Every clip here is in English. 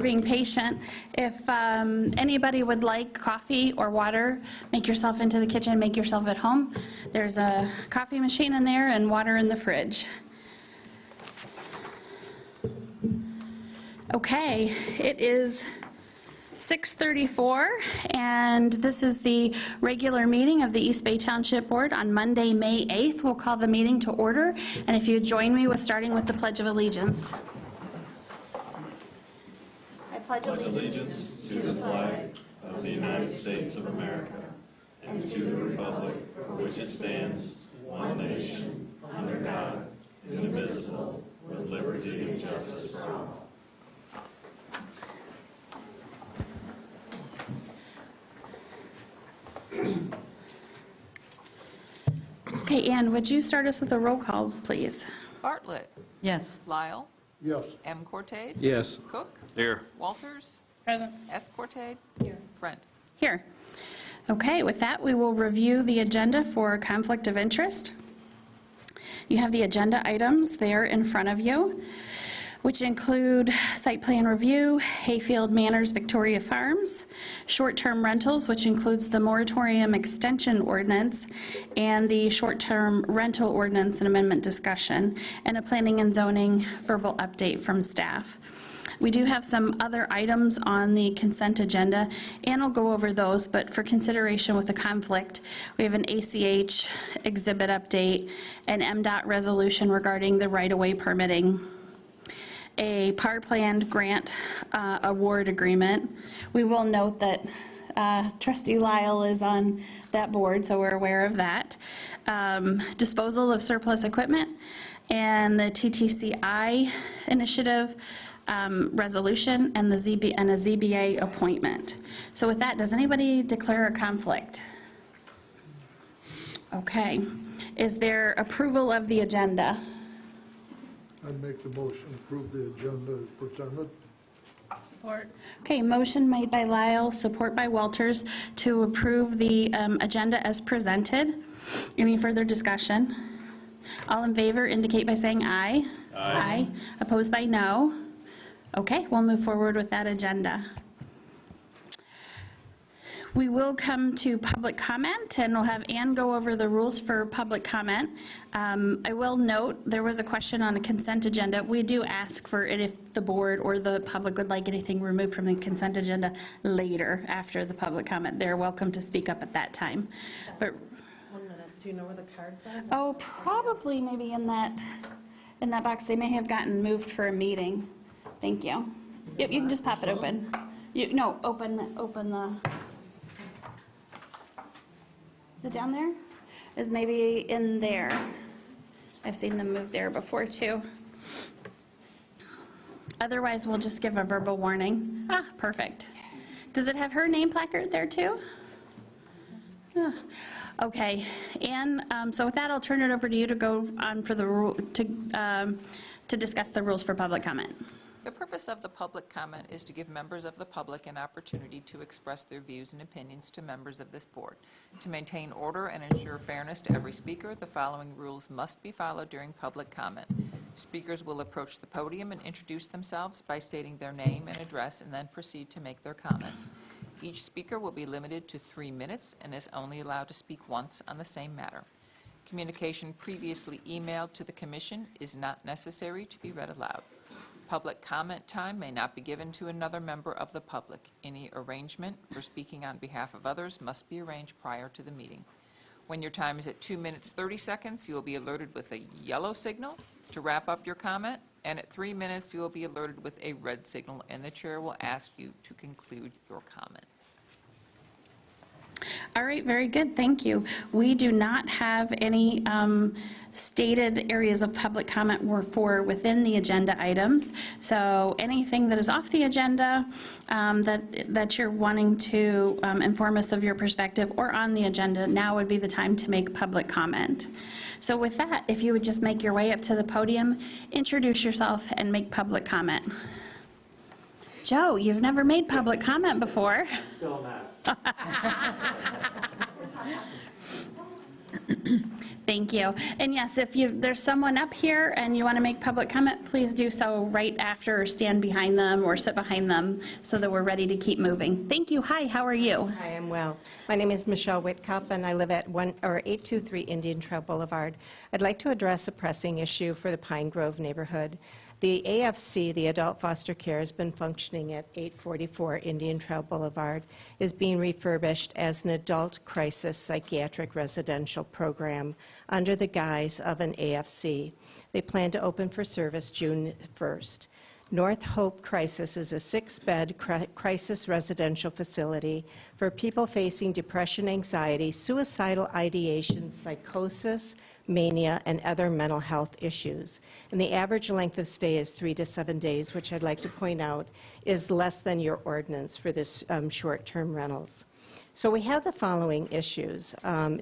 being patient. If anybody would like coffee or water, make yourself into the kitchen, make yourself at home. There's a coffee machine in there and water in the fridge. Okay, it is 6:34, and this is the regular meeting of the East Bay Township Board on Monday, May 8th. We'll call the meeting to order, and if you join me with starting with the Pledge of Allegiance. I pledge allegiance to the flag of the United States of America and to the republic for which it stands, one nation, under God, indivisible, with liberty and justice for all. Okay, Ann, would you start us with a roll call, please? Bartlett. Yes. Lyle. Yes. M. Cortade. Yes. Cook. Here. Walters. Present. S. Cortade. Here. Friend. Here. Okay, with that, we will review the agenda for conflict of interest. You have the agenda items there in front of you, which include site plan review, Hayfield Manors, Victoria Farms, short-term rentals, which includes the moratorium extension ordinance and the short-term rental ordinance and amendment discussion, and a planning and zoning verbal update from staff. We do have some other items on the consent agenda, and I'll go over those, but for consideration with the conflict, we have an ACH exhibit update, an MDOT resolution regarding the right-of-way permitting, a PAR planned grant award agreement. We will note that Trustee Lyle is on that board, so we're aware of that. Disposal of surplus equipment, and the TTCI initiative resolution, and a ZBA appointment. So with that, does anybody declare a conflict? Okay. Is there approval of the agenda? I'd make the motion to approve the agenda as presented. Support. Okay, motion made by Lyle, support by Walters, to approve the agenda as presented. Any further discussion? All in favor indicate by saying aye. Aye. Opposed by no. Okay, we'll move forward with that agenda. We will come to public comment, and we'll have Ann go over the rules for public comment. I will note, there was a question on a consent agenda. We do ask for it if the board or the public would like anything removed from the consent agenda later, after the public comment. They're welcome to speak up at that time. But 1 minute. Do you know where the cards are? oh, probably maybe in that box. They may have gotten moved for a meeting. Thank you. Yep, you can just pop it open. Open the. Is it down there? Is maybe in there. I've seen them move there before too. Otherwise, we'll just give a verbal warning. Ah, perfect. Does it have her name placard there too? Ah, okay, Ann, so with that, I'll turn it over to you to go on for the to discuss the rules for public comment. The purpose of the public comment is to give members of the public an opportunity to express their views and opinions to members of this board. To maintain order and ensure fairness to every speaker, the following rules must be followed during public comment. Speakers will approach the podium and introduce themselves by stating their name and address, and then proceed to make their comment. Each speaker will be limited to 3 minutes and is only allowed to speak once on the same matter. Communication previously emailed to the commission is not necessary to be read aloud. Public comment time may not be given to another member of the public. Any arrangement for speaking on behalf of others must be arranged prior to the meeting. When your time is at 2 minutes 30 seconds, you will be alerted with a yellow signal to wrap up your comment, and at 3 minutes, you will be alerted with a red signal, and the chair will ask you to conclude your comments. All right, very good, thank you. We do not have any stated areas of public comment for within the agenda items. So anything that is off the agenda that you're wanting to inform us of your perspective or on the agenda, now would be the time to make public comment. So with that, if you would just make your way up to the podium, introduce yourself, and make public comment. Joe, you've never made public comment before. Still not. Thank you. And yes, if there's someone up here and you want to make public comment, please do so right after, or stand behind them or sit behind them so that we're ready to keep moving. Thank you. Hi, how are you? I am well. My name is Michelle Whitcup, and I live at 823 Indian Trail Boulevard. I'd like to address a pressing issue for the Pine Grove neighborhood. The AFC, the Adult Foster Care, has been functioning at 844 Indian Trail Boulevard, is being refurbished as an adult crisis psychiatric residential program under the guise of an AFC. They plan to open for service June 1st. North Hope Crisis is a 6-bed crisis residential facility for people facing depression, anxiety, suicidal ideation, psychosis, mania, and other mental health issues. And the average length of stay is 3 to 7 days, which I'd like to point out is less than your ordinance for this short-term rentals. So we have the following issues.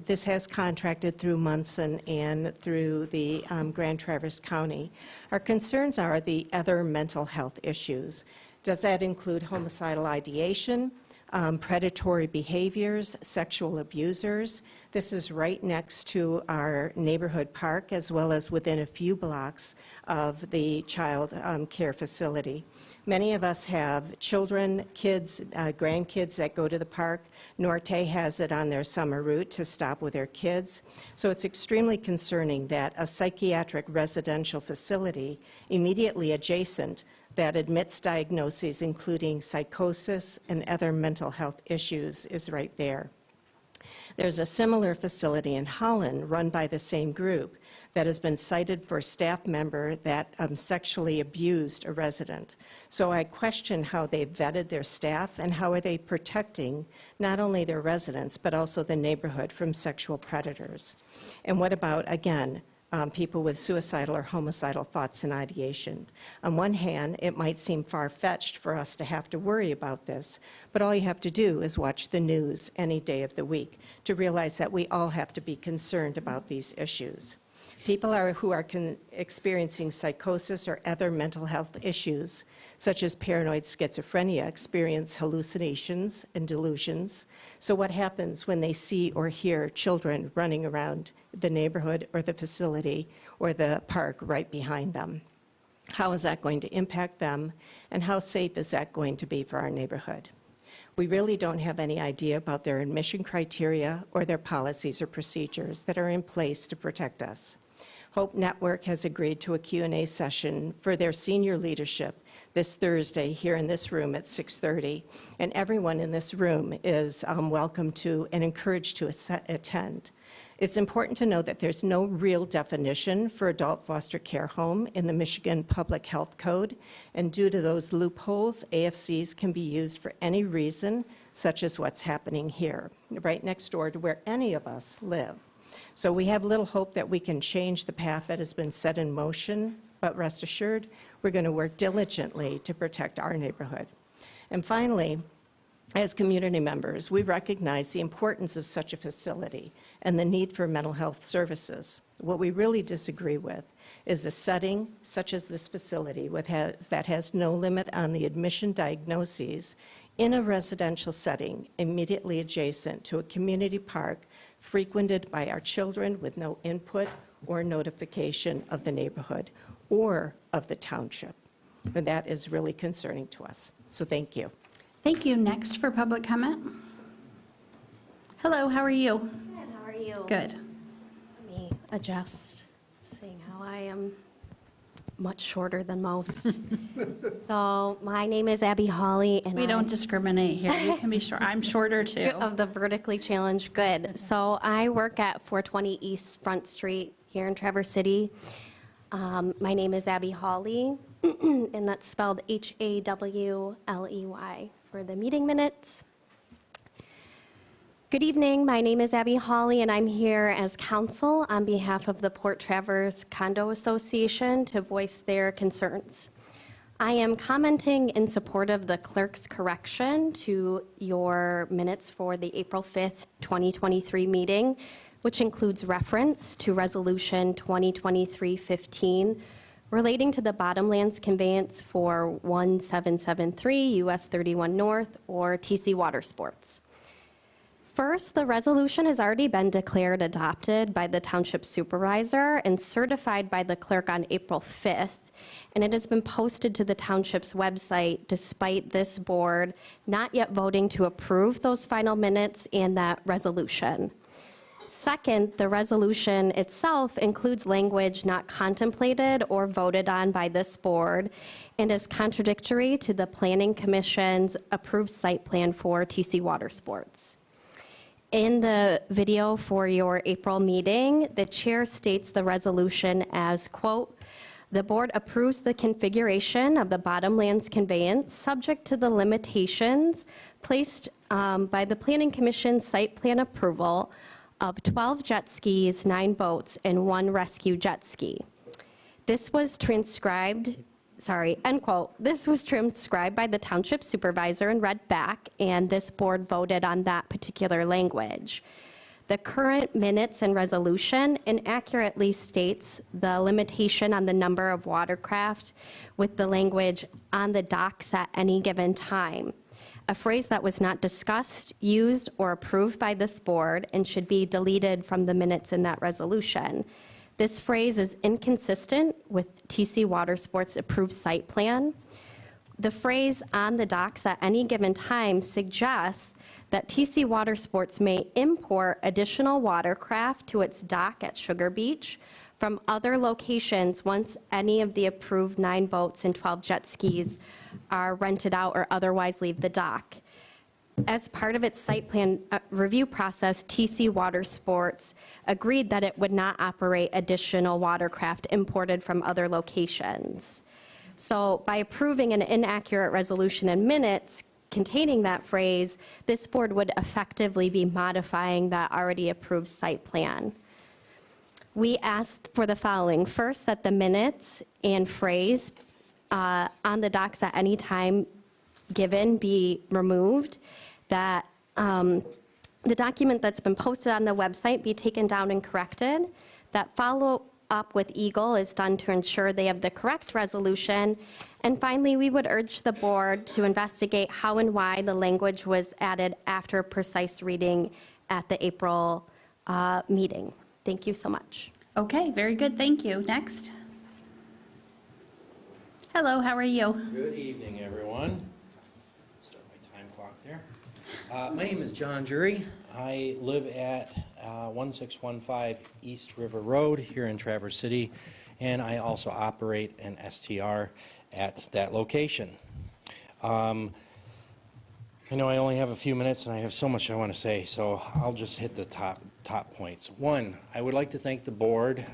This has contracted through Munson and through the Grand Traverse County. Our concerns are the other mental health issues. Does that include homicidal ideation, predatory behaviors, sexual abusers? This is right next to our neighborhood park, as well as within a few blocks of the child care facility. Many of us have children, kids, grandkids that go to the park. Norte has it on their summer route to stop with their kids. So it's extremely concerning that a psychiatric residential facility immediately adjacent that admits diagnoses including psychosis and other mental health issues is right there. There's a similar facility in Holland run by the same group that has been cited for a staff member that sexually abused a resident. So I question how they vetted their staff and how are they protecting not only their residents but also the neighborhood from sexual predators. And what about, again, people with suicidal or homicidal thoughts and ideation. On one hand, it might seem far-fetched for us to have to worry about this, but all you have to do is watch the news any day of the week to realize that we all have to be concerned about these issues. People who are experiencing psychosis or other mental health issues, such as paranoid schizophrenia, experience hallucinations and delusions. So what happens when they see or hear children running around the neighborhood or the facility or the park right behind them? How is that going to impact them, and how safe is that going to be for our neighborhood? We really don't have any idea about their admission criteria or their policies or procedures that are in place to protect us. Hope Network has agreed to a Q&A session for their senior leadership this Thursday here in this room at 6:30, and everyone in this room is welcome to and encouraged to attend. It's important to know that there's no real definition for adult foster care home in the Michigan Public Health Code, and due to those loopholes, AFCs can be used for any reason, such as what's happening here, right next door to where any of us live. So we have little hope that we can change the path that has been set in motion, but rest assured, we're going to work diligently to protect our neighborhood. And finally, as community members, we recognize the importance of such a facility and the need for mental health services. What we really disagree with is the setting, such as this facility, that has no limit on the admission diagnoses in a residential setting immediately adjacent to a community park frequented by our children with no input or notification of the neighborhood or of the township. And that is really concerning to us. So thank you. Thank you. Next for public comment. Hello, how are you? Good, how are you? Good. Let me adjust, seeing how I am much shorter than most. So my name is Abby Hawley, and We don't discriminate here. You can be short. I'm shorter too. of the Vertically Challenged Good. So I work at 420 East Front Street here in Traverse City. My name is Abby Hawley, and that's spelled Hawley for the meeting minutes. Good evening, my name is Abby Hawley, and I'm here as counsel on behalf of the Port Traverse Condo Association to voice their concerns. I am commenting in support of the clerk's correction to your minutes for the April 5th, 2023 meeting, which includes reference to Resolution 2023-15 relating to the bottomlands conveyance for 1773 US 31 North or TC Water Sports. First, the resolution has already been declared adopted by the Township Supervisor and certified by the clerk on April 5th, and it has been posted to the Township's website despite this board not yet voting to approve those final minutes and that resolution. Second, the resolution itself includes language not contemplated or voted on by this board and is contradictory to the Planning Commission's approved site plan for TC Water Sports. In the video for your April meeting, the chair states the resolution as, quote, "The board approves the configuration of the bottomlands conveyance subject to the limitations placed by the Planning Commission site plan approval of 12 jet skis, 9 boats, and 1 rescue jet ski." This was transcribed, end quote. This was transcribed by the Township Supervisor and read back, and this board voted on that particular language. The current minutes and resolution inaccurately states the limitation on the number of watercraft with the language "on the docks at any given time," a phrase that was not discussed, used, or approved by this board and should be deleted from the minutes in that resolution. This phrase is inconsistent with TC Water Sports' approved site plan. The phrase "on the docks at any given time" suggests that TC Water Sports may import additional watercraft to its dock at Sugar Beach from other locations once any of the approved 9 boats and 12 jet skis are rented out or otherwise leave the dock. As part of its site plan review process, TC Water Sports agreed that it would not operate additional watercraft imported from other locations. So by approving an inaccurate resolution and minutes containing that phrase, this board would effectively be modifying that already approved site plan. We asked for the following. First, that the minutes and phrase "on the docks at any time given" be removed, that the document that's been posted on the website be taken down and corrected, that follow-up with Eagle is done to ensure they have the correct resolution, and finally, we would urge the board to investigate how and why the language was added after precise reading at the April meeting. Thank you so much. Okay, very good, thank you. Next. Hello, how are you? Good evening, everyone. Start my time clock there. My name is John Jury. I live at 1615 East River Road here in Traverse City, and I also operate an STR at that location. I know I only have a few minutes, and I have so much I want to say, so I'll just hit the top points. One, I would like to thank the board.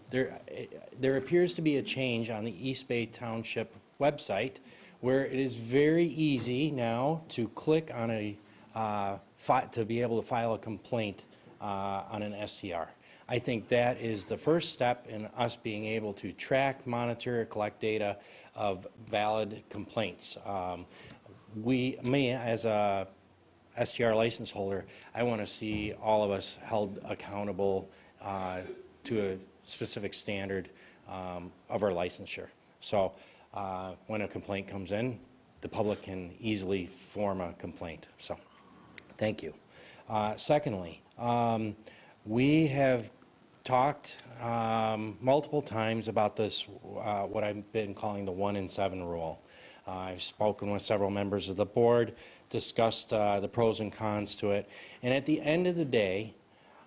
There appears to be a change on the East Bay Township website where it is very easy now to click on to be able to file a complaint on an STR. I think that is the first step in us being able to track, monitor, collect data of valid complaints. Me, as a STR license holder, I want to see all of us held accountable to a specific standard of our licensure. So when a complaint comes in, the public can easily form a complaint. So thank you. Secondly, we have talked multiple times about this, what I've been calling the 1 in 7 rule. I've spoken with several members of the board, discussed the pros and cons to it, and at the end of the day,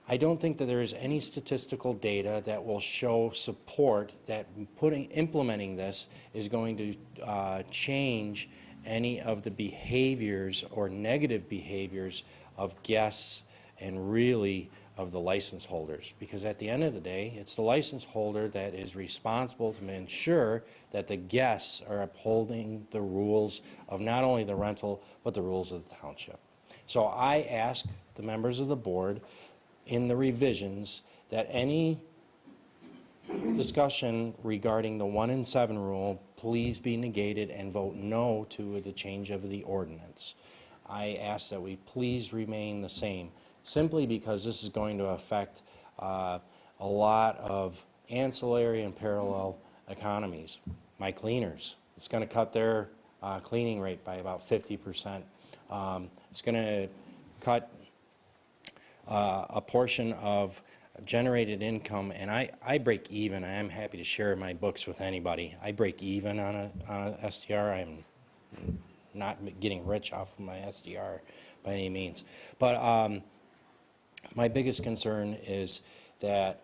I don't think that there is any statistical data that will show support that implementing this is going to change any of the behaviors or negative behaviors of guests and really of the license holders, because at the end of the day, it's the license holder that is responsible to ensure that the guests are upholding the rules of not only the rental, but the rules of the township. So I ask the members of the board in the revisions that any discussion regarding the 1 in 7 rule please be negated and vote no to the change of the ordinance. I ask that we please remain the same, simply because this is going to affect a lot of ancillary and parallel economies. My cleaners, it's going to cut their cleaning rate by about 50%. It's going to cut a portion of generated income, and I break even. I am happy to share my books with anybody. I break even on a STR. I'm not getting rich off of my SDR by any means. But my biggest concern is that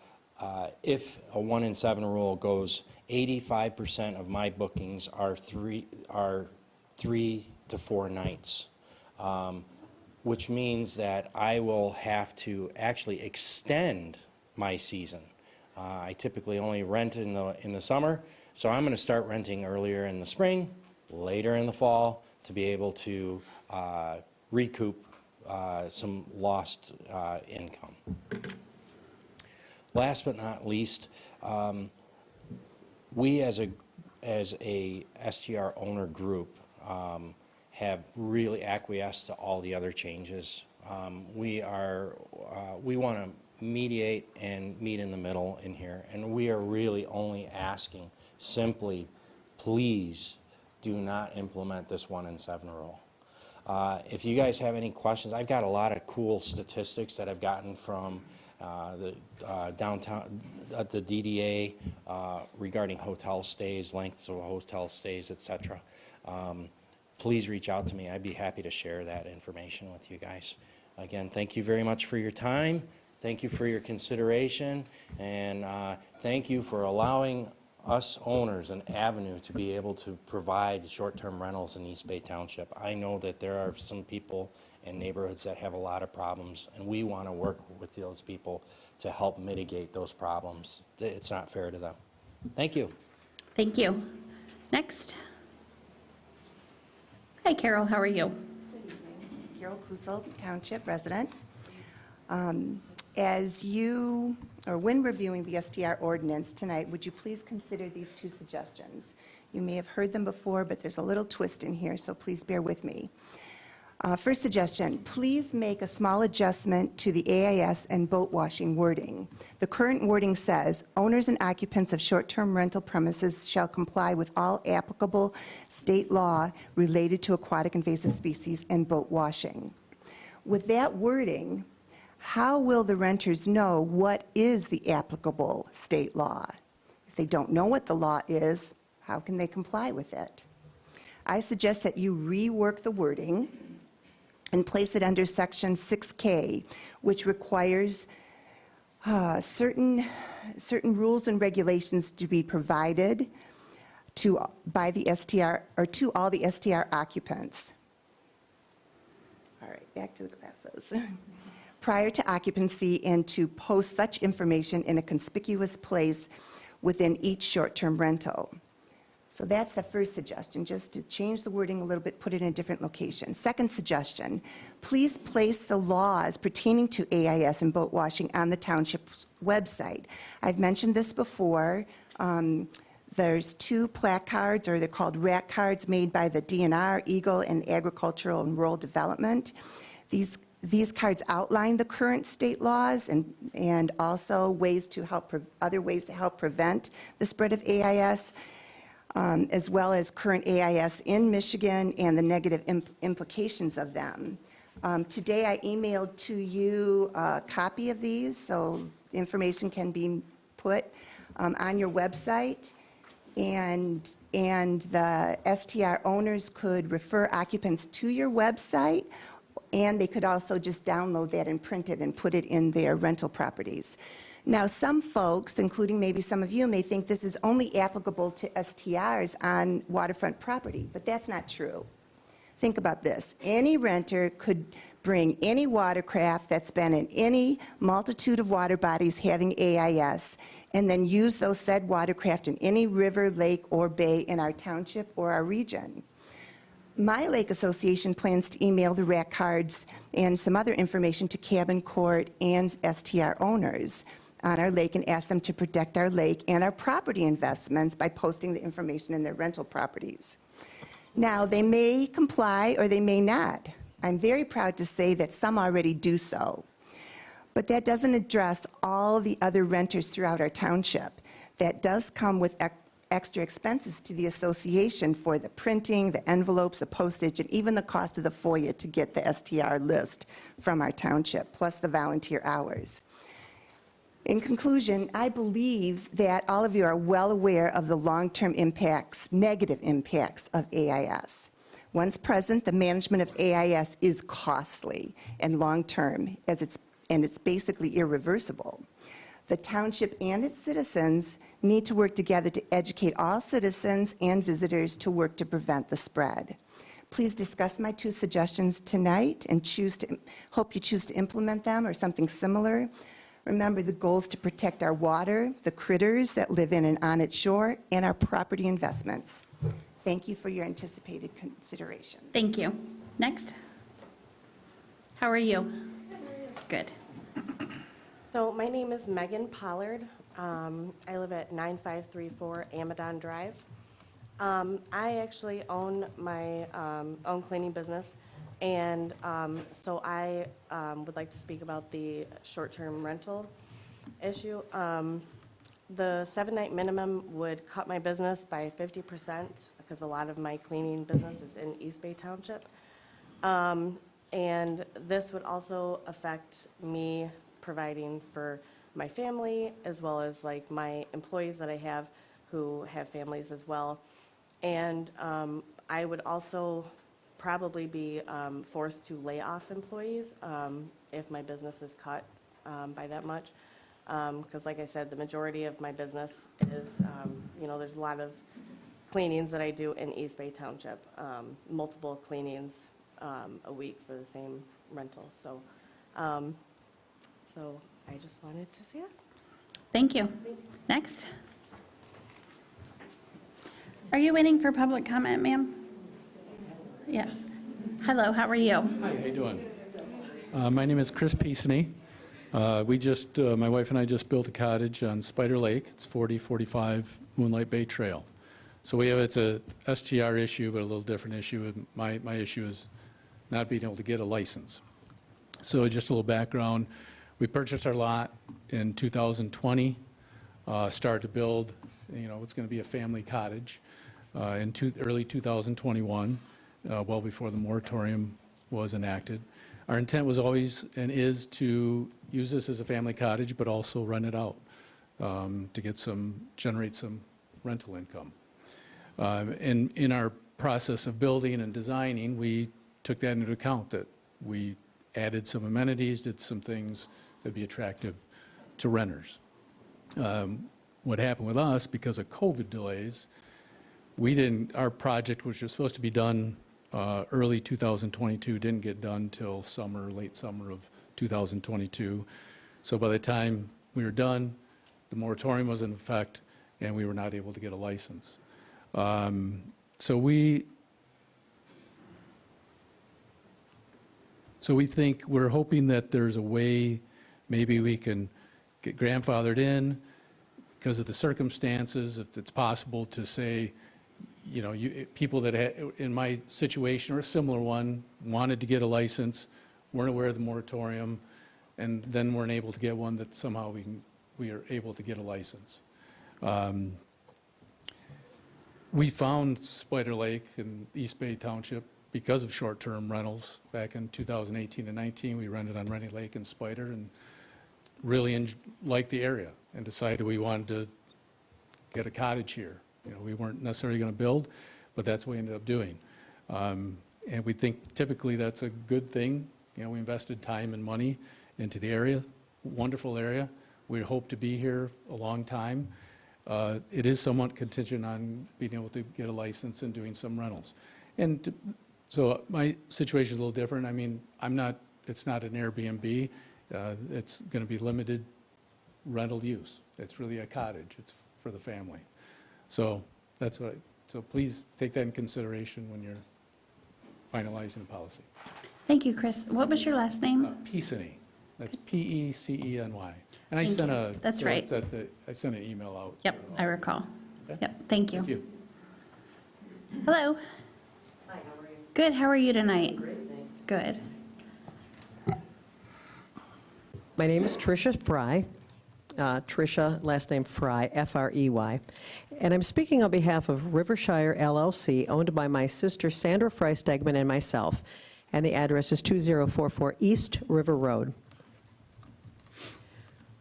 if a 1 in 7 rule goes, 85% of my bookings are 3 to 4 nights, which means that I will have to actually extend my season. I typically only rent in the summer, so I'm going to start renting earlier in the spring, later in the fall, to be able to recoup some lost income. Last but not least, we as a STR owner group have really acquiesced to all the other changes. We want to mediate and meet in the middle in here, and we are really only asking simply, please do not implement this 1 in 7 rule. If you guys have any questions, I've got a lot of cool statistics that I've gotten from the downtown, the DDA regarding hotel stays, lengths of hotel stays, etc. Please reach out to me. I'd be happy to share that information with you guys. Again, thank you very much for your time. Thank you for your consideration, and thank you for allowing us owners an avenue to be able to provide short-term rentals in East Bay Township. I know that there are some people in neighborhoods that have a lot of problems, and we want to work with those people to help mitigate those problems. It's not fair to them. Thank you. Thank you. Next. Hi, Carol, how are you? Good evening. Carol Kusel, Township resident. When reviewing the STR ordinance tonight, would you please consider these 2 suggestions? You may have heard them before, but there's a little twist in here, so please bear with me. First suggestion, please make a small adjustment to the AIS and boat washing wording. The current wording says, owners and occupants of short-term rental premises shall comply with all applicable state law related to aquatic invasive species and boat washing. With that wording, how will the renters know what is the applicable state law? If they don't know what the law is, how can they comply with it? I suggest that you rework the wording and place it under Section 6K, which requires certain rules and regulations to be provided by the STR or to all the STR occupants. All right, back to the classes. Prior to occupancy, and to post such information in a conspicuous place within each short-term rental. So that's the first suggestion, just to change the wording a little bit, put it in a different location. Second suggestion, please place the laws pertaining to AIS and boat washing on the township's website. I've mentioned this before. There's 2 placards, or they're called rack cards, made by the DNR, Eagle, and Agricultural and Rural Development. These cards outline the current state laws and also other ways to help prevent the spread of AIS, as well as current AIS in Michigan and the negative implications of them. Today I emailed to you a copy of these, so information can be put on your website, and the STR owners could refer occupants to your website, and they could also just download that and print it and put it in their rental properties. Now, some folks, including maybe some of you, may think this is only applicable to STRs on waterfront property, but that's not true. Think about this. Any renter could bring any watercraft that's been in any multitude of water bodies having AIS, and then use those said watercraft in any river, lake, or bay in our township or our region. My lake association plans to email the rack cards and some other information to Cabin Court and STR owners on our lake and ask them to protect our lake and our property investments by posting the information in their rental properties. Now, they may comply or they may not. I'm very proud to say that some already do so. But that doesn't address all the other renters throughout our township. That does come with extra expenses to the association for the printing, the envelopes, the postage, and even the cost of the FOIA to get the STR list from our township, plus the volunteer hours. In conclusion, I believe that all of you are well aware of the long-term impacts, negative impacts of AIS. Once present, the management of AIS is costly and long-term, and it's basically irreversible. The township and its citizens need to work together to educate all citizens and visitors to work to prevent the spread. Please discuss my 2 suggestions tonight and hope you choose to implement them or something similar. Remember, the goal is to protect our water, the critters that live in and on its shore, and our property investments. Thank you for your anticipated consideration. Thank you. Next. How are you? Good. So my name is Megan Pollard. I live at 9534 Amadon Drive. I actually own my own cleaning business, and so I would like to speak about the short-term rental issue. The 7-night minimum would cut my business by 50% because a lot of my cleaning business is in East Bay Township. And this would also affect me providing for my family as well as like my employees that I have who have families as well. And I would also probably be forced to lay off employees if my business is cut by that much. Because like I said, the majority of my business is, there's a lot of cleanings that I do in East Bay Township, multiple cleanings a week for the same rental. So I just wanted to see it. Thank you. Next. Are you waiting for public comment, ma'am? Yes. Hello, how are you? Hi, how you doing? My name is Chris Peasney. My wife and I just built a cottage on Spider Lake. It's 4045 Moonlight Bay Trail. So it's a STR issue, but a little different issue. My issue is not being able to get a license. So just a little background. We purchased our lot in 2020, started to build, it's going to be a family cottage in early 2021, well before the moratorium was enacted. Our intent was always and is to use this as a family cottage, but also rent it out to generate some rental income. In our process of building and designing, we took that into account, that we added some amenities, did some things that'd be attractive to renters. What happened with us, because of COVID delays, our project, which was supposed to be done early 2022, didn't get done till late summer of 2022. So by the time we were done, the moratorium was in effect, and we were not able to get a license. So we're hoping that there's a way maybe we can get grandfathered in because of the circumstances, if it's possible to say, people that in my situation or a similar one wanted to get a license, weren't aware of the moratorium, and then weren't able to get one, that somehow we are able to get a license. We found Spider Lake in East Bay Township because of short-term rentals. Back in 2018 and 19, we rented on Rennie Lake and Spider and really liked the area and decided we wanted to get a cottage here. We weren't necessarily going to build, but that's what we ended up doing. And we think typically that's a good thing. We invested time and money into the area, wonderful area. We hope to be here a long time. It is somewhat contingent on being able to get a license and doing some rentals. And so my situation is a little different. I mean, it's not an Airbnb. It's going to be limited rental use. It's really a cottage. It's for the family. So so please take that in consideration when you're finalizing the policy. Thank you, Chris. What was your last name? Peasney. That's Peceny. And I Thank sent you. That's right. I sent an email out. Yep, I recall. Okay. Yep, thank you. Thank you. Hello. Hi, how are you? Good, how are you tonight? Great, thanks. Good. My name is Tricia Fry, Tricia, last name Fry, F-R-E-Y. And I'm speaking on behalf of Rivershire LLC, owned by my sister Sandra Fry Stegman and myself. And the address is 2044 East River Road.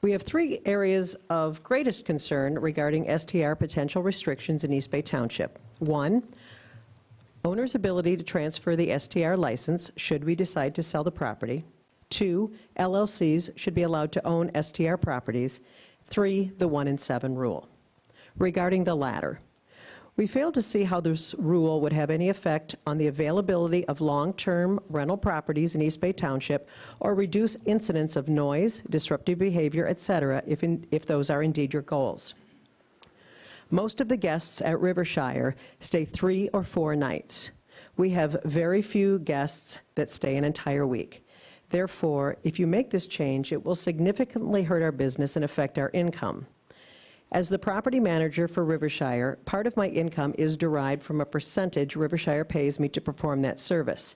We have 3 areas of greatest concern regarding STR potential restrictions in East Bay Township. 1, owner's ability to transfer the STR license should we decide to sell the property. 2, LLCs should be allowed to own STR properties. 3, the 1 in 7 rule. Regarding the latter, we fail to see how this rule would have any effect on the availability of long-term rental properties in East Bay Township or reduce incidents of noise, disruptive behavior, etc., if those are indeed your goals. Most of the guests at Rivershire stay 3 or 4 nights. We have very few guests that stay an entire week. Therefore, if you make this change, it will significantly hurt our business and affect our income. As the property manager for Rivershire, part of my income is derived from a percentage Rivershire pays me to perform that service.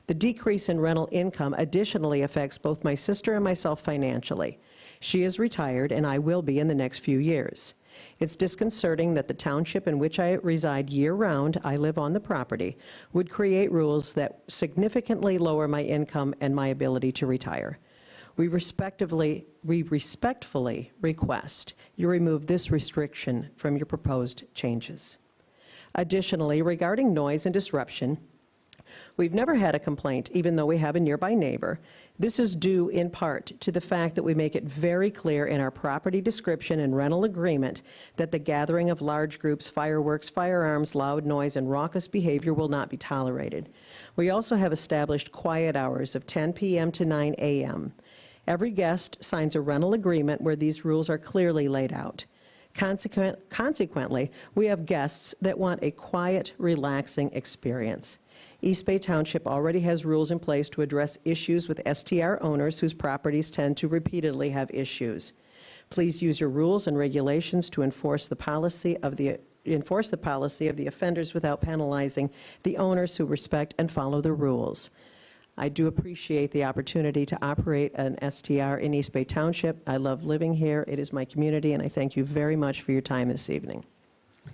The decrease in rental income additionally affects both my sister and myself financially. She is retired, and I will be in the next few years. It's disconcerting that the township in which I reside year-round, I live on the property, would create rules that significantly lower my income and my ability to retire. We respectfully request you remove this restriction from your proposed changes. Additionally, regarding noise and disruption, we've never had a complaint, even though we have a nearby neighbor. This is due in part to the fact that we make it very clear in our property description and rental agreement that the gathering of large groups, fireworks, firearms, loud noise, and raucous behavior will not be tolerated. We also have established quiet hours of 10 p.m. to 9 a.m. Every guest signs a rental agreement where these rules are clearly laid out. Consequently, we have guests that want a quiet, relaxing experience. East Bay Township already has rules in place to address issues with STR owners whose properties tend to repeatedly have issues. Please use your rules and regulations to enforce the policy of the offenders without penalizing the owners who respect and follow the rules. I do appreciate the opportunity to operate an STR in East Bay Township. I love living here. It is my community, and I thank you very much for your time this evening.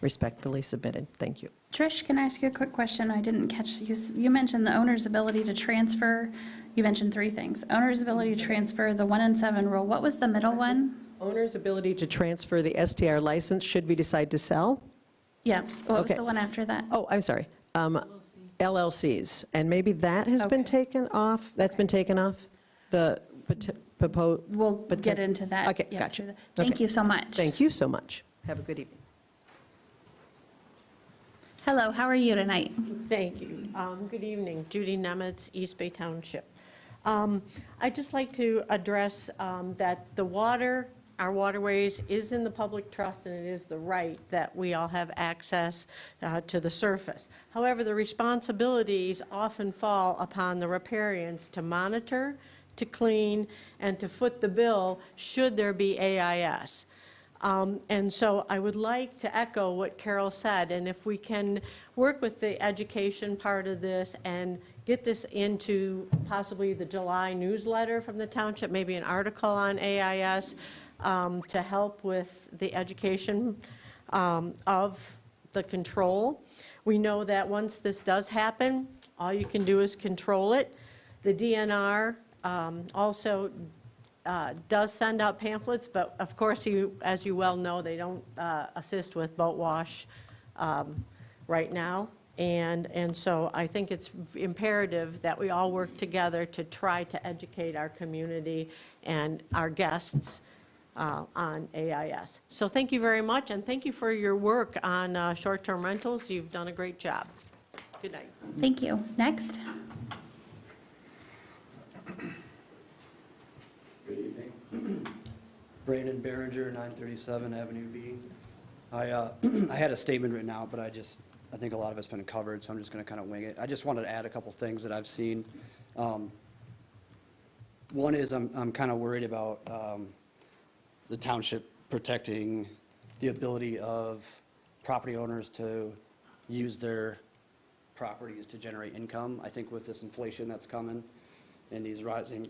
Respectfully submitted. Thank you. Trish, can I ask you a quick question? I didn't catch, you mentioned the owner's ability to transfer. You mentioned 3 things. Owner's ability to transfer, the 1 in 7 rule. What was the middle one? Owner's ability to transfer the STR license should we decide to sell? Yes. What was Okay. the one after that? Oh, I'm sorry. LLCs, and maybe that has been Okay. taken off? That's been taken off? The proposed? We'll get into that. Okay, yeah, gotcha. through Thank Okay. you so much. Thank you so much. Have a good evening. Hello, how are you tonight? Thank you. Good evening. Judy Nemitz, East Bay Township. I'd just like to address that the water, our waterways, is in the public trust, and it is the right that we all have access to the surface. However, the responsibilities often fall upon the riparians to monitor, to clean, and to foot the bill should there be AIS. And so I would like to echo what Carol said, and if we can work with the education part of this and get this into possibly the July newsletter from the township, maybe an article on AIS, to help with the education of the control. We know that once this does happen, all you can do is control it. The DNR also does send out pamphlets, but of course, as you well know, they don't assist with boat wash right now. And so I think it's imperative that we all work together to try to educate our community and our guests on AIS. So thank you very much, and thank you for your work on short-term rentals. You've done a great job. Good night. Thank you. Next. Good evening. Brandon Behringer, 937 Avenue B. I had a statement written out, but I think a lot of it's been covered, so I'm just going to kind of wing it. I just wanted to add a couple things that I've seen. One is I'm kind of worried about the township protecting the ability of property owners to use their properties to generate income. I think with this inflation that's coming and these rising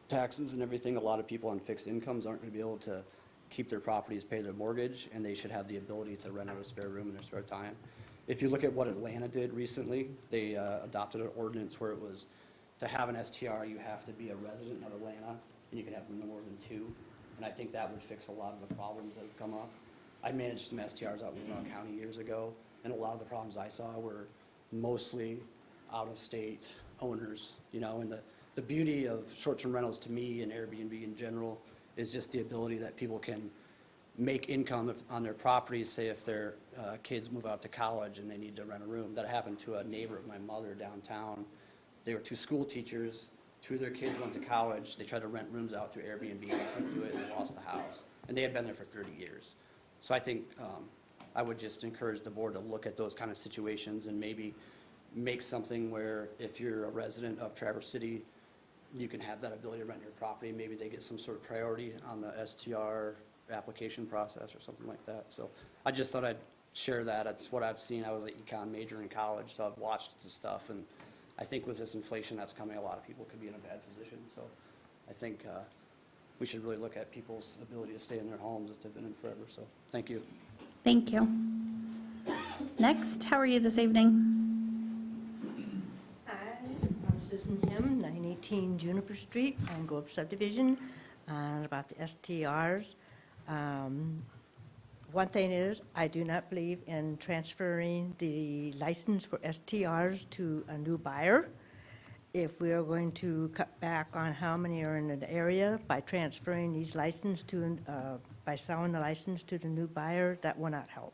taxes and everything, a lot of people on fixed incomes aren't going to be able to keep their properties, pay their mortgage, and they should have the ability to rent out a spare room in their spare time. If you look at what Atlanta did recently, they adopted an ordinance where it was to have an STR, you have to be a resident of Atlanta, and you can have no more than 2. And I think that would fix a lot of the problems that have come up. I managed some STRs out in Monroe County years ago, and a lot of the problems I saw were mostly out-of-state owners, you know, and the beauty of short-term rentals to me and Airbnb in general is just the ability that people can make income on their properties, say if their kids move out to college and they need to rent a room. That happened to a neighbor of my mother downtown. They were 2 school teachers, 2 of their kids went to college, they tried to rent rooms out through Airbnb, and they couldn't do it, and they lost the house. And they had been there for 30 years. So I think I would just encourage the board to look at those kind of situations and maybe make something where if you're a resident of Traverse City, you can have that ability to rent your property. Maybe they get some sort of priority on the STR application process or something like that. So I just thought I'd share that. That's what I've seen. I was an econ major in college, so I've watched the stuff. And I think with this inflation that's coming, a lot of people could be in a bad position. So I think we should really look at people's ability to stay in their homes that they've been in forever. So thank you. Thank you. Next, how are you this evening? I'm Susan Tim, 918 Juniper Street, Pine Grove subdivision, and about the STRs. One thing is, I do not believe in transferring the license for STRs to a new buyer. If we are going to cut back on how many are in an area by transferring these licenses to, by selling the license to the new buyer, that will not help.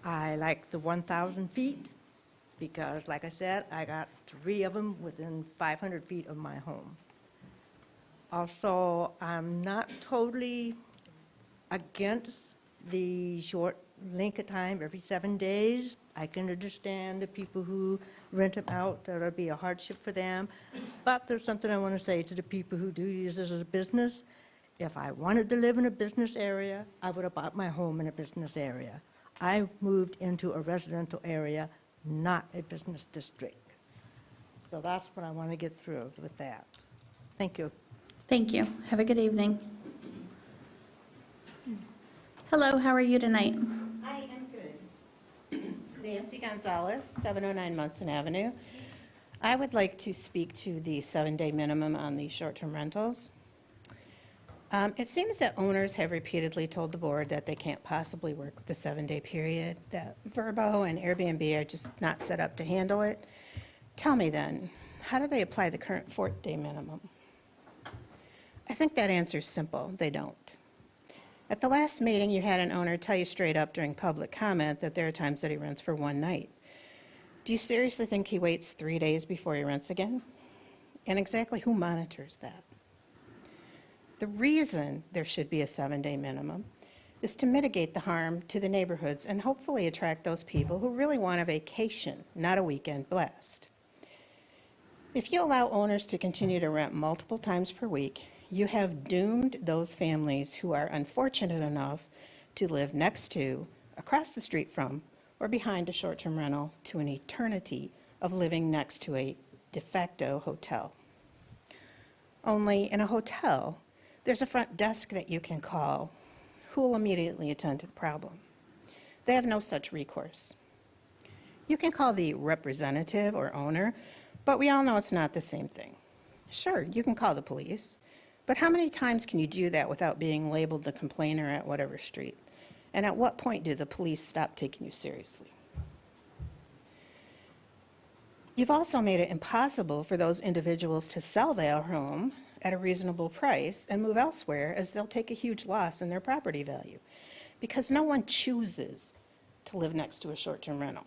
I like the 1,000 feet because, like I said, I got 3 of them within 500 feet of my home. Also, I'm not totally against the short length of time, every 7 days. I can understand the people who rent them out, that'll be a hardship for them. But there's something I want to say to the people who do use this as a business. If I wanted to live in a business area, I would have bought my home in a business area. I moved into a residential area, not a business district. So that's what I want to get through with that. Thank you. Thank you. Have a good evening. Hello, how are you tonight? I am good. Nancy Gonzalez, 709 Munson Avenue. I would like to speak to the 7-day minimum on the short-term rentals. It seems that owners have repeatedly told the board that they can't possibly work with the 7-day period, that Verbo and Airbnb are just not set up to handle it. Tell me then, how do they apply the current 4-day minimum? I think that answer is simple. They don't. At the last meeting, you had an owner tell you straight up during public comment that there are times that he rents for 1 night. Do you seriously think he waits 3 days before he rents again? And exactly who monitors that? The reason there should be a 7-day minimum is to mitigate the harm to the neighborhoods and hopefully attract those people who really want a vacation, not a weekend blast. If you allow owners to continue to rent multiple times per week, you have doomed those families who are unfortunate enough to live next to, across the street from, or behind a short-term rental to an eternity of living next to a de facto hotel. Only in a hotel, there's a front desk that you can call who will immediately attend to the problem. They have no such recourse. You can call the representative or owner, but we all know it's not the same thing. Sure, you can call the police, but how many times can you do that without being labeled the complainer at whatever street? And at what point do the police stop taking you seriously? You've also made it impossible for those individuals to sell their home at a reasonable price and move elsewhere, as they'll take a huge loss in their property value, because no one chooses to live next to a short-term rental.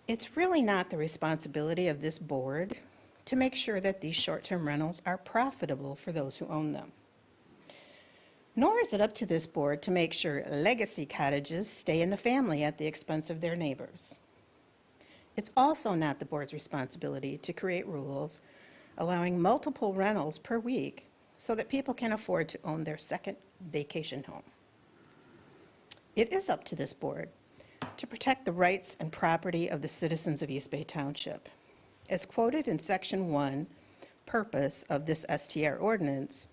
It's really not the responsibility of this board to make sure that these short-term rentals are profitable for those who own them. Nor is it up to this board to make sure legacy cottages stay in the family at the expense of their neighbors. It's also not the board's responsibility to create rules allowing multiple rentals per week so that people can afford to own their second vacation home. It is up to this board to protect the rights and property of the citizens of East Bay Township. As quoted in Section 1, purpose of this STR ordinance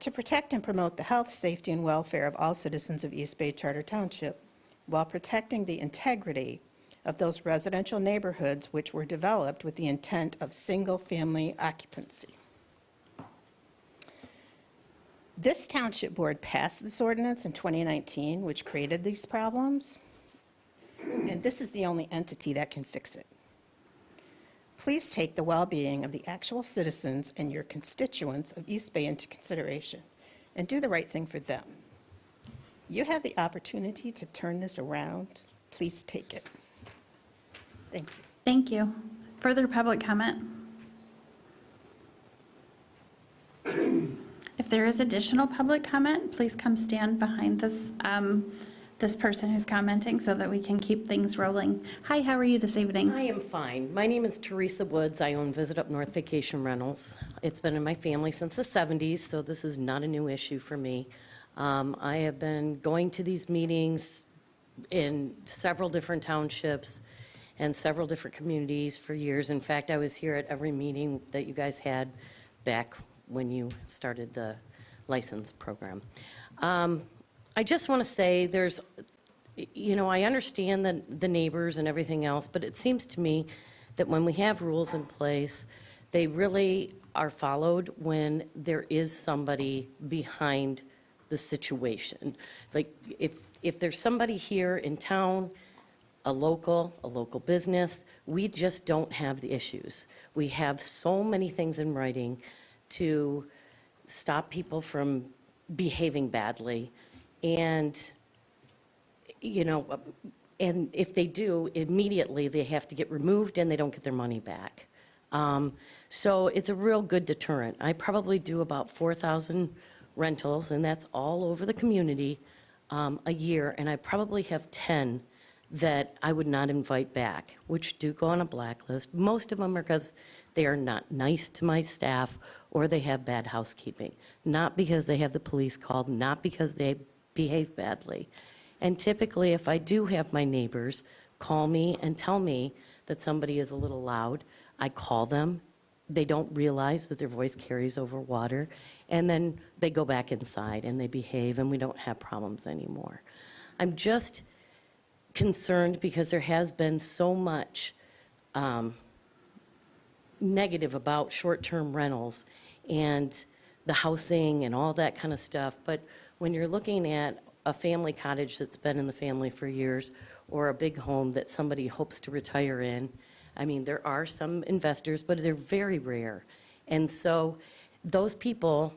to protect and promote the health, safety, and welfare of all citizens of East Bay Charter Township while protecting the integrity of those residential neighborhoods which were developed with the intent of single-family occupancy. This township board passed this ordinance in 2019, which created these problems, and this is the only entity that can fix it. Please take the well-being of the actual citizens and your constituents of East Bay into consideration and do the right thing for them. You have the opportunity to turn this around. Please take it. Thank you. Thank you. Further public comment? If there is additional public comment, please come stand behind this, this person who's commenting so that we can keep things rolling. Hi, how are you this evening? I am fine. My name is Teresa Woods. I own Visit Up North Vacation Rentals. It's been in my family since the 70s, so this is not a new issue for me. I have been going to these meetings in several different townships and several different communities for years. In fact, I was here at every meeting that you guys had back when you started the license program. I just want to say there's, you know, I understand the neighbors and everything else, but it seems to me that when we have rules in place, they really are followed when there is somebody behind the situation. Like if there's somebody here in town, a local business, we just don't have the issues. We have so many things in writing to stop people from behaving badly. And, you know, and if they do, immediately they have to get removed and they don't get their money back. So it's a real good deterrent. I probably do about 4,000 rentals, and that's all over the community a year, and I probably have 10 that I would not invite back, which do go on a blacklist. Most of them are because they are not nice to my staff or they have bad housekeeping, not because they have the police called, not because they behave badly. And typically, if I do have my neighbors call me and tell me that somebody is a little loud, I call them. They don't realize that their voice carries over water, and then they go back inside and they behave, and we don't have problems anymore. I'm just concerned because there has been so much negative about short-term rentals and the housing and all that kind of stuff. But when you're looking at a family cottage that's been in the family for years, or a big home that somebody hopes to retire in, I mean, there are some investors, but they're very rare. And so those people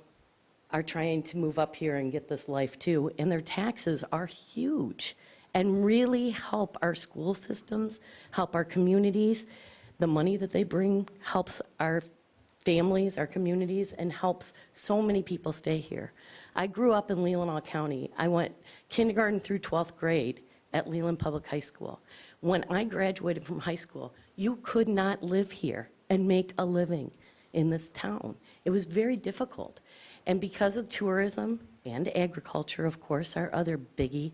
are trying to move up here and get this life too, and their taxes are huge and really help our school systems, help our communities. The money that they bring helps our families, our communities, and helps so many people stay here. I grew up in Leelanau County. I went kindergarten through 12th grade at Leland Public High School. When I graduated from high school, you could not live here and make a living in this town. It was very difficult. And because of tourism and agriculture, of course, our other biggie,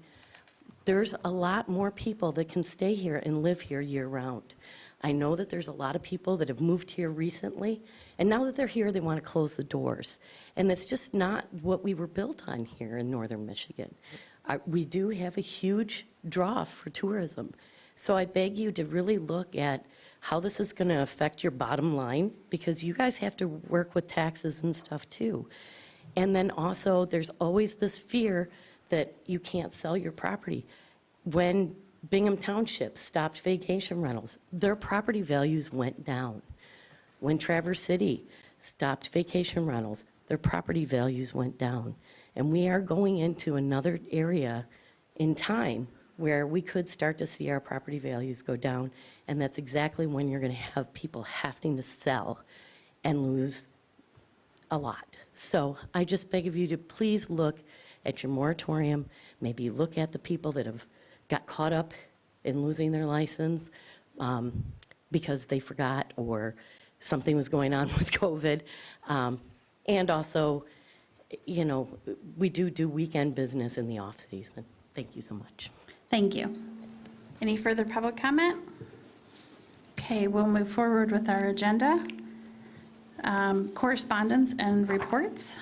there's a lot more people that can stay here and live here year-round. I know that there's a lot of people that have moved here recently, and now that they're here, they want to close the doors. And that's just not what we were built on here in northern Michigan. We do have a huge draw for tourism. So I beg you to really look at how this is going to affect your bottom line, because you guys have to work with taxes and stuff too. And then also, there's always this fear that you can't sell your property. When Bingham Township stopped vacation rentals, their property values went down. When Traverse City stopped vacation rentals, their property values went down. And we are going into another area in time where we could start to see our property values go down, and that's exactly when you're going to have people having to sell and lose a lot. So I just beg of you to please look at your moratorium, maybe look at the people that have got caught up in losing their license because they forgot or something was going on with COVID. And also, you know, we do weekend business in the off-season. Thank you so much. Thank you. Any further public comment? Okay, we'll move forward with our agenda. Correspondence and reports.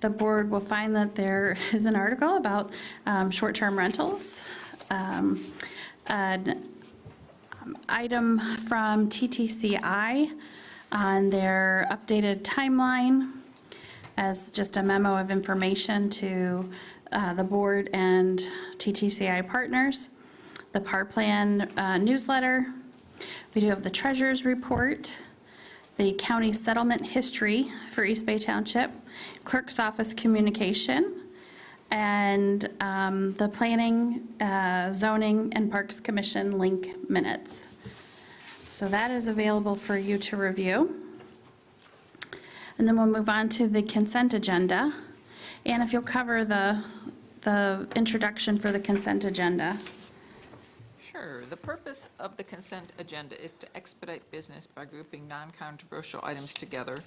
The board will find that there is an article about short-term rentals. An item from TTCI on their updated timeline as just a memo of information to the board and TTCI partners. The PAR Plan newsletter. We do have the treasurer's report, the county settlement history for East Bay Township, clerk's office communication, and the Planning, Zoning, and Parks Commission link minutes. So that is available for you to review. And then we'll move on to the consent agenda. And if you'll cover the introduction for the consent agenda. Sure. The purpose of the consent agenda is to expedite business by grouping non-controversial items together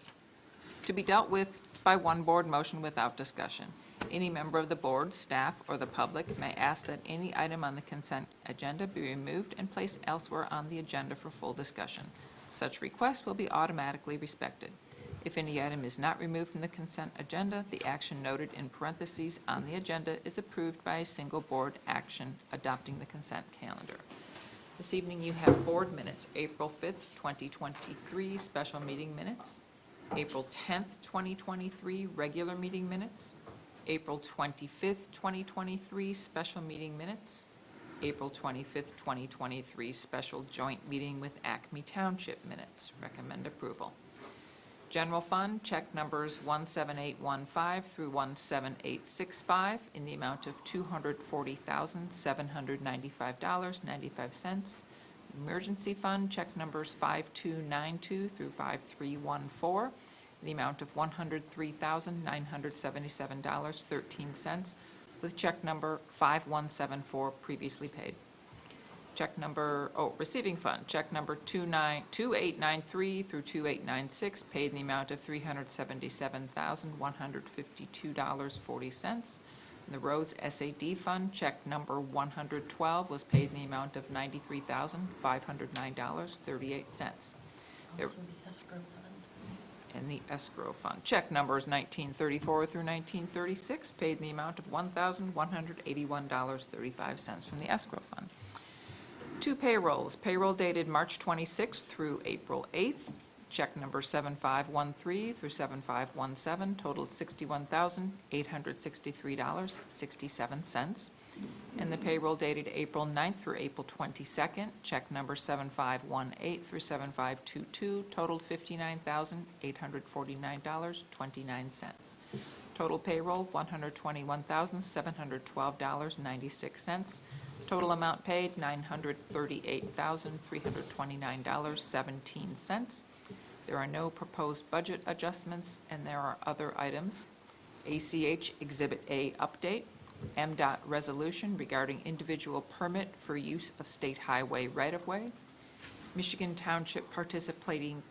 to be dealt with by one board motion without discussion. Any member of the board, staff, or the public may ask that any item on the consent agenda be removed and placed elsewhere on the agenda for full discussion. Such requests will be automatically respected. If any item is not removed from the consent agenda, the action noted in parentheses on the agenda is approved by a single board action adopting the consent calendar. This evening you have board minutes, April 5th, 2023, special meeting minutes, April 10th, 2023, regular meeting minutes, April 25th, 2023, special meeting minutes, April 25th, 2023, special joint meeting with Acme Township minutes. Recommend approval. General Fund, check numbers 17815 through 17865 in the amount of $240,795.95. Emergency Fund, check numbers 5292 through 5314 in the amount of $103,977.13, with check number 5174 previously paid. Check number, receiving fund, check number 2893 through 2896, paid in the amount of $377,152.40. The roads SAD fund, check number 112, was paid in the amount of $93,509.38. Also the escrow fund. And the escrow fund, check numbers 1934 through 1936, paid in the amount of $1,181.35 from the escrow fund. Two payrolls, payroll dated March 26th through April 8th, check number 7513 through 7517, totaled $61,863.67. And the payroll dated April 9th through April 22nd, check number 7518 through 7522, totaled $59,849.29. Total payroll, $121,712.96. Total amount paid, $938,329.17. There are no proposed budget adjustments, and there are other items. ACH Exhibit A update, MDOT resolution regarding individual permit for use of state highway right-of-way, Michigan Township participating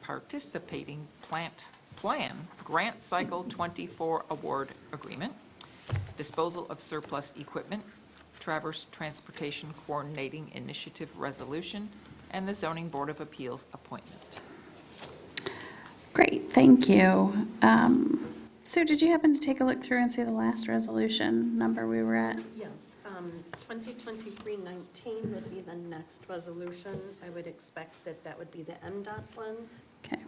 plan grant cycle 24 award agreement, disposal of surplus equipment, Traverse Transportation Coordinating Initiative resolution, and the Zoning Board of Appeals appointment. Great, thank you. Sue, did you happen to take a look through and see the last resolution number we were at? Yes, 2023-19 would be the next resolution. I would expect that that would be the MDOT one. Okay.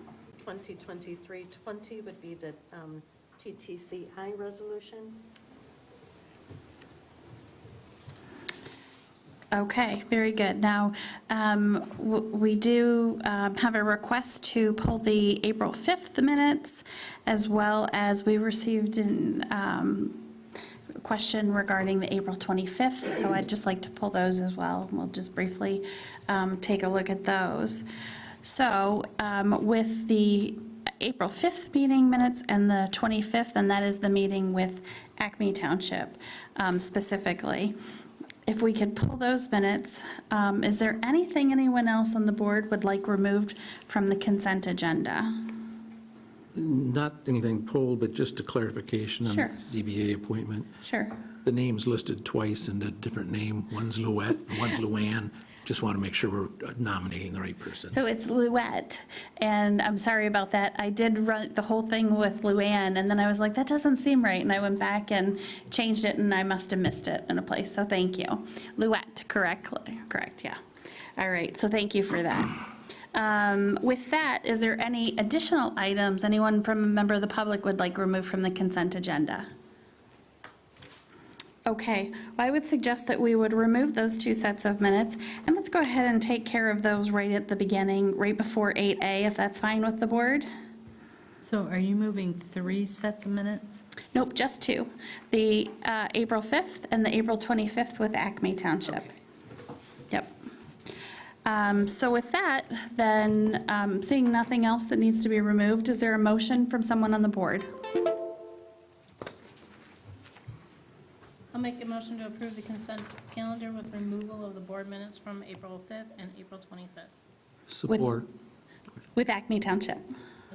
2023-20 would be the TTCI resolution. Okay, very good. Now, we do have a request to pull the April 5th minutes, as well as we received a question regarding the April 25th, so I'd just like to pull those as well. We'll just briefly take a look at those. So with the April 5th meeting minutes and the 25th, and that is the meeting with Acme Township specifically. If we could pull those minutes, is there anything anyone else on the board would like removed from the consent agenda? Not anything pulled, but just a clarification on the Sure. ZBA appointment. Sure. The name's listed twice in a different name. One's Louette, and one's Luann. Just want to make sure we're nominating the right person. So it's Louette, and I'm sorry about that. I did run the whole thing with Luann, and then I was like, that doesn't seem right, and I went back and changed it, and I must have missed it in a place, so thank you. Louette, correct, yeah. All right, so thank you for that. With that, is there any additional items anyone from a member of the public would like removed from the consent agenda? Okay, well, I would suggest that we would remove those two sets of minutes, and let's go ahead and take care of those right at the beginning, right before 8A, if that's fine with the board. So are you moving 3 sets of minutes? Nope, just two. The April 5th and the April 25th with Acme Township. Yep. So with that, then, seeing nothing else that needs to be removed, is there a motion from someone on the board? I'll make a motion to approve the consent calendar with removal of the board minutes from April 5th and April 25th Support. With Acme Township.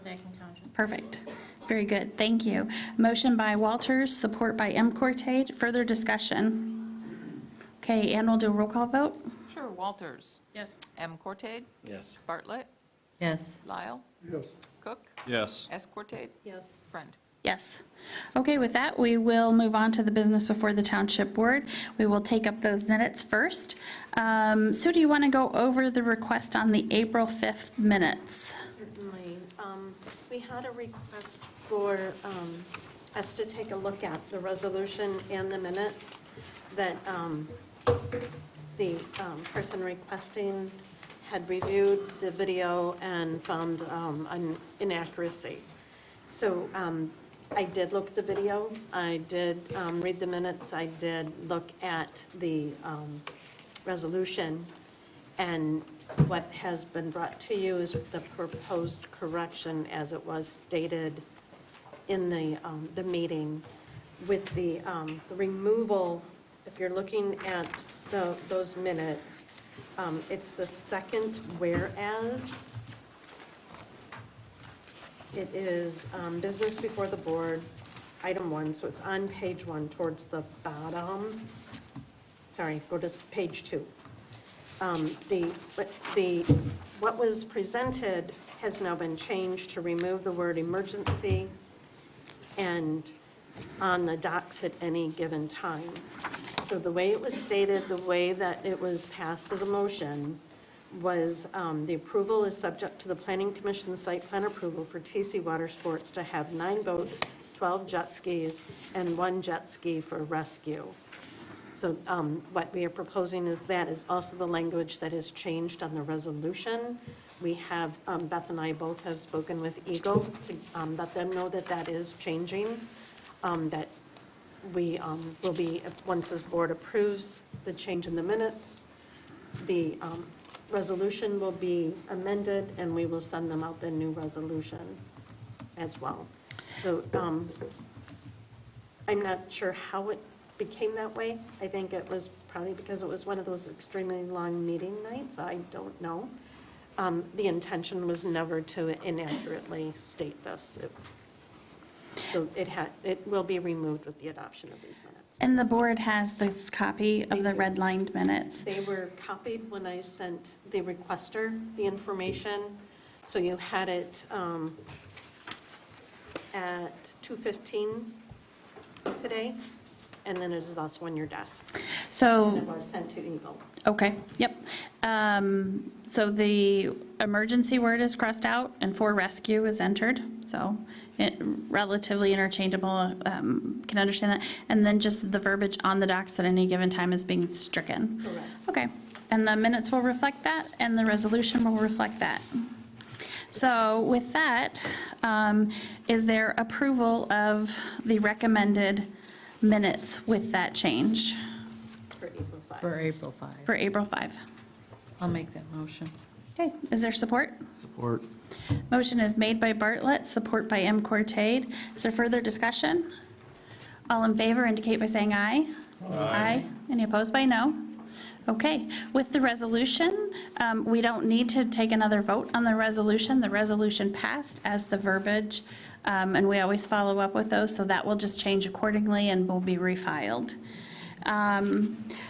with Acton Township. Perfect. Very good. Thank you. Motion by Walters, support by M. Cortate. Further discussion? Okay, and we'll do a roll call vote. Sure, Walters. Yes. M. Cortate. Yes. Bartlett. Yes. Lyle. Yes. Cook. Yes. S. Cortate. Yes. Friend. Yes. Okay, with that, we will move on to the business before the Township Board. We will take up those minutes first. Sue, do you want to go over the request on the April 5th minutes? Certainly. We had a request for us to take a look at the resolution and the minutes that the person requesting had reviewed the video and found an inaccuracy. So I did look at the video, I did read the minutes, I did look at the resolution, and what has been brought to you is the proposed correction as it was stated in the meeting with the removal. If you're looking at those minutes, it's the second whereas. It is business before the board, item 1, so it's on page 1 towards the bottom. Sorry, go to page 2. What was presented has now been changed to remove the word emergency and on the docks at any given time. So the way it was stated, the way that it was passed as a motion was the approval is subject to the Planning Commission site plan approval for TC Water Sports to have 9 boats, 12 jet skis, and 1 jet ski for rescue. So what we are proposing is that is also the language that is changed on the resolution. We have, Beth and I both have spoken with Eagle to let them know that that is changing, that we will be, once this board approves the change in the minutes, the resolution will be amended, and we will send them out the new resolution as well. So I'm not sure how it became that way. I think it was probably because it was one of those extremely long meeting nights. I don't know. The intention was never to inaccurately state this. So it will be removed with the adoption of these minutes. And the board has this copy of the redlined minutes. They were copied when I sent the requester the information. So you had it at 2:15 today, and then it is also on your desks. So. And it was sent to Eagle. Okay, yep. So the emergency word is crossed out and for rescue is entered, so it relatively interchangeable, can understand that. And then just the verbiage on the docs at any given time is being stricken. Correct. Okay, and the minutes will reflect that and the resolution will reflect that. So with that, is there approval of the recommended minutes with that change? For April 5. For April 5. For April 5. I'll make that motion. Okay, is there support? Support. Motion is made by Bartlett, support by M. Cortate. Is there further discussion? All in favor indicate by saying aye. Aye. Any opposed by no? Okay, with the resolution, we don't need to take another vote on the resolution. The resolution passed as the verbiage, and we always follow up with those, so that will just change accordingly and will be refiled.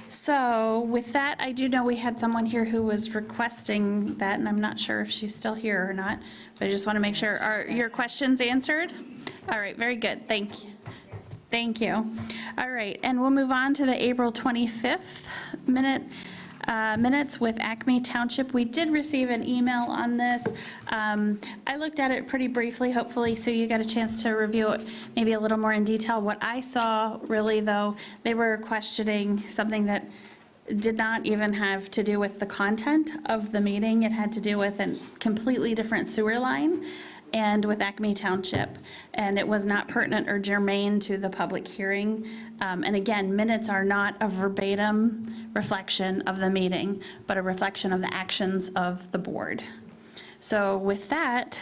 So with that, I do know we had someone here who was requesting that, and I'm not sure if she's still here or not, but I just want to make sure, are your questions answered? All right, very good, thank you. Thank you. All right, and we'll move on to the April 25th minutes with Acme Township. We did receive an email on this. I looked at it pretty briefly, hopefully, so you got a chance to review it maybe a little more in detail. What I saw, really, though, they were questioning something that did not even have to do with the content of the meeting. It had to do with a completely different sewer line and with Acme Township, and it was not pertinent or germane to the public hearing. And again, minutes are not a verbatim reflection of the meeting, but a reflection of the actions of the board. So with that,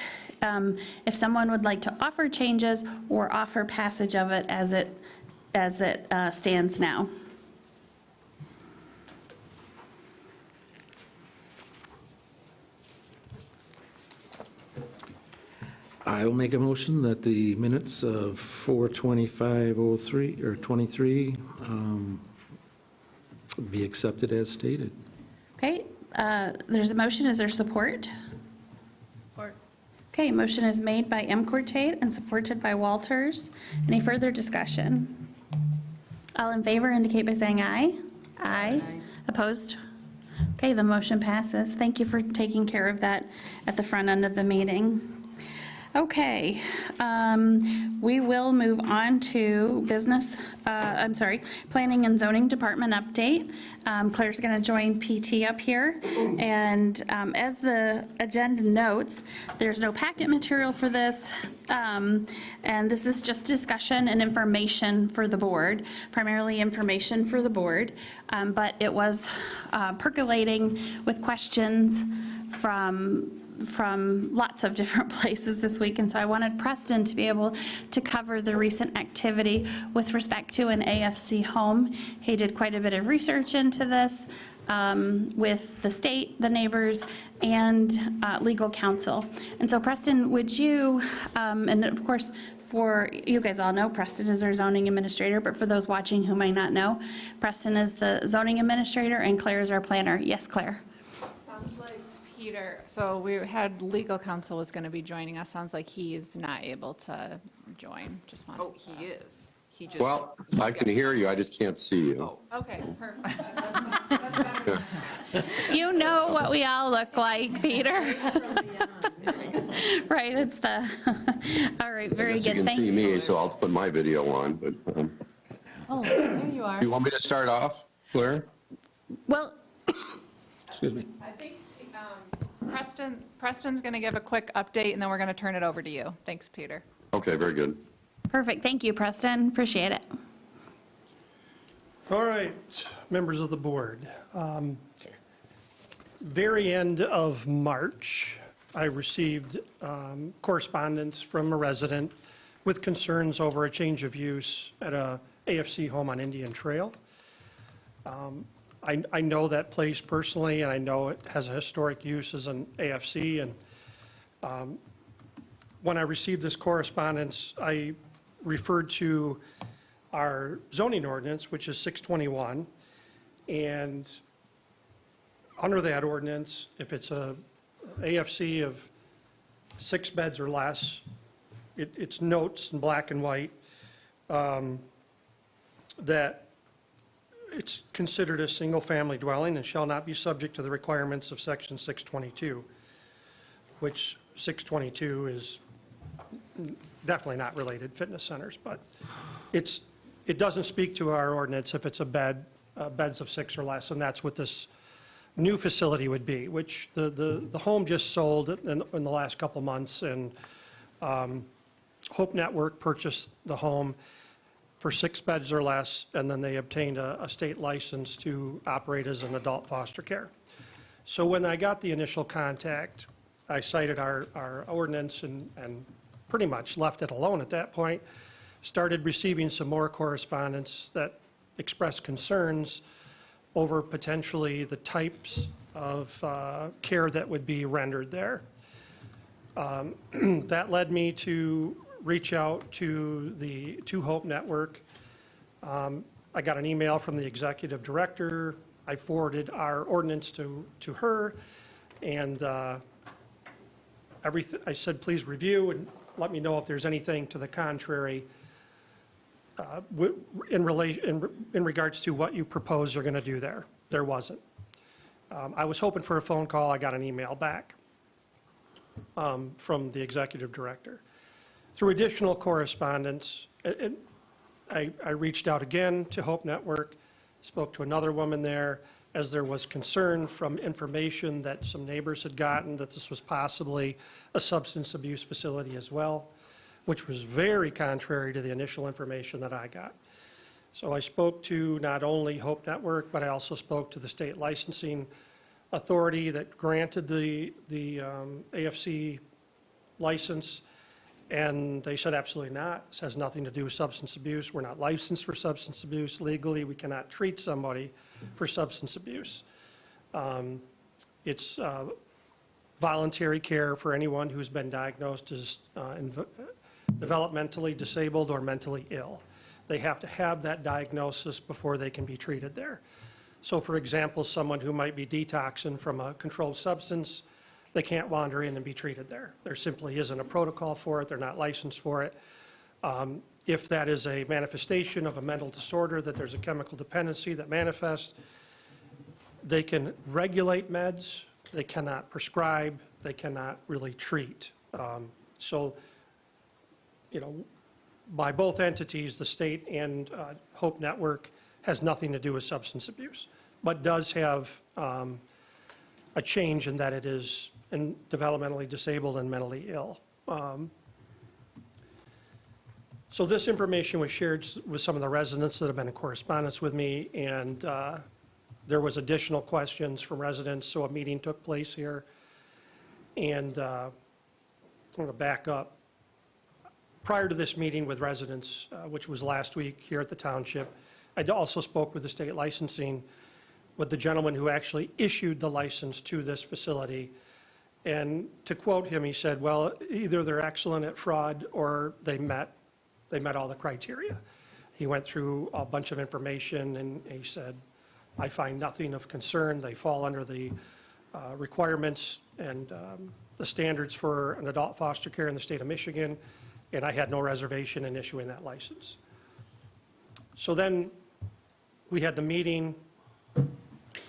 if someone would like to offer changes or offer passage of it as it stands now. I will make a motion that the minutes of 4:25:03 or 23 be accepted as stated. Okay, there's a motion. Is there support? Support. Okay, motion is made by M. Cortate and supported by Walters. Any further discussion? All in favor indicate by saying aye. Aye. Opposed? Okay, the motion passes. Thank you for taking care of that at the front end of the meeting. Okay, we will move on to Planning and Zoning Department update. Claire's going to join PT up here. And as the agenda notes, there's no packet material for this. And this is just discussion and information for the board, primarily information for the board. But it was percolating with questions from lots of different places this week, and so I wanted Preston to be able to cover the recent activity with respect to an AFC home. He did quite a bit of research into this with the state, the neighbors, and legal counsel. And so Preston, would you, and of course, for you guys all know, Preston is our zoning administrator, but for those watching who might not know, Preston is the zoning administrator and Claire is our planner. Yes, Claire? Sounds like Peter, so we had legal counsel was going to be joining us. Sounds like he is not able to join. Just wanted Oh, he is. He just. Well, I can hear you, I just can't see you. Okay, perfect. You know what we all look like, Peter. Right, it's the, all right, very You good, can thank see you. me, so I'll put my video on, but, Oh, there you are. you want me to start off, Claire? Well, Excuse me. I think Preston's going to give a quick update, and then we're going to turn it over to you. Thanks, Peter. Okay, very good. perfect, thank you, Preston, appreciate it. All right, members of the board. Very end of March, I received correspondence from a resident with concerns over a change of use at a AFC home on Indian Trail. I know that place personally, and I know it has a historic use as an AFC, and when I received this correspondence, I referred to our zoning ordinance, which is 621, and under that ordinance, if it's a AFC of 6 beds or less, it's notes in black and white that it's considered a single-family dwelling and shall not be subject to the requirements of section 622, which 622 is definitely not related, fitness centers, but it doesn't speak to our ordinance if it's a bed, beds of 6 or less, and that's what this new facility would be, which the home just sold in the last couple months, and Hope Network purchased the home for 6 beds or less, and then they obtained a state license to operate as an adult foster care. So when I got the initial contact, I cited our ordinance and pretty much left it alone at that point. Started receiving some more correspondence that expressed concerns over potentially the types of care that would be rendered there. That led me to reach out to Hope Network. I got an email from the executive director. I forwarded our ordinance to her, and I said, please review and let me know if there's anything to the contrary in regards to what you propose you're going to do there. There wasn't. I was hoping for a phone call. I got an email back from the executive director. Through additional correspondence, I reached out again to Hope Network, spoke to another woman there, as there was concern from information that some neighbors had gotten that this was possibly a substance abuse facility as well, which was very contrary to the initial information that I got. So I spoke to not only Hope Network, but I also spoke to the state licensing authority that granted the AFC license, and they said absolutely not. This has nothing to do with substance abuse. We're not licensed for substance abuse. Legally, we cannot treat somebody for substance abuse. It's voluntary care for anyone who's been diagnosed as developmentally disabled or mentally ill. They have to have that diagnosis before they can be treated there. So for example, someone who might be detoxing from a controlled substance, they can't wander in and be treated there. There simply isn't a protocol for it. They're not licensed for it. If that is a manifestation of a mental disorder, that there's a chemical dependency that manifests, they can regulate meds. They cannot prescribe. They cannot really treat. So, you know, by both entities, the state and Hope Network has nothing to do with substance abuse, but does have a change in that it is developmentally disabled and mentally ill. So this information was shared with some of the residents that have been in correspondence with me, and there was additional questions from residents, so a meeting took place here. And I'm going to back up. Prior to this meeting with residents, which was last week here at the Township, I also spoke with the state licensing, with the gentleman who actually issued the license to this facility. And to quote him, he said, well, either they're excellent at fraud or they met all the criteria. He went through a bunch of information and he said, I find nothing of concern. They fall under the requirements and the standards for an adult foster care in the state of Michigan, and I had no reservation in issuing that license. So then we had the meeting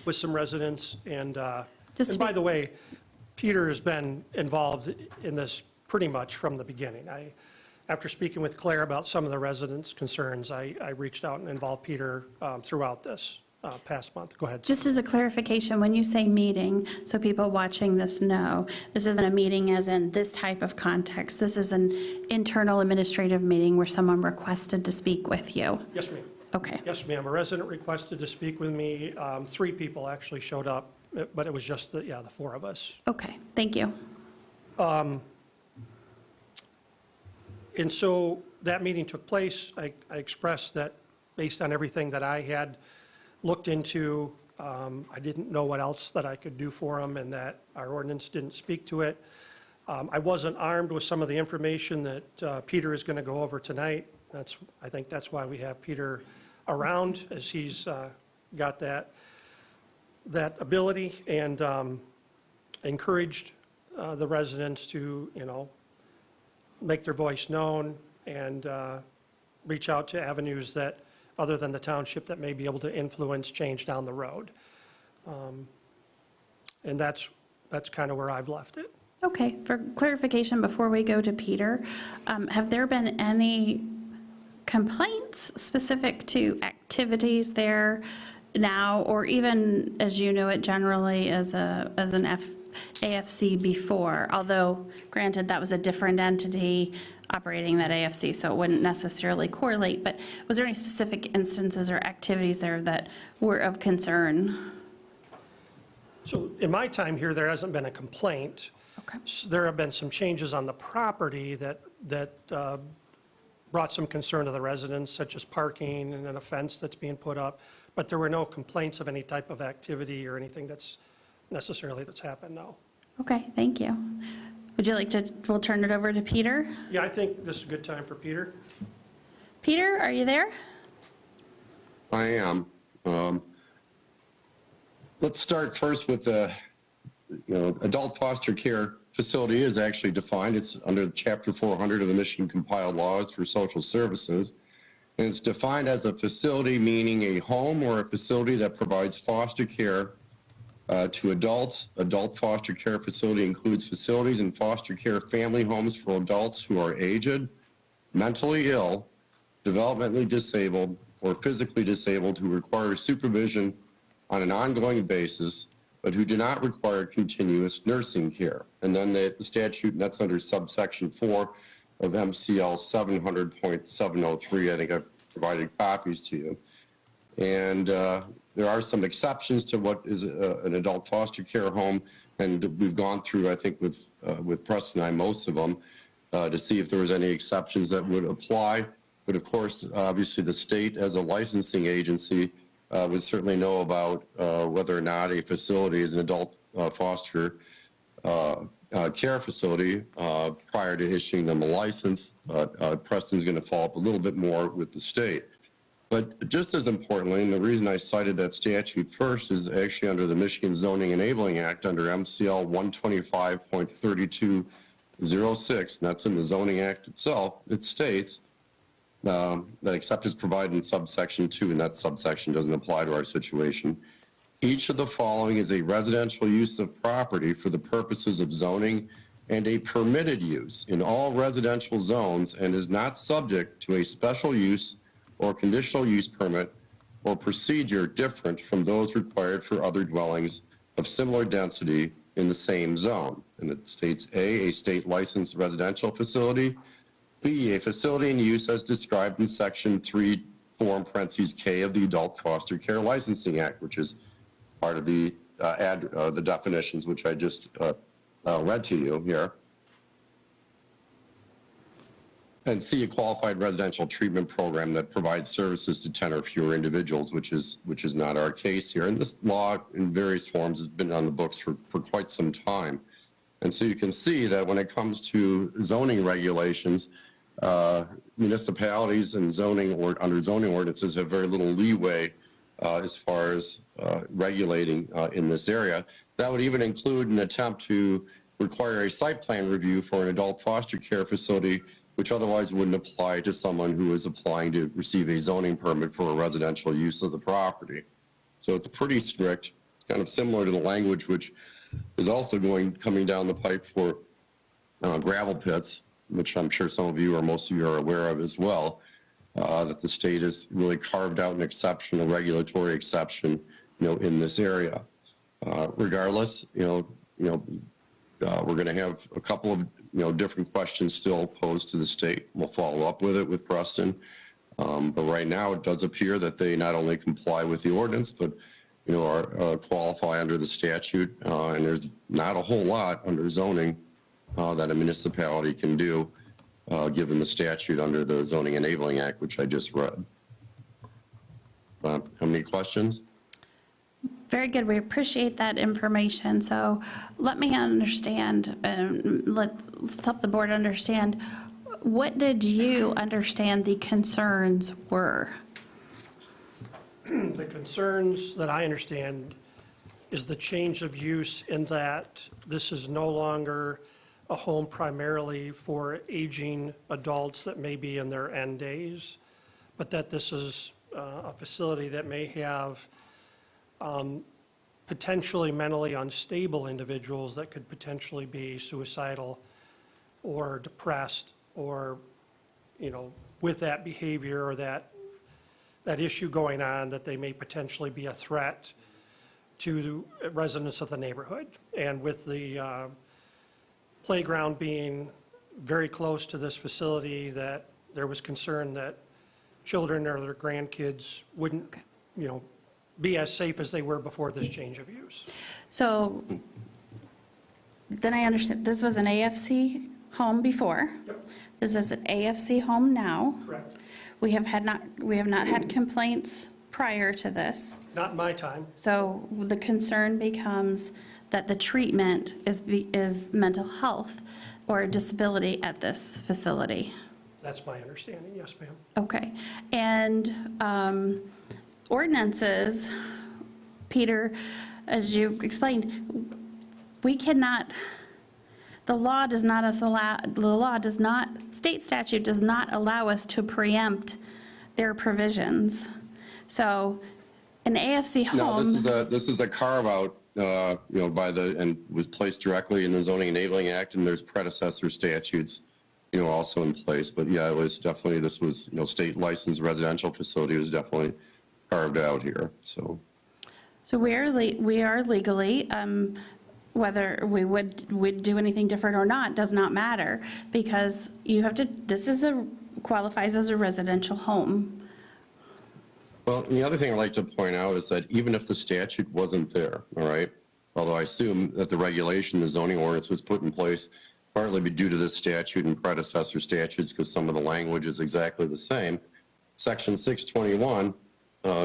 with some residents, and by the way, Peter has been involved in this pretty much from the beginning. After speaking with Claire about some of the residents' concerns, I reached out and involved Peter throughout this past month. Go ahead. Just as a clarification, when you say meeting, so people watching this know, this isn't a meeting as in this type of context. This is an internal administrative meeting where someone requested to speak with you. Yes, ma'am. Okay. Yes, ma'am. A resident requested to speak with me. 3 people actually showed up, but it was just the 4 of us. Okay, thank you. And so that meeting took place. I expressed that based on everything that I had looked into, I didn't know what else that I could do for them, and that our ordinance didn't speak to it. I wasn't armed with some of the information that Peter is going to go over tonight. I think that's why we have Peter around, as he's got that ability, and encouraged the residents to, make their voice known and reach out to avenues that, other than the township, that may be able to influence change down the road. And that's kind of where I've left it. Okay, for clarification, before we go to Peter, have there been any complaints specific to activities there now, or even as you know it generally as an AFC before? Although, granted, that was a different entity operating that AFC, so it wouldn't necessarily correlate, but was there any specific instances or activities there that were of concern? So in my time here, there hasn't been a complaint. Okay. There have been some changes on the property that brought some concern to the residents, such as parking and then a fence that's being put up, but there were no complaints of any type of activity or anything that's happened, no. Okay, thank you. Would you like to, we'll turn it over to Peter. Yeah, I think this is a good time for Peter. Peter, are you there? I am. Let's start first with adult foster care facility is actually defined. It's under Chapter 400 of the Michigan Compiled Laws for Social Services. And it's defined as a facility meaning a home or a facility that provides foster care to adults. Adult foster care facility includes facilities and foster care family homes for adults who are aged, mentally ill, developmentally disabled, or physically disabled who require supervision on an ongoing basis, but who do not require continuous nursing care. And then the statute, and that's under subsection 4 of MCL 700.703. I think I've provided copies to you. And there are some exceptions to what is an adult foster care home, and we've gone through, I think, with Preston and I, most of them, to see if there was any exceptions that would apply. But of course, obviously, the state, as a licensing agency, would certainly know about whether or not a facility is an adult foster care facility prior to issuing them a license. Preston's going to follow up a little bit more with the state. But just as importantly, and the reason I cited that statute first is actually under the Michigan Zoning Enabling Act under MCL 125.3206, and that's in the Zoning Act itself. It states that except as provided in subsection 2, and that subsection doesn't apply to our situation. Each of the following is a residential use of property for the purposes of zoning and a permitted use in all residential zones and is not subject to a special use or conditional use permit or procedure different from those required for other dwellings of similar density in the same zone. And it states A, state licensed residential facility, B, a facility in use as described in section 3(4) of the Adult Foster Care Licensing Act, which is part of the definitions which I just read to you here. And C, a qualified residential treatment program that provides services to 10 or fewer individuals, which is not our case here. And this law in various forms has been on the books for quite some time. And so you can see that when it comes to zoning regulations, municipalities and under zoning ordinances have very little leeway as far as regulating in this area. That would even include an attempt to require a site plan review for an adult foster care facility, which otherwise wouldn't apply to someone who is applying to receive a zoning permit for a residential use of the property. So it's pretty strict. It's kind of similar to the language which is also coming down the pipe for gravel pits, which I'm sure some of you or most of you are aware of as well, that the state has really carved out an exception, a regulatory exception, in this area. Regardless, we're going to have a couple of different questions still posed to the state. We'll follow up with it with Preston. But right now, it does appear that they not only comply with the ordinance, but qualify under the statute. And there's not a whole lot under zoning that a municipality can do, given the statute under the Zoning Enabling Act, which I just read. How many questions? Very good. We appreciate that information. So let me understand, let's help the board understand, what did you understand the concerns were? The concerns that I understand is the change of use in that this is no longer a home primarily for aging adults that may be in their end days, but that this is a facility that may have potentially mentally unstable individuals that could potentially be suicidal or depressed or, with that behavior or that issue going on, that they may potentially be a threat to residents of the neighborhood. And with the playground being very close to this facility, that there was concern that children or their grandkids wouldn't, be as safe as they were before this change of use. So then I understand, this was an AFC home before. Yep. This is an AFC home now. Correct. We have not had complaints prior to this. Not in my time. So the concern becomes that the treatment is mental health or disability at this facility. That's my understanding, yes, ma'am. Okay. And ordinances, Peter, as you explained, we cannot, the law does not, state statute does not allow us to preempt their provisions. So an AFC No, home. this is a carve-out, by and was placed directly in the Zoning Enabling Act, and there's predecessor statutes, also in place. But yeah, it was definitely, this was, state licensed residential facility was definitely carved out here, so. So we are legally, whether we would do anything different or not, does not matter, because you have to, qualifies as a residential home. Well, and the other thing I'd like to point out is that even if the statute wasn't there, all right, although I assume that the regulation, the zoning ordinance was put in place partly due to this statute and predecessor statutes because some of the language is exactly the same, Section 621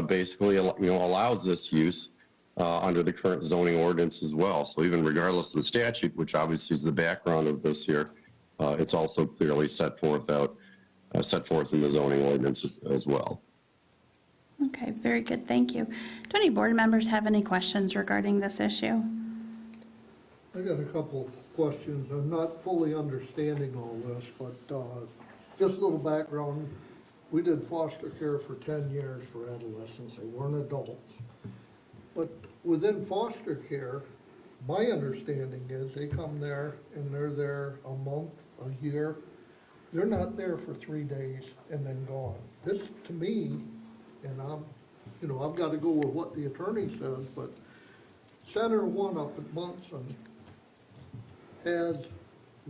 basically, allows this use under the current zoning ordinance as well. So even regardless of the statute, which obviously is the background of this here, it's also clearly set forth in the zoning ordinance as well. Okay, very good, thank you. Do any board members have any questions regarding this issue? I got a couple questions. I'm not fully understanding all this, but just a little background. We did foster care for 10 years for adolescents. They weren't adults. But within foster care, my understanding is they come there and they're there a month, a year. They're not there for 3 days and then gone. This, to me, and I've got to go with what the attorney says, but Center One up at Munson has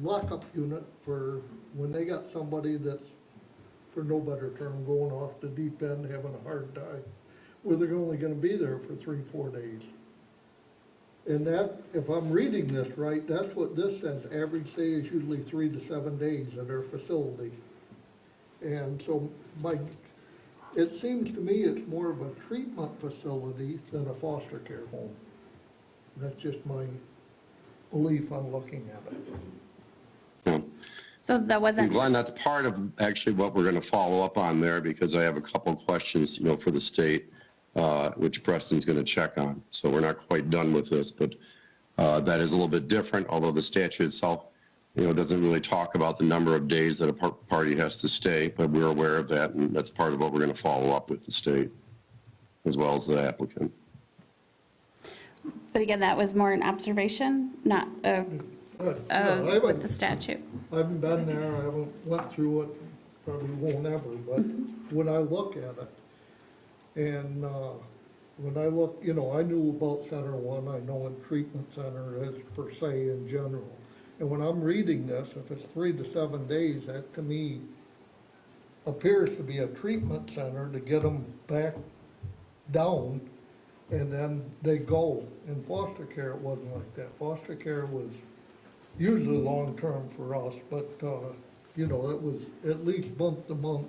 lockup unit for when they got somebody that's, for no better term, going off the deep end, having a hard time, where they're only gonna be there for 3-4 days. And that, if I'm reading this right, that's what this says, average stay is usually 3 to 7 days at their facility. And so it seems to me it's more of a treatment facility than a foster care home. That's just my belief on looking at it. Yeah. So that wasn't. And Glenn, that's part of actually what we're going to follow up on there because I have a couple of questions, for the state, which Preston's going to check on. So we're not quite done with this, but that is a little bit different, although the statute itself, doesn't really talk about the number of days that a party has to stay, but we're aware of that, and that's part of what we're going to follow up with the state, as well as the applicant. But again, that was more an observation, not with the statute. I haven't been there, I haven't went through it, probably won't ever, but when I look at it, and when I look, I knew about Center One, I know what treatment center is per se in general. And when I'm reading this, if it's 3 to 7 days, that to me appears to be a treatment center to get them back down, and then they go. In foster care, it wasn't like that. Foster care was usually long-term for us, but, it was at least month to month.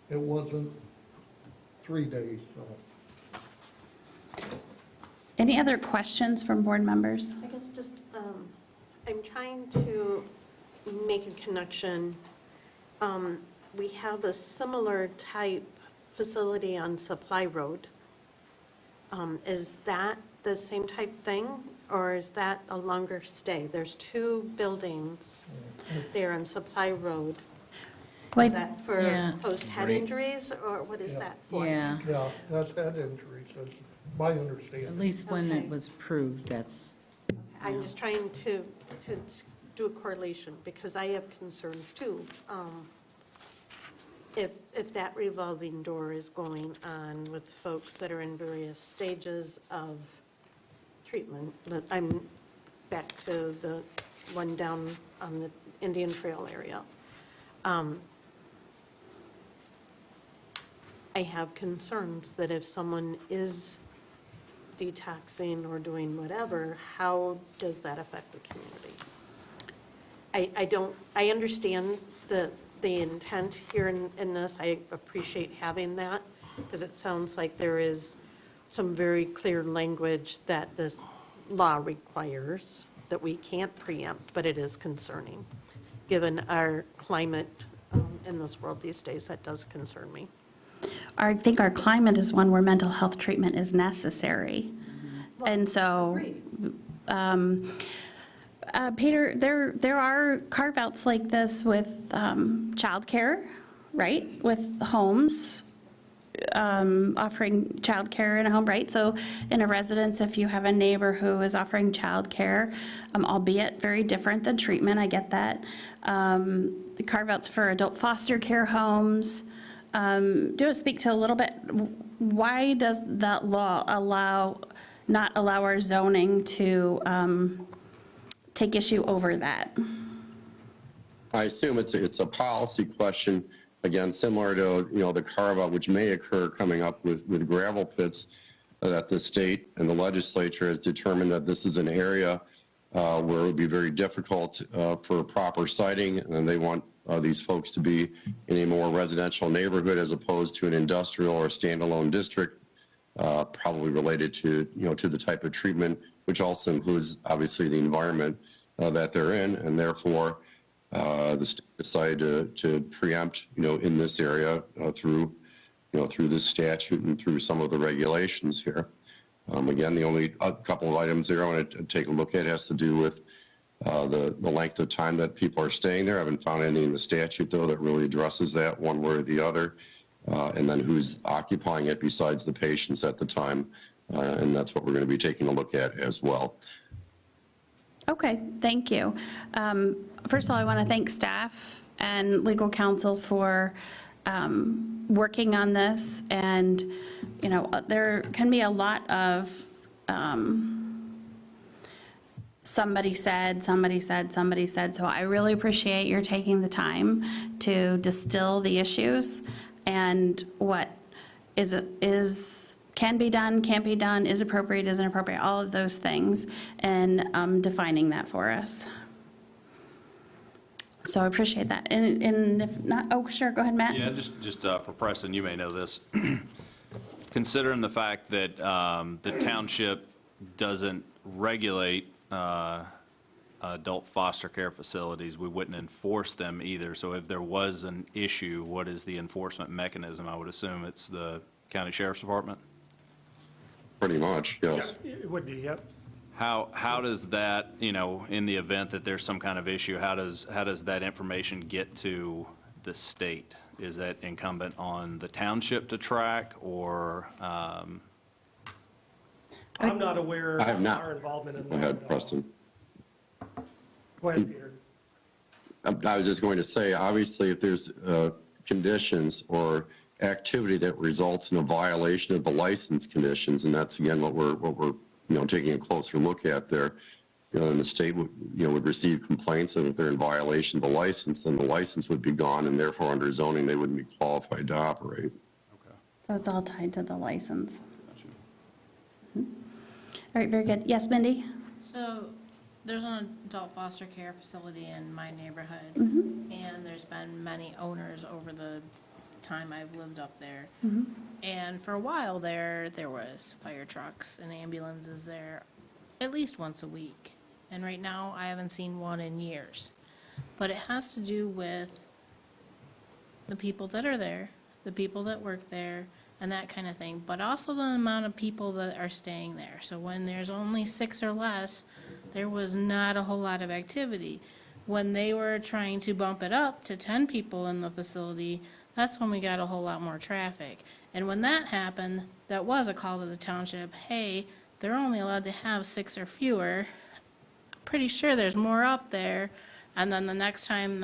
It wasn't 3 days, so. Any other questions from board members? I guess just, I'm trying to make a connection. We have a similar type facility on Supply Road. Is that the same type thing, or is that a longer stay? There's 2 buildings there on Supply Road. Is that for post-head injuries, or what is that for? Yeah, that's head injuries, that's my understanding. At least when Okay. it was proved, that's. I'm just trying to do a correlation, because I have concerns too. If that revolving door is going on with folks that are in various stages of treatment, I'm back to the one down on the Indian Trail area. I have concerns that if someone is detoxing or doing whatever, how does that affect the community? I understand the intent here in this. I appreciate having that, because it sounds like there is some very clear language that this law requires that we can't preempt, but it is concerning. Given our climate in this world these days, that does concern me. I think our climate is one where mental health treatment is necessary. And so, Peter, there are carve-outs like this with childcare, right? With homes, offering childcare in a home, right? So in a residence, if you have a neighbor who is offering childcare, albeit very different than treatment, I get that. The carve-outs for adult foster care homes. Do you speak to a little bit, why does that law not allow our zoning to take issue over that? I assume it's a policy question, again, similar to, the carve-out which may occur coming up with gravel pits, that the state and the legislature has determined that this is an area where it would be very difficult for proper siting, and they want these folks to be in a more residential neighborhood as opposed to an industrial or standalone district, probably related to, to the type of treatment, which also includes, obviously, the environment that they're in, and therefore, the state decided to preempt, in this area through this statute and through some of the regulations here. Again, the only couple of items there I want to take a look at has to do with the length of time that people are staying there. I haven't found anything in the statute, though, that really addresses that one way or the other. And then who's occupying it besides the patients at the time. And that's what we're going to be taking a look at as well. Okay, thank you. First of all, I want to thank staff and legal counsel for working on this. And, there can be a lot of somebody said. So I really appreciate your taking the time to distill the issues and what can be done, can't be done, is appropriate, isn't appropriate, all of those things, and defining that for us. So I appreciate that. And if not, oh, sure, go ahead, Matt. Yeah, just for Preston, you may know this. Considering the fact that the township doesn't regulate adult foster care facilities, we wouldn't enforce them either. So if there was an issue, what is the enforcement mechanism? I would assume it's the county sheriff's department? Pretty much, yes. Yeah, it would be, yep. How does that, in the event that there's some kind of issue, how does that information get to the state? Is that incumbent on the township to track, or? I'm not aware I have of not. our involvement in that. Go ahead, Preston. Go ahead, Peter. I was just going to say, obviously, if there's conditions or activity that results in a violation of the license conditions, and that's again what we're taking a closer look at there, and the state would receive complaints, and if they're in violation of the license, then the license would be gone, and therefore under zoning they wouldn't be qualified to operate. So it's all tied to the license. All right, very good. Yes, Mindy? So there's an adult foster care facility in my neighborhood, and there's been many owners over the time I've lived up there. And for a while there was fire trucks and ambulances there at least once a week. And right now, I haven't seen one in years. But it has to do with the people that are there, the people that work there, and that kind of thing, but also the amount of people that are staying there. So when there's only 6 or less, there was not a whole lot of activity. When they were trying to bump it up to 10 people in the facility, that's when we got a whole lot more traffic. And when that happened, that was a call to the township, hey, they're only allowed to have 6 or fewer. Pretty sure there's more up there. And then the next time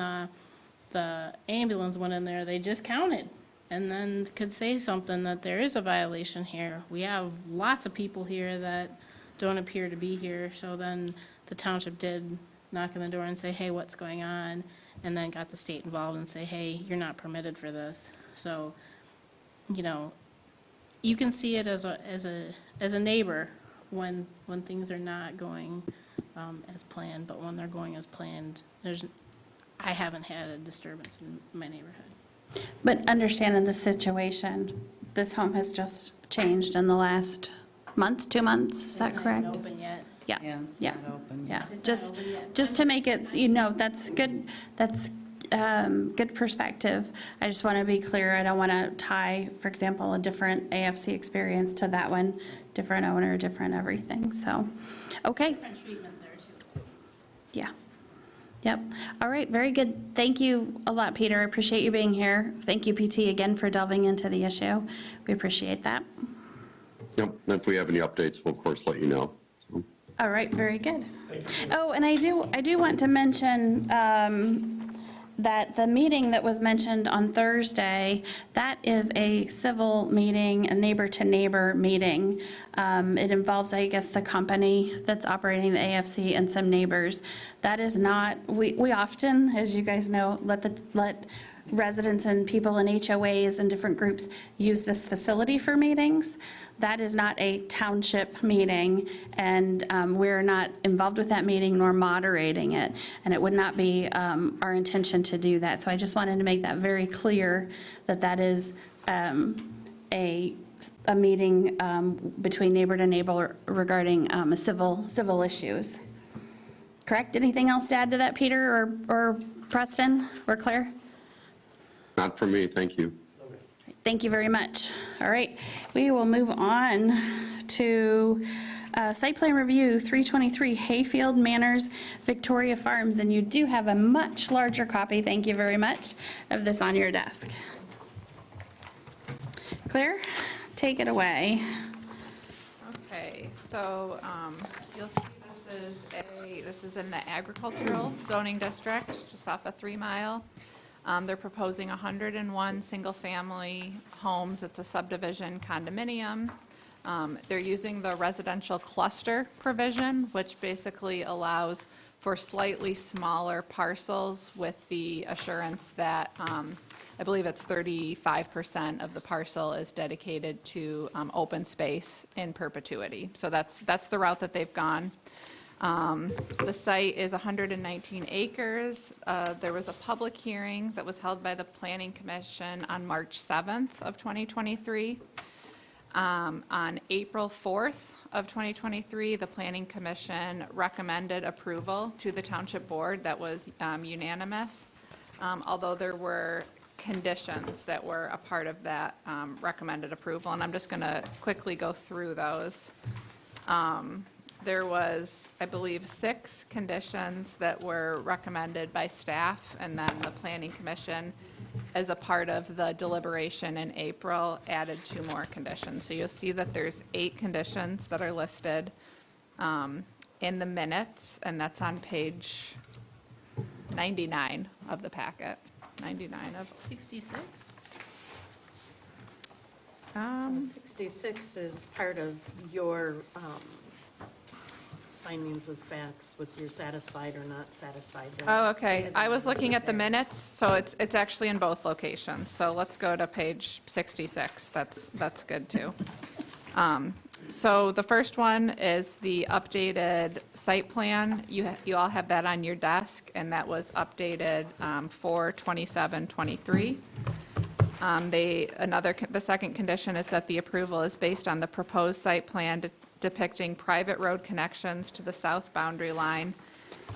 the ambulance went in there, they just counted and then could say something that there is a violation here. We have lots of people here that don't appear to be here. So then the township did knock on the door and say, hey, what's going on? And then got the state involved and say, hey, you're not permitted for this. So, you can see it as a neighbor when things are not going as planned, but when they're going as planned, I haven't had a disturbance in my neighborhood. But understanding the situation, this home has just changed in the last month, 2 months, is that correct? It's not open yet. Yeah, yeah, yeah. It's not Just, open yet. just to make it, that's good, that's good perspective. I just want to be clear, I don't want to tie, for example, a different AFC experience to that one, different owner, different everything, so, okay. Different treatment there too. Yeah. Yep. All right, very good. Thank you a lot, Peter. I appreciate you being here. Thank you, PT, again, for delving into the issue. We appreciate that. Yep, if we have any updates, we'll of course let you know. So. All right, very good. Oh, and I do want to mention that the meeting that was mentioned on Thursday, that is a civil meeting, a neighbor-to-neighbor meeting. It involves, I guess, the company that's operating the AFC and some neighbors. That is not, we often, as you guys know, let residents and people in HOAs and different groups use this facility for meetings. That is not a township meeting, and we're not involved with that meeting nor moderating it, and it would not be our intention to do that. So I just wanted to make that very clear, that that is a meeting between neighbor to neighbor regarding civil issues. Correct? Anything else to add to that, Peter or Preston or Claire? Not for me, thank you. Thank you very much. All right, we will move on to site plan review 323 Hayfield Manors, Victoria Farms, and you do have a much larger copy, thank you very much, of this on your desk. Claire, take it away. Okay, so you'll see this is in the agricultural zoning district, just off of 3 Mile. They're proposing 101 single-family homes. It's a subdivision condominium. They're using the residential cluster provision, which basically allows for slightly smaller parcels with the assurance that I believe it's 35% of the parcel is dedicated to open space in perpetuity. So that's the route that they've gone. The site is 119 acres. There was a public hearing that was held by the Planning Commission on March 7th of 2023. On April 4th of 2023, the Planning Commission recommended approval to the Township Board. That was unanimous, although there were conditions that were a part of that recommended approval, and I'm just going to quickly go through those. There was, I believe, 6 conditions that were recommended by staff, and then the Planning Commission, as a part of the deliberation in April, added 2 more conditions. So you'll see that there's 8 conditions that are listed in the minutes, and that's on page 99 of the packet. 99 of 66? 66 is part of your findings of facts, with you're satisfied or not satisfied. Oh, okay. I was looking at the minutes, so it's actually in both locations. So let's go to page 66. That's good, too. So the first one is the updated site plan. You all have that on your desk, and that was updated for 27-23. The second condition is that the approval is based on the proposed site plan depicting private road connections to the south boundary line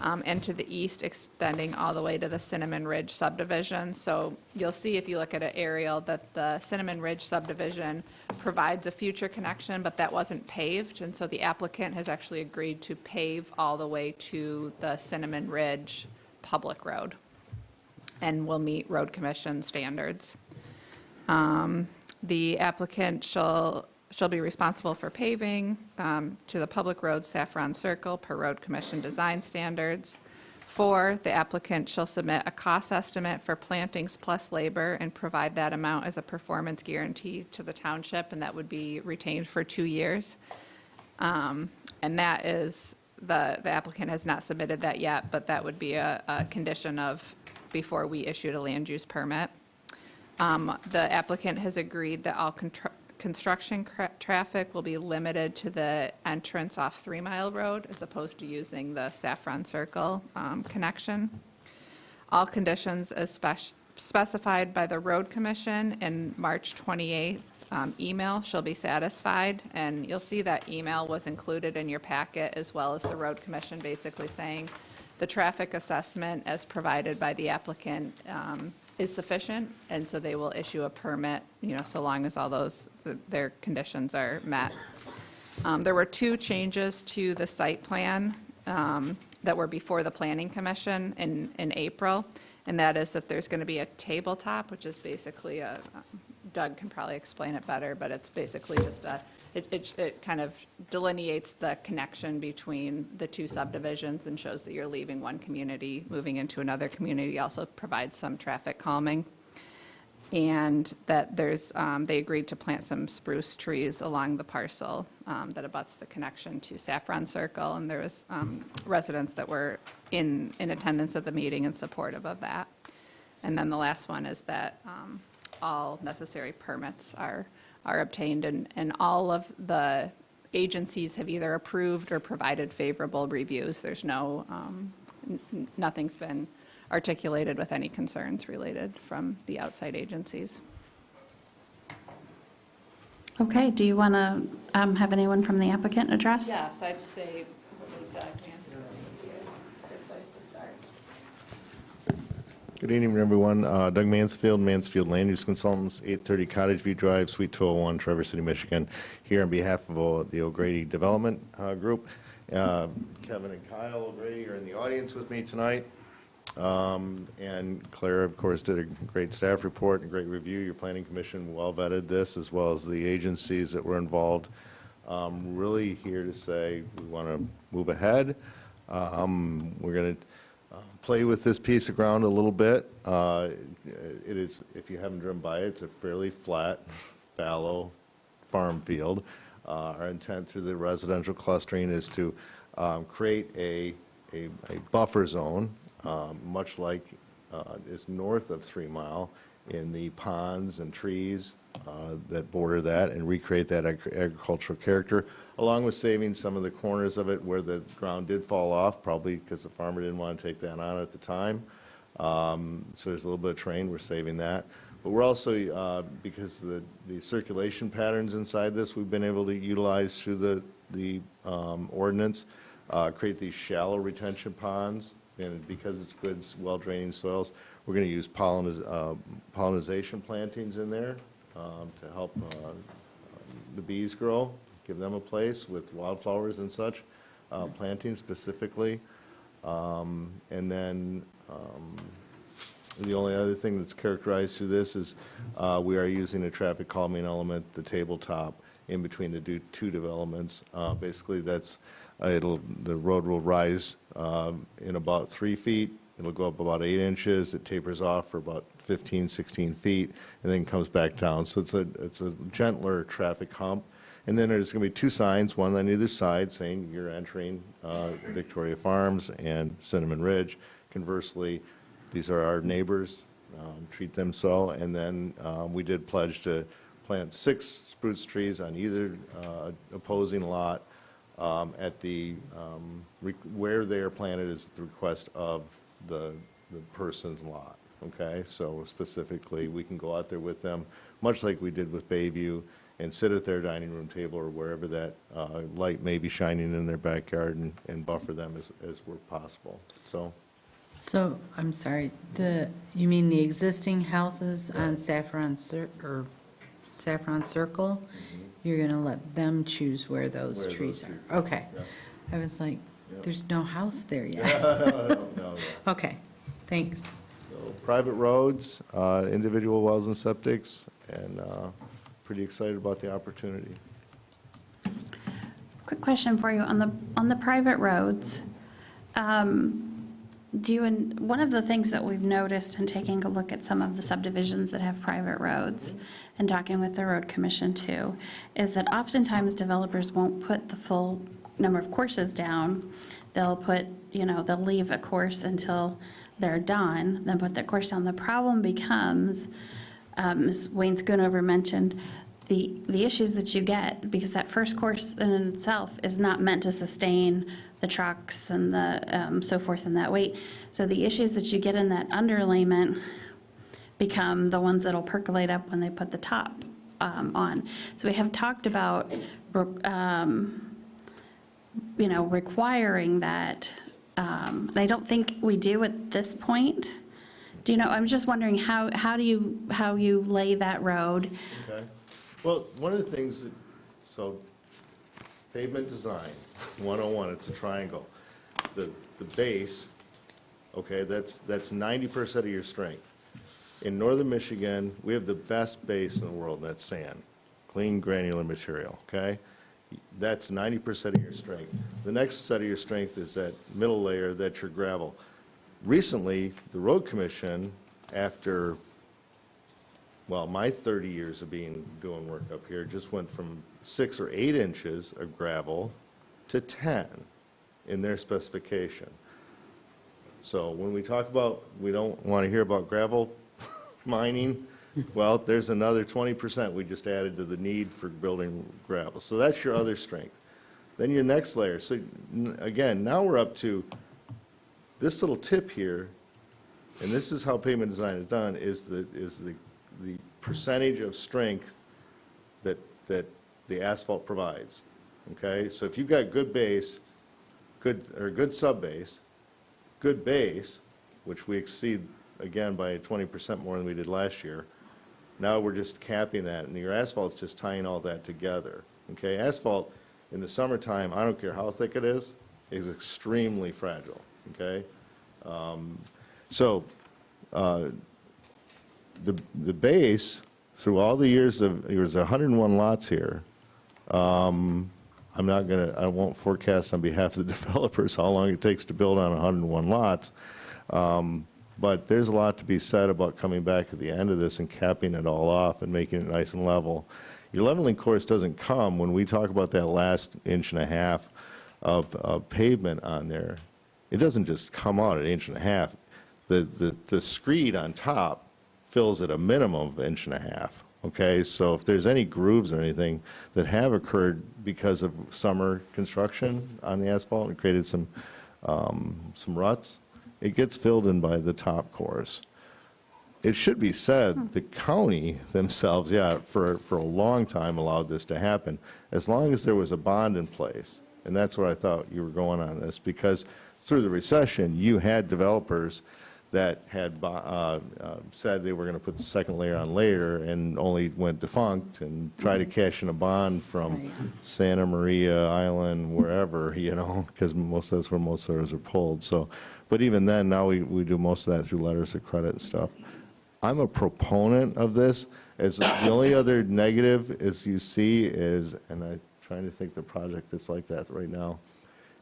and to the east, extending all the way to the Cinnamon Ridge subdivision. So you'll see, if you look at an aerial, that the Cinnamon Ridge subdivision provides a future connection, but that wasn't paved, and so the applicant has actually agreed to pave all the way to the Cinnamon Ridge public road and will meet road commission standards. The applicant shall be responsible for paving to the public road Saffron Circle per road commission design standards. 4, the applicant shall submit a cost estimate for plantings plus labor and provide that amount as a performance guarantee to the township, and that would be retained for 2 years. And that is, the applicant has not submitted that yet, but that would be a condition of before we issued a land use permit. The applicant has agreed that all construction traffic will be limited to the entrance off 3 Mile Road as opposed to using the Saffron Circle connection. All conditions as specified by the Road Commission in March 28th email shall be satisfied. And you'll see that email was included in your packet, as well as the Road Commission basically saying the traffic assessment as provided by the applicant is sufficient, and so they will issue a permit, so long as all those, their conditions are met. There were 2 changes to the site plan that were before the Planning Commission in April, and that is that there's going to be a tabletop, which is basically Doug can probably explain it better, but it's basically just it kind of delineates the connection between the 2 subdivisions and shows that you're leaving one community, moving into another community, also provides some traffic calming. And that they agreed to plant some spruce trees along the parcel that abuts the connection to Saffron Circle, and there was residents that were in attendance at the meeting and supportive of that. And then the last one is that all necessary permits are obtained, and all of the agencies have either approved or provided favorable reviews. There's nothing's been articulated with any concerns related from the outside agencies. Okay, do you want to have anyone from the applicant address? Yes, I'd say probably Doug Mansfield would be a good place to start. Good evening, everyone. Doug Mansfield, Mansfield Land Use Consultants, 830 Cottage View Drive, Suite 201, Traverse City, Michigan, here on behalf of the O'Grady Development Group. Kevin and Kyle O'Grady are in the audience with me tonight. And Claire, of course, did a great staff report and great review. Your Planning Commission well vetted this, as well as the agencies that were involved. Really here to say we want to move ahead. We're going to play with this piece of ground a little bit. It is, if you haven't driven by it, it's a fairly flat, fallow farm field. Our intent through the residential clustering is to create a buffer zone, much like is north of 3 Mile, in the ponds and trees that border that, and recreate that agricultural character, along with saving some of the corners of it where the ground did fall off, probably because the farmer didn't want to take that on at the time. So there's a little bit of terrain, we're saving that. But we're also, because the circulation patterns inside this, we've been able to utilize through the ordinance, create these shallow retention ponds. And because it's good, well-draining soils, we're going to use pollination plantings in there to help the bees grow, give them a place with wildflowers and such, planting specifically. And then the only other thing that's characterized through this is we are using a traffic calming element, the tabletop, in between the 2 developments. Basically, that's the road will rise in about 3 feet. It'll go up about 8 inches. It tapers off for about 15, 16 feet, and then comes back down. So it's a gentler traffic hump. And then there's going to be 2 signs, one on either side, saying you're entering Victoria Farms and Cinnamon Ridge. Conversely, these are our neighbors. Treat them so. And then we did pledge to plant 6 spruce trees on either opposing lot. At where they are planted is the request of the person's lot, okay? So specifically, we can go out there with them, much like we did with Bayview, and sit at their dining room table or wherever that light may be shining in their backyard and buffer them as were possible, so. So, I'm sorry, you mean the existing houses on Saffron Circle? You're going to let them choose where those trees are? Okay. Yeah. I was like, there's no house there yet. No. Okay, thanks. So, private roads, individual wells and septics, and pretty excited about the opportunity. Quick question for you on the private roads. One of the things that we've noticed in taking a look at some of the subdivisions that have private roads and talking with the road commission too, is that oftentimes developers won't put the full number of courses down. They'll put, they'll leave a course until they're done, then put the course down. The problem becomes, as Wayne Schoonover mentioned, the issues that you get, because that first course in itself is not meant to sustain the trucks and the so forth and that weight. So the issues that you get in that underlayment become the ones that'll percolate up when they put the top on. So we have talked about, requiring that. And I don't think we do at this point. Do you know, I'm just wondering how you lay that road? Okay. Well, one of the things so pavement design, 101, it's a triangle. The base, okay, that's 90% of your strength. In northern Michigan, we have the best base in the world, and that's sand, clean granular material, okay? That's 90% of your strength. The next set of your strength is that middle layer, that's your gravel. Recently, the road commission, after, well, my 30 years of doing work up here, just went from 6 or 8 inches of gravel to 10 in their specification. So when we talk about, we don't want to hear about gravel mining, well, there's another 20% we just added to the need for building gravel. So that's your other strength. Then your next layer. So again, now we're up to this little tip here, and this is how pavement design is done, is the percentage of strength that the asphalt provides. Okay? So if you've got good base, good sub-base, good base, which we exceed again by 20% more than we did last year, now we're just capping that, and your asphalt's just tying all that together. Okay? Asphalt in the summertime, I don't care how thick it is extremely fragile. Okay? The base, through all the years there's 101 lots here. I won't forecast on behalf of the developers how long it takes to build on 101 lots. But there's a lot to be said about coming back at the end of this and capping it all off and making it nice and level. Your leveling course doesn't come when we talk about that last 1.5 inches of pavement on there. It doesn't just come out at 1.5 inches. The screed on top fills at a minimum of 1.5 inches. Okay, so if there's any grooves or anything that have occurred because of summer construction on the asphalt and created some ruts, it gets filled in by the top course. It should be said, the county themselves, for a long time allowed this to happen, as long as there was a bond in place. And that's where I thought you were going on this, because through the recession, you had developers that had said they were going to put the second layer on later and only went defunct and tried to cash in a bond from Santa Maria Island, wherever, because that's where most of those are pulled. So, but even then, now we do most of that through letters of credit and stuff. I'm a proponent of this. As the only other negative, as you see, is, and I'm trying to think the project that's like that right now.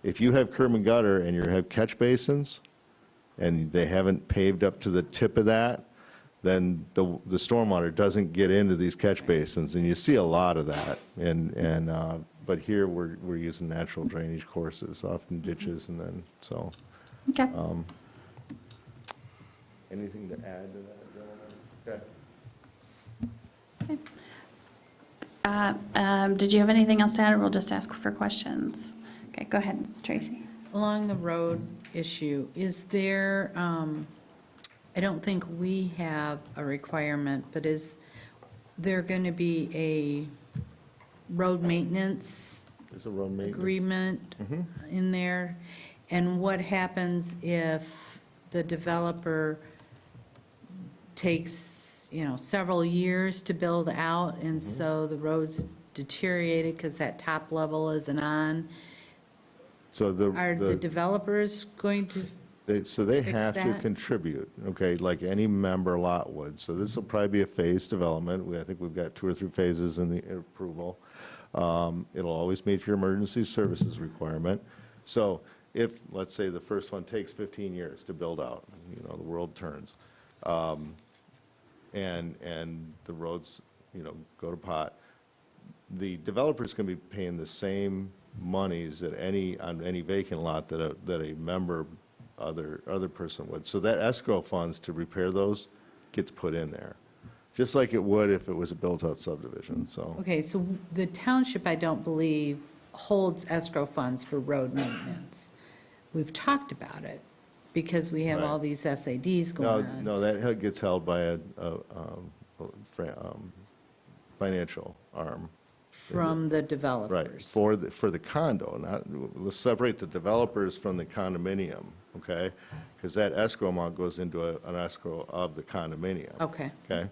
If you have curb and gutter and you have catch basins, and they haven't paved up to the tip of that, then the stormwater doesn't get into these catch basins, and you see a lot of that. But here we're using natural drainage courses, often ditches, and then so. Okay. Anything to add to that, gentlemen? Okay. Did you have anything else to add, or we'll just ask for questions? Okay, go ahead, Tracy. Along the road issue, is there, I don't think we have a requirement, but is there going to be a road maintenance There's a road maintenance agreement in there? And what happens if the developer takes, several years to build out, and so the road's deteriorated because that top level isn't on? So Are the developers going to they fix have to that? contribute, okay, like any member lot would. So this will probably be a phased development. I think we've got 2 or 3 phases in the approval. It'll always meet your emergency services requirement. So if, let's say, the first one takes 15 years to build out, the world turns, and the roads, go to pot, the developer's going to be paying the same monies on any vacant lot that a member other person would. So that escrow funds to repair those gets put in there. just like it would if it was a built-out subdivision, so. Okay, so the township, I don't believe, holds escrow funds for road maintenance. We've talked about it, because we have all Right. these SADs No, going on. no, that gets held by a financial arm. From the Right, developers. for the condo, not, let's separate the developers from the condominium, okay? Because that escrow amount goes into an escrow of the condominium. Okay, Okay?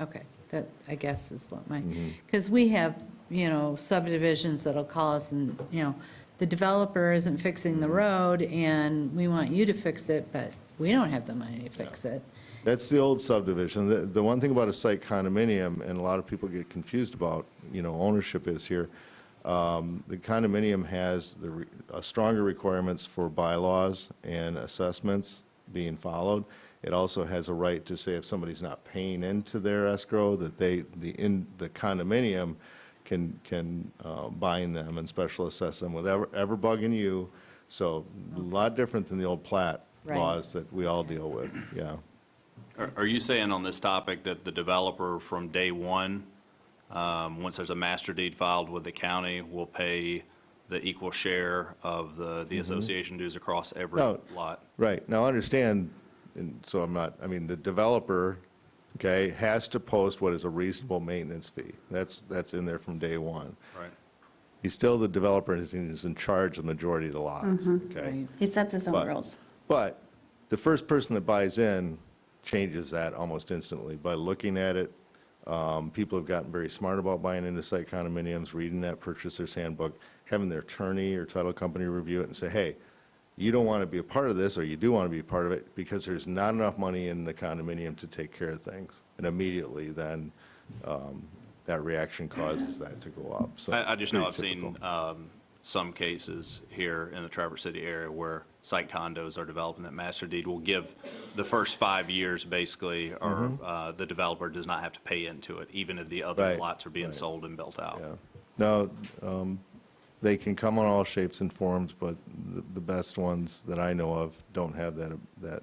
okay, that, I guess is what my, Mm-hmm. because we have, subdivisions that'll call us and, the developer isn't fixing the road, and we want you to fix it, but we don't have the money to fix it. That's the old subdivision. The one thing about a site condominium, and a lot of people get confused about, ownership is here, the condominium has stronger requirements for bylaws and assessments being followed. It also has a right to say if somebody's not paying into their escrow, that the condominium can bind them and special assess them without ever bugging you. So a lot different than the old plat Right. laws that we all deal with, yeah. Are you saying on this topic that the developer from day one, once there's a master deed filed with the county, will pay the equal share of the association dues across every No. lot? Right, now understand, and so the developer, okay, has to post what is a reasonable maintenance fee. That's in there from day one. Right. He's still the developer, and he's in charge of the majority of the lots, okay? Right. He sets his own But- rules. But the first person that buys in changes that almost instantly by looking at it. People have gotten very smart about buying into site condominiums, reading that purchaser's handbook, having their attorney or title company review it and say, hey, you don't want to be a part of this, or you do want to be a part of it, because there's not enough money in the condominium to take care of things. And immediately then, that reaction causes that to go up. So I just know I've pretty seen typical. some cases here in the Traverse City area where site condos are developed and that master deed will give the first 5 years basically, or the developer does not have to pay into it, even if the other Right, lots are being right. sold and built out. Yeah. No, they can come on all shapes and forms, but the best ones that I know of don't have that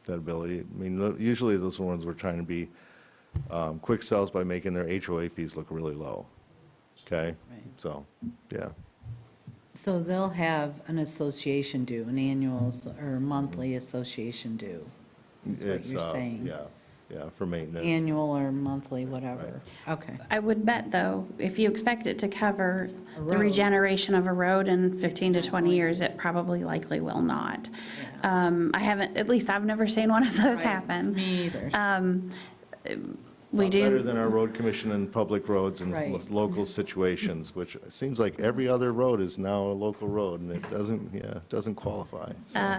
ability. I mean, usually those are ones we're trying to be quick sells by making their HOA fees look really low. Okay? Right. So, yeah. So they'll have an association due, an annual or monthly association due, is what It's, you're saying? Yeah, for maintenance. Annual or monthly, whatever. Okay. I would bet, though, if you expect it to cover A the road. regeneration of a road in 15 to 20 years, it probably likely will not. I haven't, at least I've never seen one of those Right. happen. Me either. We Better do, than our road commission and public roads and Right. local situations, which it seems like every other road is now a local road, and it doesn't qualify. So,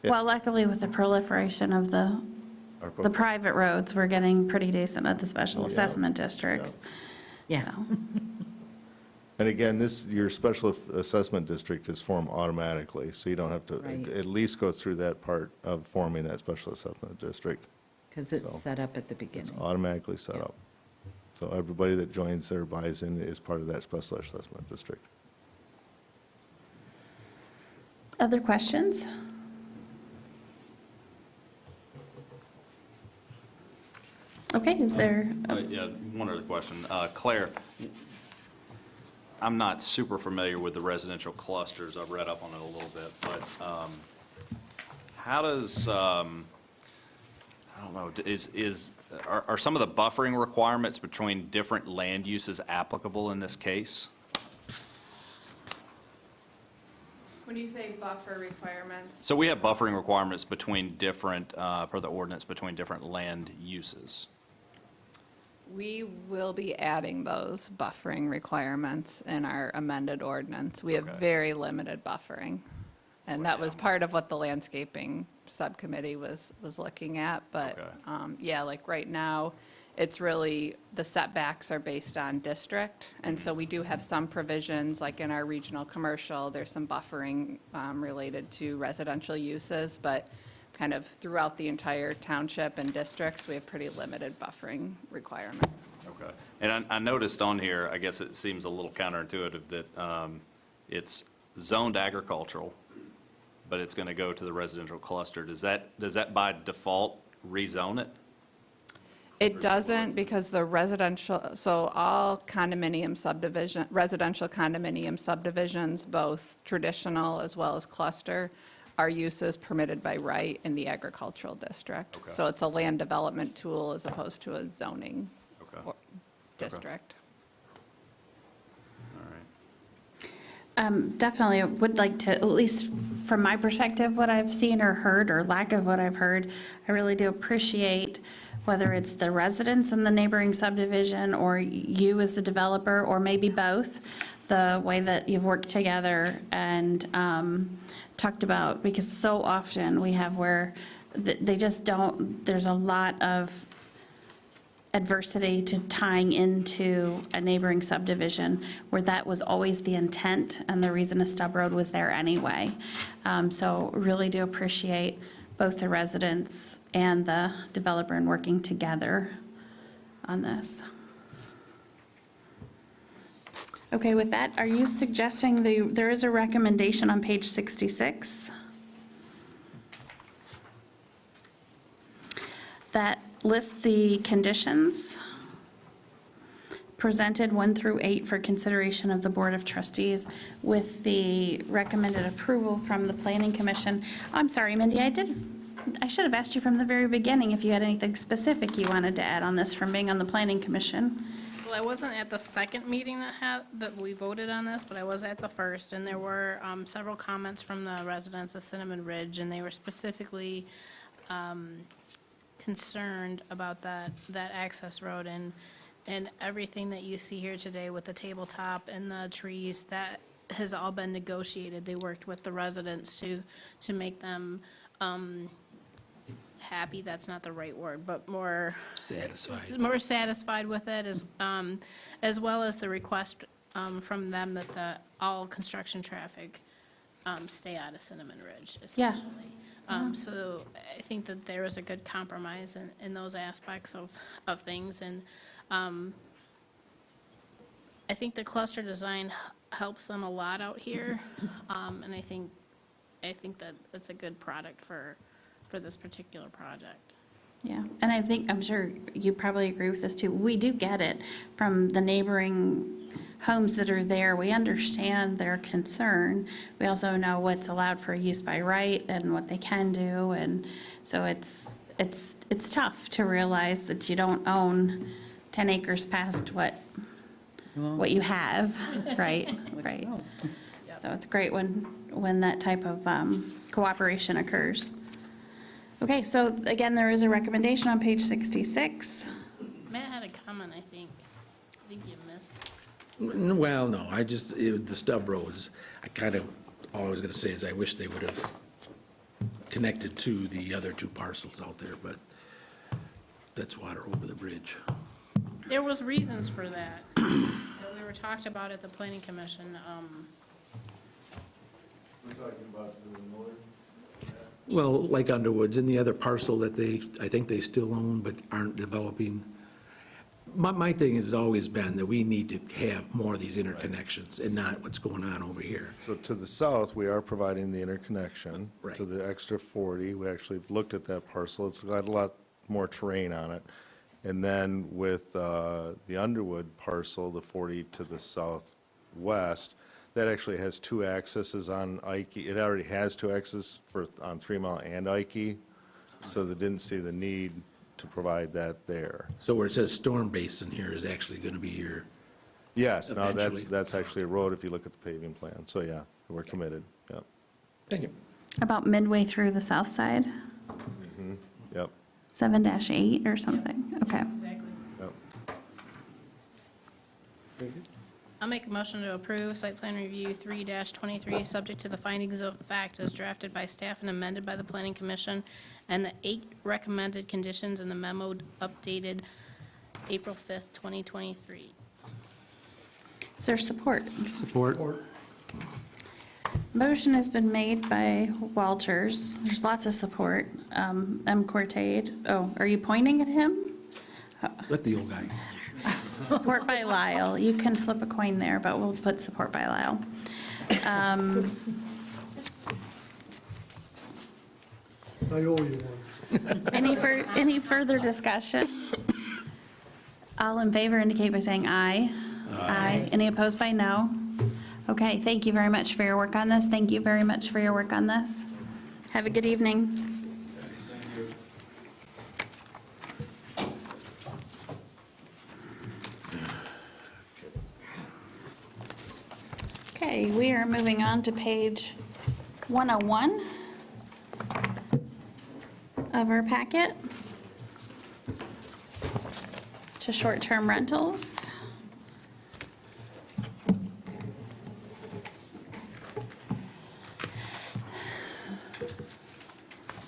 well, luckily with the proliferation of the our- private roads, we're getting pretty decent at the special Yeah. assessment districts. Yeah. So, And again, your special assessment district is formed automatically, so you don't have to Right. at least go through that part of forming that special assessment district. Because it's So, set up at the It's beginning. automatically set up. So everybody that joins there buys in is part of that special assessment district. other questions? Okay, is there, Yeah, one other question. Claire, I'm not super familiar with the residential clusters. I've read up on it a little bit, but how does, I don't know, are some of the buffering requirements between different land uses applicable in this case? When you say buffer requirements, So we have buffering requirements between different, per the ordinance, between different land uses. we will be adding those buffering requirements in our amended ordinance. We have Okay. very limited buffering. And that was part of what the landscaping subcommittee was looking at. But, Okay. yeah, like right now, it's really, the setbacks are based on district. And so we do have some provisions, like in our regional commercial, there's some buffering related to residential uses. But kind of throughout the entire township and districts, we have pretty limited buffering requirements. Okay. And I noticed on here, I guess it seems a little counterintuitive that it's zoned agricultural, but it's going to go to the residential cluster. Does that by default rezone it? It doesn't, because the residential, so all condominium subdivision, residential condominium subdivisions, both traditional as well as cluster, are uses permitted by right in the agricultural district. Okay. So it's a land development tool as opposed to a zoning Okay. district. All right. Definitely would like to, at least from my perspective, what I've seen or heard, or lack of what I've heard, I really do appreciate whether it's the residents in the neighboring subdivision or you as the developer, or maybe both, the way that you've worked together and talked about, because so often we have where they just don't, there's a lot of adversity to tying into a neighboring subdivision where that was always the intent and the reason a stub road was there anyway. So really do appreciate both the residents and the developer in working together on this. Okay, with that, are you suggesting there is a recommendation on page 66 that lists the conditions presented 1 through 8 for consideration of the Board of Trustees with the recommended approval from the Planning Commission? I'm sorry, Mindy, I should have asked you from the very beginning if you had anything specific you wanted to add on this from being on the Planning Commission. Well, I wasn't at the second meeting that we voted on this, but I was at the first, and there were several comments from the residents of Cinnamon Ridge, and they were specifically concerned about that access road and everything that you see here today with the tabletop and the trees, that has all been negotiated. They worked with the residents to make them happy, that's not the right word, but more satisfied with it, as well as the request from them that all construction traffic stay out of Cinnamon Ridge, essentially. So I think that there is a good compromise in those aspects of things, and I think the cluster design helps them a lot out here, and I think that it's a good product for this particular project. Yeah, and I'm sure you probably agree with this too. We do get it from the neighboring homes that are there. We understand their concern. We also know what's allowed for use by right and what they can do. And so it's tough to realize that you don't own 10 acres past what you have, right? Right. So it's great when that type of cooperation occurs. Okay, so again, there is a recommendation on page 66. Matt had a comment, I think you missed. Well, no, the stub roads, I kind of, all I was going to say is I wish they would have connected to the other 2 parcels out there, but that's water over the bridge. There was reasons for that. That we were talked about at the Planning Commission. We're talking about the northern? Well, like Underwood's and the other parcel that I think they still own but aren't developing. My thing has always been that we need to have more of these interconnections and not what's going on over here. So to the south, we are providing the interconnection. Right. To the extra 40, we actually looked at that parcel. It's got a lot more terrain on it. And then with the Underwood parcel, the 40 to the southwest, that actually has 2 accesses on Ike. It already has 2 accesses on 3 Mile and Ike, so they didn't see the need to provide that there. So where it says storm basin here is actually going to be your, Yes, no, Eventually. that's actually a road if you look at the paving plan. So, yeah, we're committed, yep. thank you. About midway through the south side, Yep, 7-8 or something. Okay. Exactly. yep. I'll make a motion to approve site plan review 3-23, subject to the findings of fact as drafted by staff and amended by the Planning Commission, and the 8 recommended conditions in the memo updated April 5th, 2023. Is there support? Support? Motion has been made by Walters. There's lots of support. M. Cortade. Oh, are you pointing at him? Let the old guy. Support by Lyle. You can flip a coin there, but we'll put support by Lyle. I owe you one. Any further discussion? All in favor indicate by saying aye. Aye. Any opposed by no? Okay, thank you very much for your work on this. Thank you very much for your work on this. Have a good evening. Okay, we are moving on to page 101 of our packet, to short-term rentals.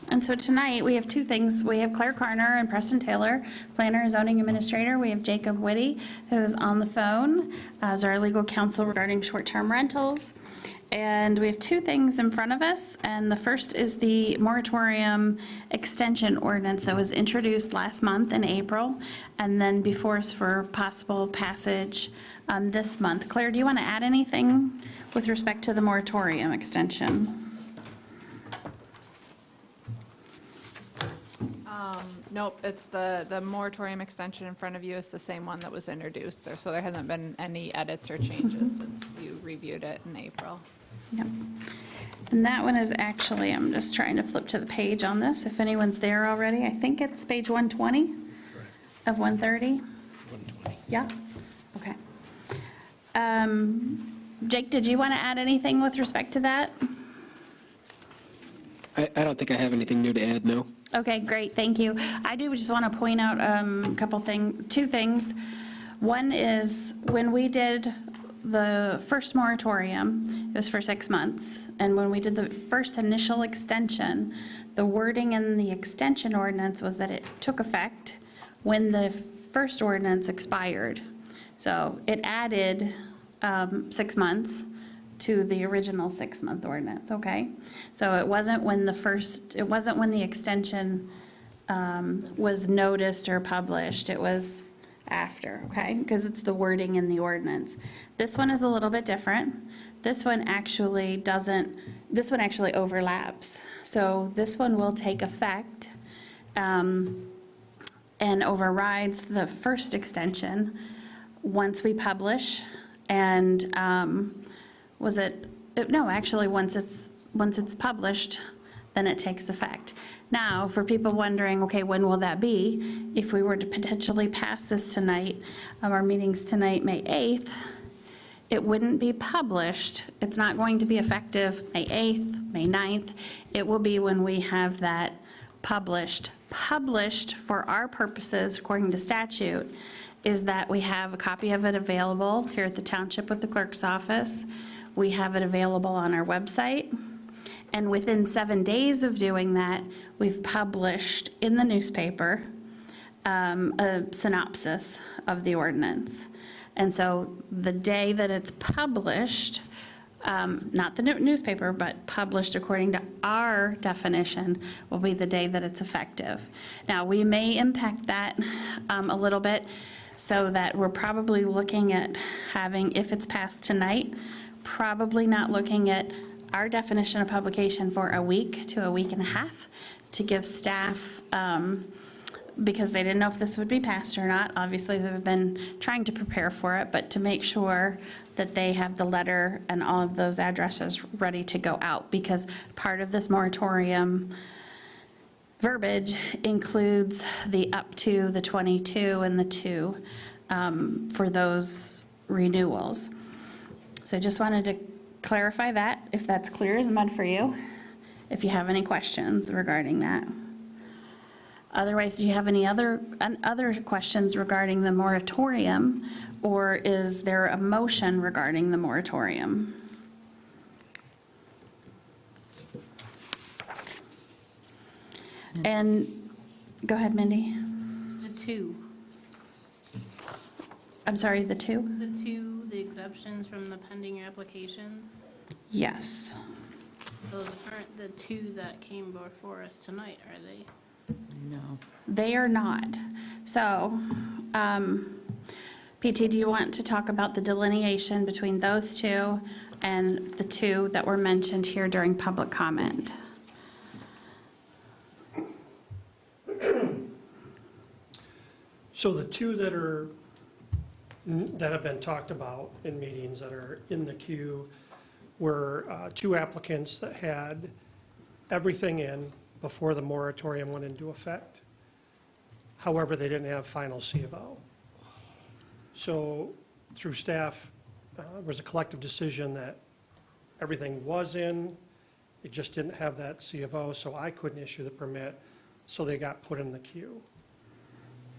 And so tonight, we have two things. We have Claire Carner and Preston Taylor, planner and zoning administrator. We have Jacob Whitty, who's on the phone as our legal counsel regarding short-term rentals. And we have two things in front of us, and the first is the moratorium extension ordinance that was introduced last month in April, and then before us for possible passage this month. Claire, do you want to add anything with respect to the moratorium extension? Nope, it's the moratorium extension in front of you is the same one that was introduced there, so there hasn't been any edits or changes since you reviewed it in April. Yep. And that one is actually, I'm just trying to flip to the page on this, if anyone's there already. I think it's page 120 of 130. 120. Yeah, okay. Jake, did you want to add anything with respect to that? I don't think I have anything new to add, no. Okay, great, thank you. I do just want to point out a couple things, two things. One is when we did the first moratorium, it was for 6 months. And when we did the first initial extension, the wording in the extension ordinance was that it took effect when the first ordinance expired. So it added 6 months to the original 6-month ordinance, okay? So it wasn't when the extension was noticed or published, it was after, okay? Because it's the wording in the ordinance. This one is a little bit different. This one actually overlaps. So this one will take effect and overrides the first extension once we publish, and once it's published, then it takes effect. Now, for people wondering, okay, when will that be? If we were to potentially pass this tonight, our meeting's tonight, May 8th, it wouldn't be published. It's not going to be effective May 8th, May 9th. It will be when we have that published. Published, for our purposes, according to statute, is that we have a copy of it available here at the Township with the clerk's office. We have it available on our website. And within 7 days of doing that, we've published in the newspaper a synopsis of the ordinance. And so the day that it's published, not the newspaper, but published according to our definition, will be the day that it's effective. Now, we may impact that a little bit, so that we're probably looking at having, if it's passed tonight, probably not looking at our definition of publication for a week to a week and a half to give staff, because they didn't know if this would be passed or not. Obviously, they've been trying to prepare for it, but to make sure that they have the letter and all of those addresses ready to go out, because part of this moratorium verbiage includes the up to, the 22, and the 2 for those renewals. So I just wanted to clarify that, if that's clear as mud for you, if you have any questions regarding that. Otherwise, do you have any other questions regarding the moratorium, or is there a motion regarding the moratorium? And, go ahead, Mindy. The 2. I'm sorry, the 2? The exceptions from the pending applications. Yes. Those aren't the 2 that came before us tonight, are they? No. They are not. So, PT, do you want to talk about the delineation between those 2 and the 2 that were mentioned here during public comment? So the two that have been talked about in meetings that are in the queue were two applicants that had everything in before the moratorium went into effect. However, they didn't have final C of O. So through staff, it was a collective decision that everything was in, it just didn't have that C of O, so I couldn't issue the permit, so they got put in the queue.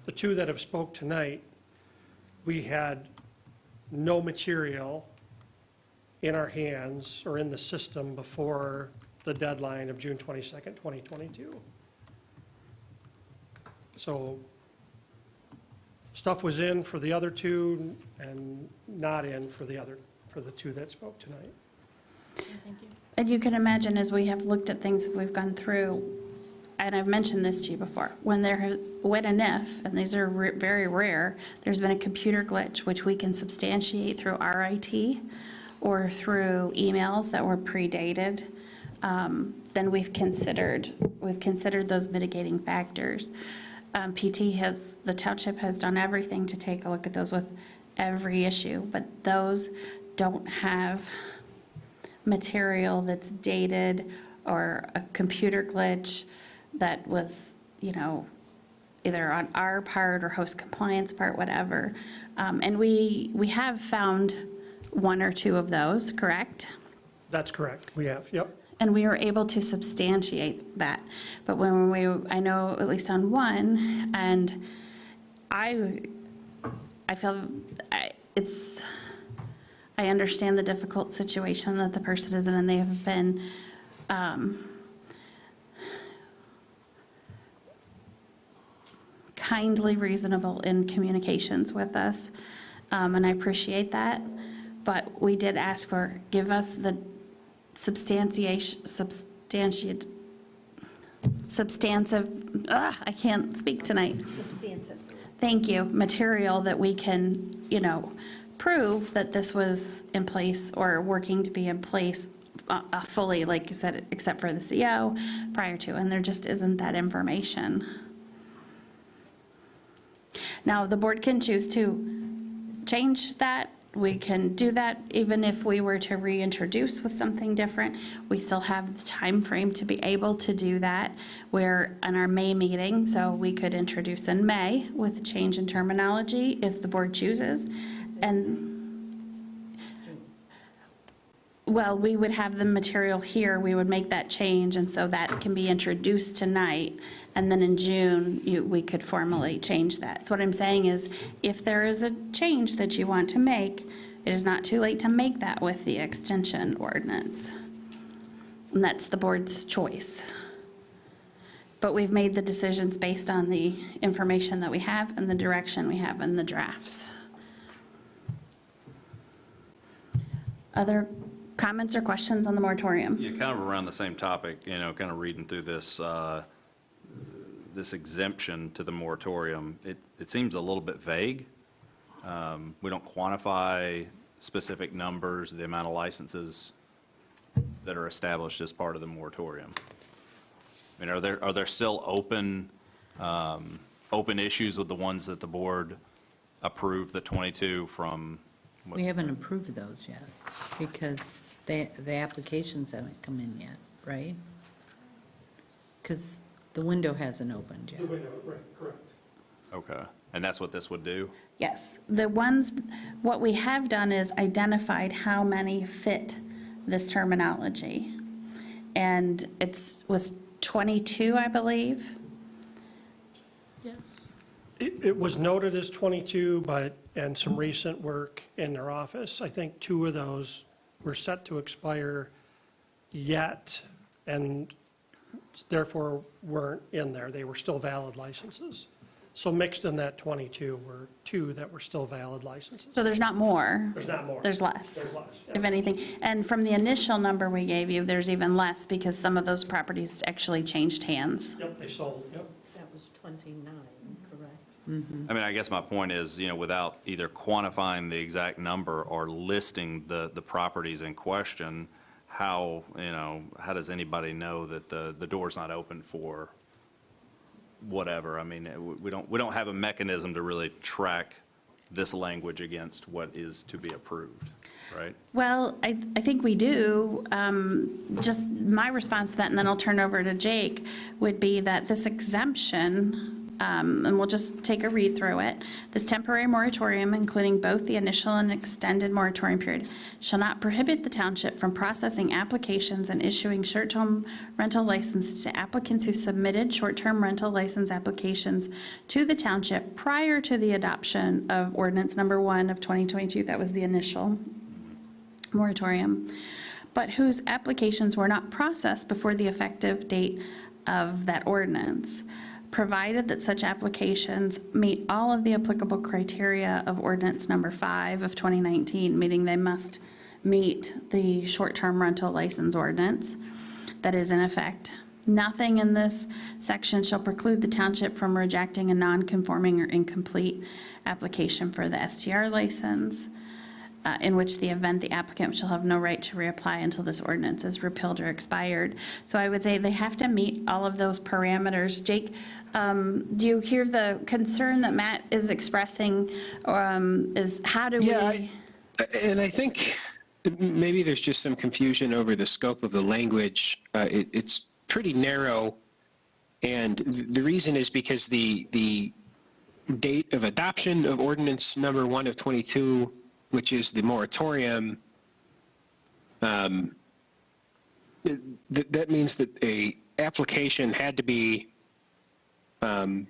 The two that have spoke tonight, we had no material in our hands or in the system before the deadline of June 22nd, 2022. So stuff was in for the other two and not in for the two that spoke tonight. And you can imagine, as we have looked at things, we've gone through, and I've mentioned this to you before, when and if, and these are very rare, there's been a computer glitch, which we can substantiate through our IT or through emails that were predated, then we've considered those mitigating factors. The township has done everything to take a look at those with every issue, but those don't have material that's dated or a computer glitch that was, either on our part or host compliance part, whatever. And we have found one or two of those, correct? That's correct, we have, yep. And we were able to substantiate that. But I know at least on one, and I feel I understand the difficult situation that the person is in, and they have been kindly reasonable in communications with us, and I appreciate that. But we did ask for, give us the I can't speak tonight. Substantive. Thank you, material that we can, prove that this was in place or working to be in place fully, like you said, except for the CO prior to, and there just isn't that information. Now, the board can choose to change that. We can do that even if we were to reintroduce with something different. We still have the time frame to be able to do that. We're on our May meeting, so we could introduce in May with a change in terminology if the board chooses. And, well, we would have the material here, we would make that change, and so that can be introduced tonight, and then in June, we could formally change that. So what I'm saying is, if there is a change that you want to make, it is not too late to make that with the extension ordinance. And that's the board's choice. But we've made the decisions based on the information that we have and the direction we have in the drafts. Other comments or questions on the moratorium? Yeah, kind of around the same topic, kind of reading through this, this exemption to the moratorium. It seems a little bit vague. We don't quantify specific numbers, the amount of licenses that are established as part of the moratorium. I mean, are there still open issues with the ones that the board approved, the 22 from? We haven't approved those yet, because the applications haven't come in yet, right? Because the window hasn't opened yet. The window, right, correct. Okay, and that's what this would do? Yes, what we have done is identified how many fit this terminology. And was 22, I believe. Yes. It was noted as 22, and some recent work in their office, I think 2 of those were set to expire yet, and therefore weren't in there. They were still valid licenses. So mixed in that 22 were 2 that were still valid licenses. So there's not more. There's not more. There's less. There's less, yeah. If anything. And from the initial number we gave you, there's even less because some of those properties actually changed hands. Yep, they sold, yep. That was 29, correct? I mean, I guess my point is, without either quantifying the exact number or listing the properties in question, how does anybody know that the door's not open for whatever. I mean, we don't have a mechanism to really track this language against what is to be approved, right? Well, I think we do. Just my response to that, and then I'll turn over to Jake, would be that this exemption, and we'll just take a read through it. This temporary moratorium, including both the initial and extended moratorium period, shall not prohibit the township from processing applications and issuing short-term rental licenses to applicants who submitted short-term rental license applications to the township prior to the adoption of ordinance number 1 of 2022. That was the initial moratorium, but whose applications were not processed before the effective date of that ordinance, provided that such applications meet all of the applicable criteria of ordinance number 5 of 2019, meaning they must meet the short-term rental license ordinance that is in effect. Nothing in this section shall preclude the township from rejecting a non-conforming or incomplete application for the STR license, in which the event the applicant shall have no right to reapply until this ordinance is repealed or expired. So I would say they have to meet all of those parameters. Jake, do you hear the concern that Matt is expressing, is how do we? Yeah, and I think maybe there's just some confusion over the scope of the language. It's pretty narrow, and the reason is because the date of adoption of ordinance number 1 of 22, which is the moratorium, that means that a application had to be, the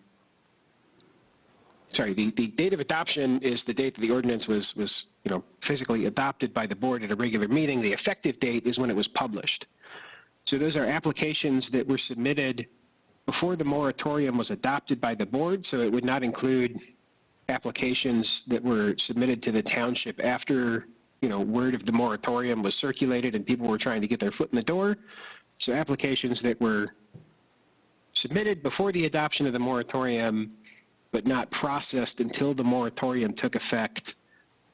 date of adoption is the date that the ordinance was physically adopted by the board at a regular meeting. The effective date is when it was published. So those are applications that were submitted before the moratorium was adopted by the board, so it would not include applications that were submitted to the township after, word of the moratorium was circulated and people were trying to get their foot in the door. So applications that were submitted before the adoption of the moratorium, but not processed until the moratorium took effect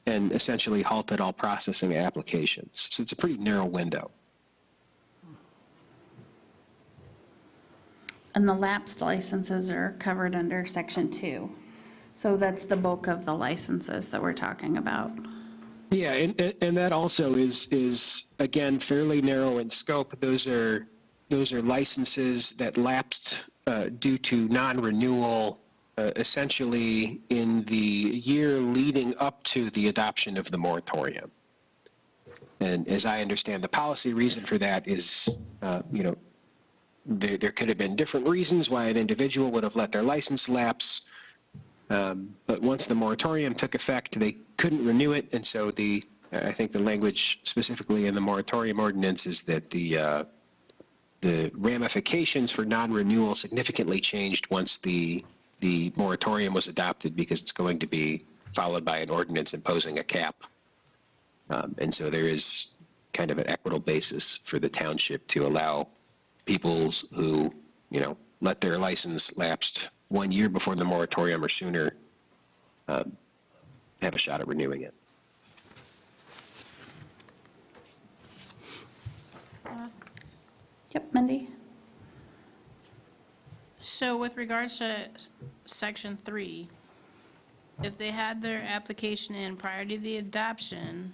and essentially halted all processing applications. So it's a pretty narrow window. And the lapsed licenses are covered under section 2. So that's the bulk of the licenses that we're talking about. Yeah, and that also is again fairly narrow in scope. Those are licenses that lapsed due to non-renewal, essentially in the year leading up to the adoption of the moratorium. And as I understand, the policy reason for that is, there could have been different reasons why an individual would have let their license lapse. But once the moratorium took effect, they couldn't renew it, and so I think the language specifically in the moratorium ordinance is that the ramifications for non-renewal significantly changed once the moratorium was adopted, because it's going to be followed by an ordinance imposing a cap. And so there is kind of an equitable basis for the township to allow people who, let their license lapsed 1 year before the moratorium or sooner, have a shot at renewing it. Yep, Mindy? So with regards to section 3, if they had their application in prior to the adoption,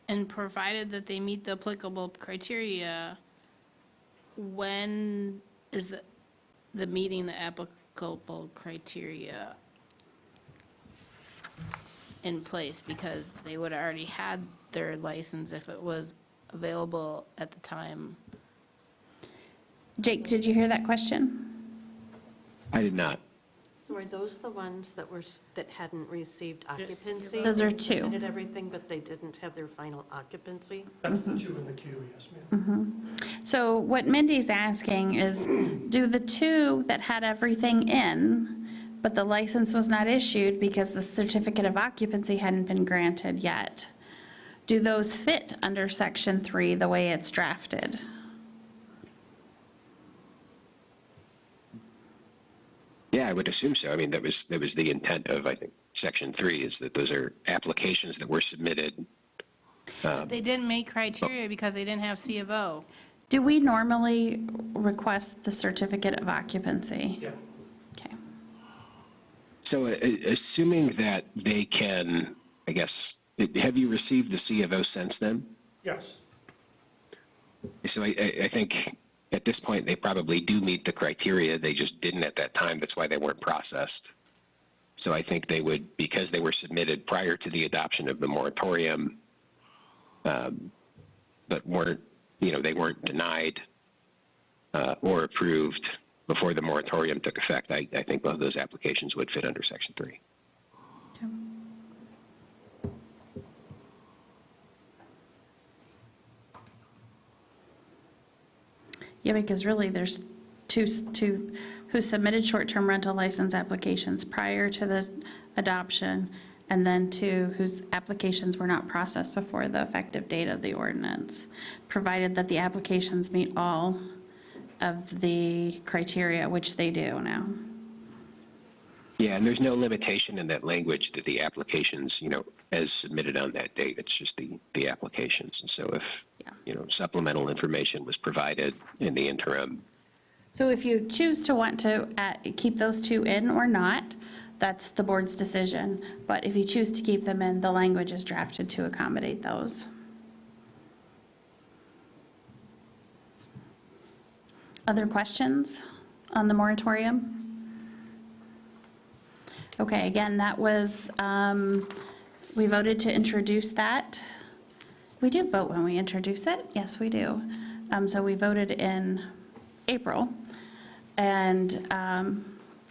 and provided that they meet the applicable criteria, when is the meeting the applicable criteria in place? Because they would have already had their license if it was available at the time. Jake, did you hear that question? I did not. So are those the ones that hadn't received occupancy? Those are They 2. submitted everything, but they didn't have their final occupancy? That's the 2 in the queue, yes, ma'am. So what Mindy's asking is, do the 2 that had everything in, but the license was not issued because the certificate of occupancy hadn't been granted yet, do those fit under section 3 the way it's drafted? Yeah, I would assume so. I mean, that was the intent of, I think, section 3, is that those are applications that were submitted. They didn't make criteria because they didn't have C of O. Do we normally request the certificate of occupancy? Yeah. Okay. So assuming that they can, I guess, have you received the C of O since then? Yes. So I think at this point, they probably do meet the criteria. They just didn't at that time. That's why they weren't processed. So I think they would, because they were submitted prior to the adoption of the moratorium, but weren't, they weren't denied or approved before the moratorium took effect. I think both of those applications would fit under Section 3. Yeah, because really there's two who submitted short-term rental license applications prior to the adoption, and then two whose applications were not processed before the effective date of the ordinance, provided that the applications meet all of the criteria, which they do now. Yeah, and there's no limitation in that language that the applications, as submitted on that date, it's just the applications. And so if, supplemental information was provided in the interim. So if you choose to want to keep those two in or not, that's the board's decision. But if you choose to keep them in, the language is drafted to accommodate those. Other questions on the moratorium? Okay, again, that was, we voted to introduce that. We do vote when we introduce it. Yes, we do. So we voted in April. And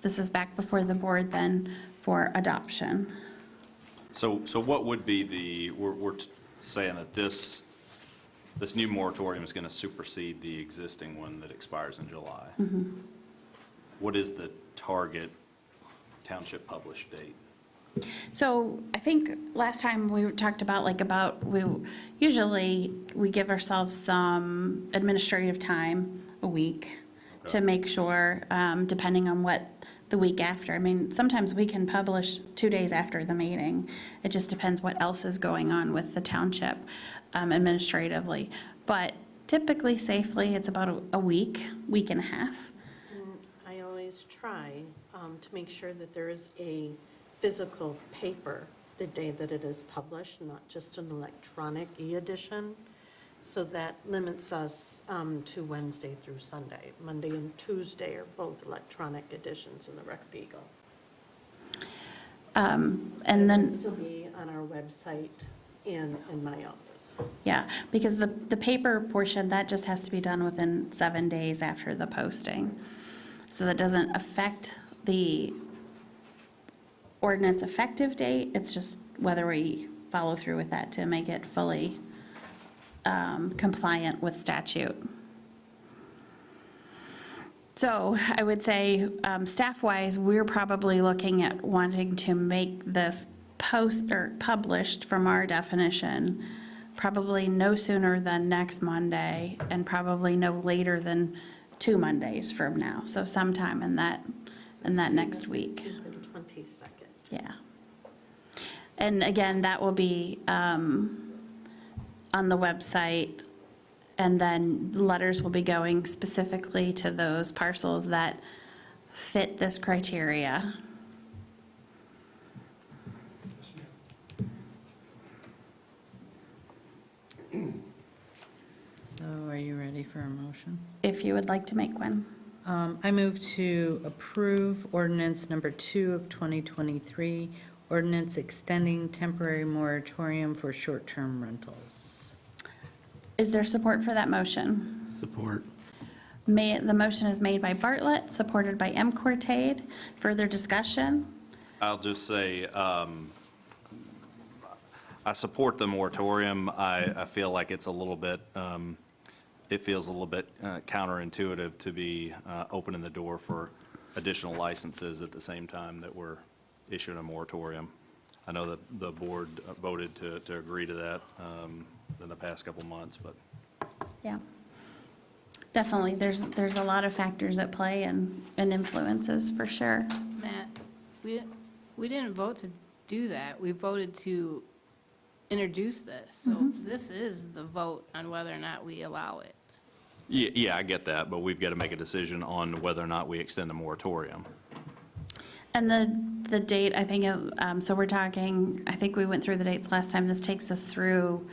this is back before the board then for adoption. So what would be we're saying that this new moratorium is going to supersede the existing one that expires in July. Mm-hmm. What is the target township published date? So I think last time we talked about we usually give ourselves some administrative time, a week, to make sure, depending on what the week after. I mean, sometimes we can publish 2 days after the meeting. It just depends what else is going on with the township administratively. But typically, safely, it's about a week and a half. And I always try to make sure that there is a physical paper the day that it is published, not just an electronic e-edition. So that limits us to Wednesday through Sunday. Monday and Tuesday are both electronic editions in the Record Eagle. And It then, can still be on our website and in my office. yeah, because the paper portion, that just has to be done within 7 days after the posting. So that doesn't affect the ordinance effective date. It's just whether we follow through with that to make it fully compliant with statute. So I would say, staff-wise, we're probably looking at wanting to make this published from our definition, probably no sooner than next Monday, and probably no later than 2 Mondays from now. So sometime in that next week. The 22nd. Yeah. And again, that will be on the website, and then letters will be going specifically to those parcels that fit this criteria. So are you ready for a motion? If you would like to make one. I move to approve ordinance number 2 of 2023, ordinance extending temporary moratorium for short-term rentals. Is there support for that motion? Support. The motion is made by Bartlett, supported by M. Cortade. Further discussion? I'll just say, I support the moratorium. I feel like it's a little bit, it feels a little bit counterintuitive to be opening the door for additional licenses at the same time that we're issuing a moratorium. I know that the board voted to agree to that in the past couple months, but. Yeah. Definitely, there's a lot of factors at play and influences, for sure. Matt, we didn't vote to do that. We voted to introduce this. So this is the vote on whether or not we allow it. Yeah, I get that, but we've got to make a decision on whether or not we extend the moratorium. And the date, I think, so we're talking, I think we went through the dates last time. This takes us through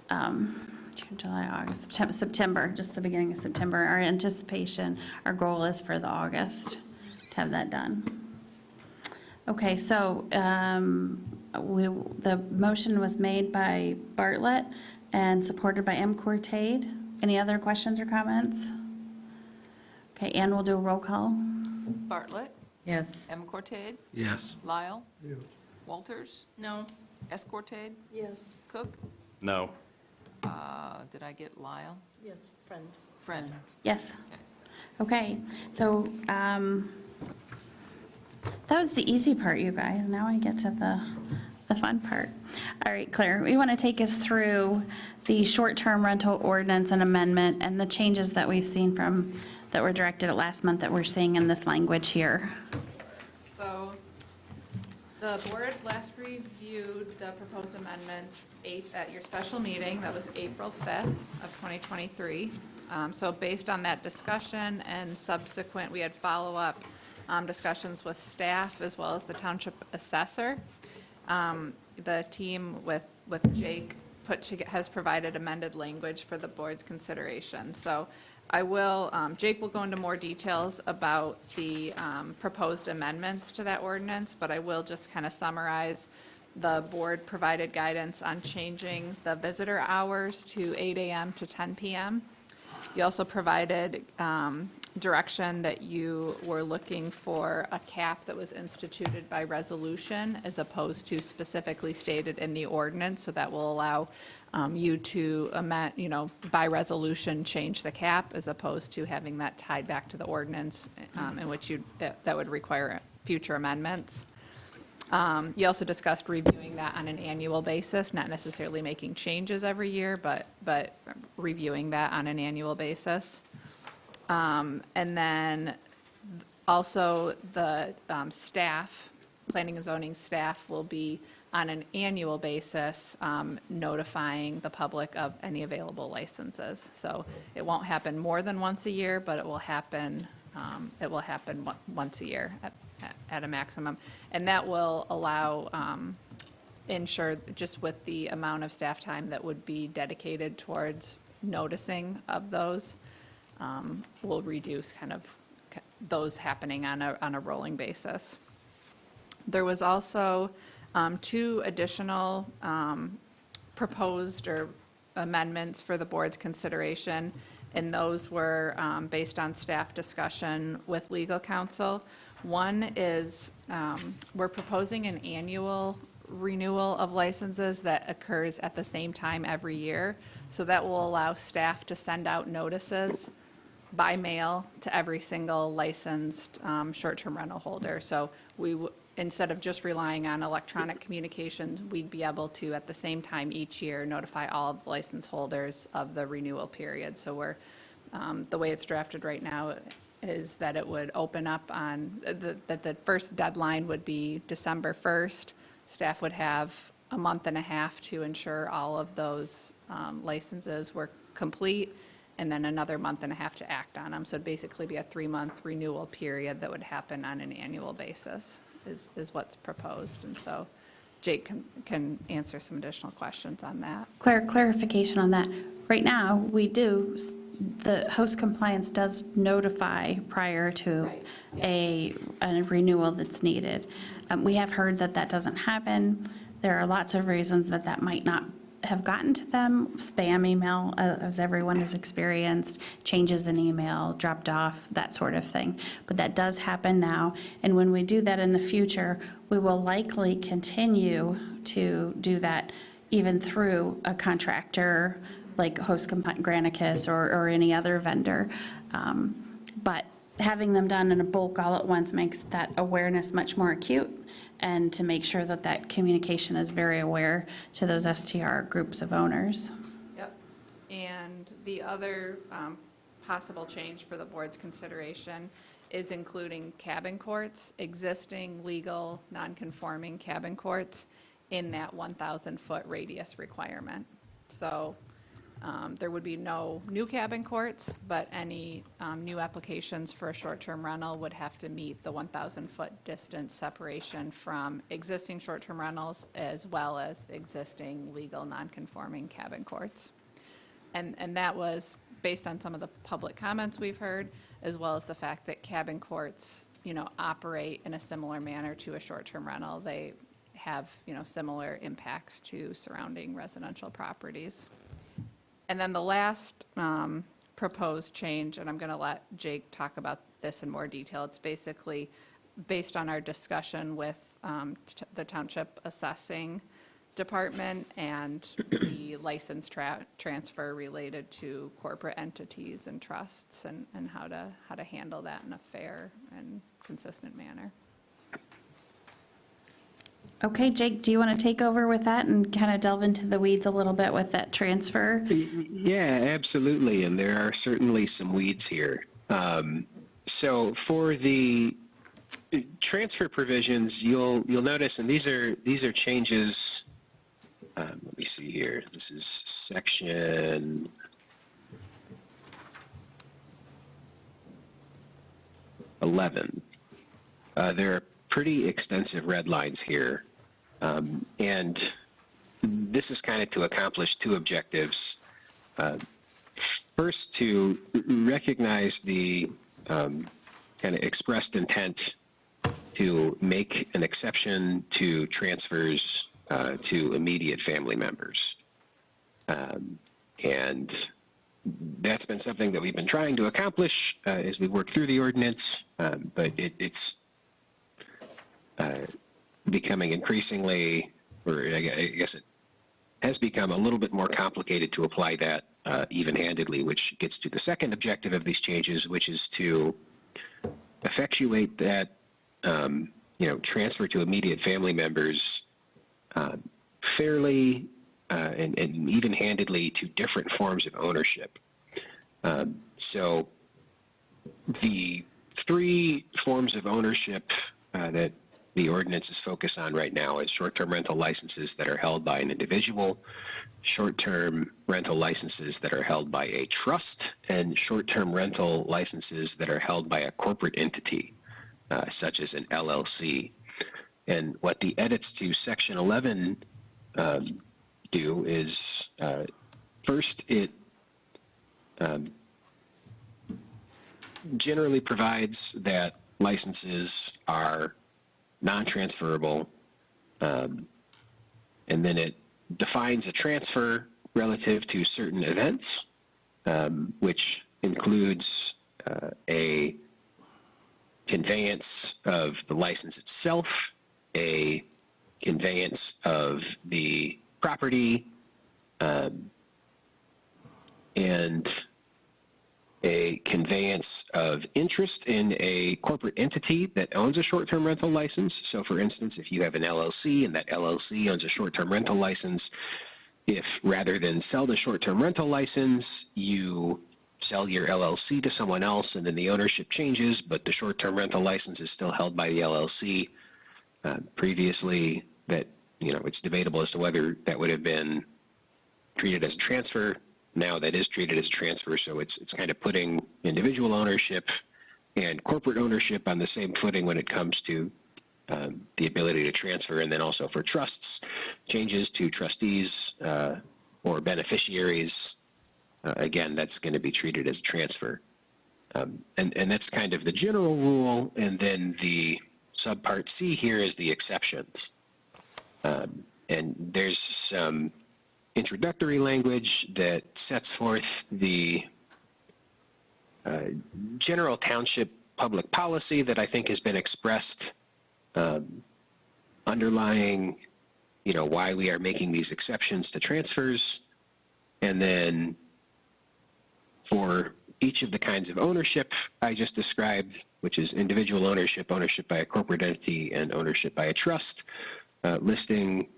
June, July, August, September, just the beginning of September. Our anticipation, our goal is for the August to have that done. Okay, so the motion was made by Bartlett and supported by M. Cortade. Any other questions or comments? Okay, Ann will do a roll call. Bartlett, Yes. M. Cortade, Yes. Lyle, Yes. Walters, No. S. Cortade, Yes, Cook. No. Did I get Lyle? yes, friend. Friend. Yes. Okay, so that was the easy part, you guys. Now I get to the fun part. All right, Claire, we want to take us through the short-term rental ordinance and amendment and the changes that we've seen that were directed at last month that we're seeing in this language here. So the board last reviewed the proposed amendments at your special meeting. That was April 5th of 2023. So based on that discussion and subsequent, we had follow-up discussions with staff as well as the township assessor. The team with Jake has provided amended language for the board's consideration. So Jake will go into more details about the proposed amendments to that ordinance, but I will just kind of summarize. The board provided guidance on changing the visitor hours to 8 a.m. to 10 p.m. You also provided direction that you were looking for a cap that was instituted by resolution as opposed to specifically stated in the ordinance, so that will allow you to amend, by resolution, change the cap as opposed to having that tied back to the ordinance in which that would require future amendments. You also discussed reviewing that on an annual basis, not necessarily making changes every year, but reviewing that on an annual basis. And then also the staff, planning and zoning staff will be on an annual basis notifying the public of any available licenses. So it won't happen more than once a year, but it will happen once a year at a maximum. And that will allow, ensure, just with the amount of staff time that would be dedicated towards noticing of those, will reduce kind of those happening on a rolling basis. There was also 2 additional proposed or amendments for the board's consideration, and those were based on staff discussion with legal counsel. One is we're proposing an annual renewal of licenses that occurs at the same time every year. So that will allow staff to send out notices by mail to every single licensed short-term rental holder. So instead of just relying on electronic communications, we'd be able to, at the same time each year, notify all of the license holders of the renewal period. So the way it's drafted right now is that it would open up on, that the first deadline would be December 1st. Staff would have a month and a half to ensure all of those licenses were complete, and then another month and a half to act on them. So it'd basically be a 3-month renewal period that would happen on an annual basis is what's proposed. And so Jake can answer some additional questions on that. Clarification on that. Right now, the host compliance does notify prior to a renewal that's needed. We have heard that doesn't happen. There are lots of reasons that might not have gotten to them. Spam email, as everyone has experienced, changes in email, dropped off, that sort of thing. But that does happen now. And when we do that in the future, we will likely continue to do that even through a contractor like Host Granicus or any other vendor. But having them done in a bulk all at once makes that awareness much more acute, and to make sure that communication is very aware to those STR groups of owners. Yep. And the other possible change for the board's consideration is including cabin courts, existing legal non-conforming cabin courts in that 1,000-foot radius requirement. So There would be no new cabin courts, but any new applications for a short-term rental would have to meet the 1,000-foot distance separation from existing short-term rentals as well as existing legal non-conforming cabin courts. And that was based on some of the public comments we've heard, as well as the fact that cabin courts, operate in a similar manner to a short-term rental. They have, similar impacts to surrounding residential properties. And then the last proposed change, and I'm going to let Jake talk about this in more detail, it's basically based on our discussion with the Township Assessing Department and the license transfer related to corporate entities and trusts and how to handle that in a fair and consistent manner. Okay, Jake, do you want to take over with that and kind of delve into the weeds a little bit with that transfer? Yeah, absolutely, and there are certainly some weeds here. So for the transfer provisions, you'll notice, and these are changes. Let me see here. This is section 11. There are pretty extensive red lines here, and this is kind of to accomplish two objectives. First, to recognize the kind of expressed intent to make an exception to transfers to immediate family members. And that's been something that we've been trying to accomplish as we work through the ordinance, but it's becoming increasingly, or I guess it has become a little bit more complicated to apply that even-handedly, which gets to the second objective of these changes, which is to effectuate that transfer to immediate family members fairly and even-handedly to different forms of ownership. So the three forms of ownership that the ordinance is focused on right now is short-term rental licenses that are held by an individual, short-term rental licenses that are held by a trust, and short-term rental licenses that are held by a corporate entity, such as an LLC. And what the edits to Section 11 do is, first, it generally provides that licenses are non-transferable, and then it defines a transfer relative to certain events, which includes a conveyance of the license itself, a conveyance of the property, and a conveyance of interest in a corporate entity that owns a short-term rental license. So for instance, if you have an LLC and that LLC owns a short-term rental license, if rather than sell the short-term rental license, you sell your LLC to someone else and then the ownership changes, but the short-term rental license is still held by the LLC. Previously, that, it's debatable as to whether that would have been treated as a transfer. Now that is treated as a transfer, so it's kind of putting individual ownership and corporate ownership on the same footing when it comes to the ability to transfer, and then also for trusts, changes to trustees or beneficiaries. Again, that's going to be treated as a transfer. And that's kind of the general rule, and then the subpart C here is the exceptions. And there's some introductory language that sets forth the general township public policy that I think has been expressed, underlying, why we are making these exceptions to transfers. And then for each of the kinds of ownership I just described, which is individual ownership, ownership by a corporate entity, and ownership by a trust, listing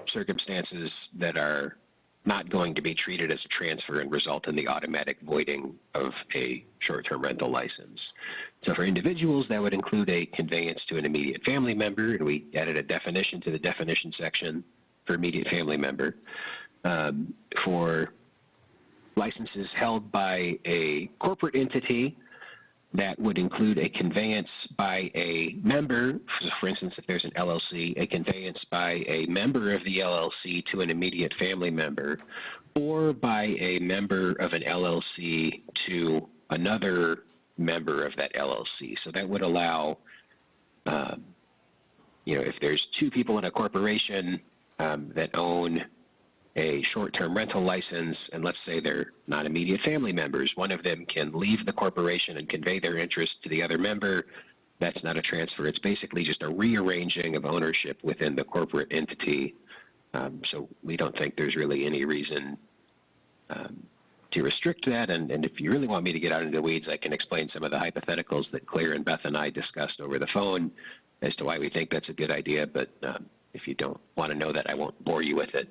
circumstances that are not going to be treated as a transfer and result in the automatic voiding of a short-term rental license. So for individuals, that would include a conveyance to an immediate family member, and we added a definition to the definition section for immediate family member. for licenses held by a corporate entity. That would include a conveyance by a member, for instance, if there's an LLC, a conveyance by a member of the LLC to an immediate family member, or by a member of an LLC to another member of that LLC. So that would allow, if there's two people in a corporation that own a short-term rental license, and let's say they're not immediate family members, one of them can leave the corporation and convey their interest to the other member. That's not a transfer. It's basically just a rearranging of ownership within the corporate entity. So we don't think there's really any reason to restrict that. And if you really want me to get out into the weeds, I can explain some of the hypotheticals that Claire and Beth and I discussed over the phone as to why we think that's a good idea. But if you don't want to know that, I won't bore you with it.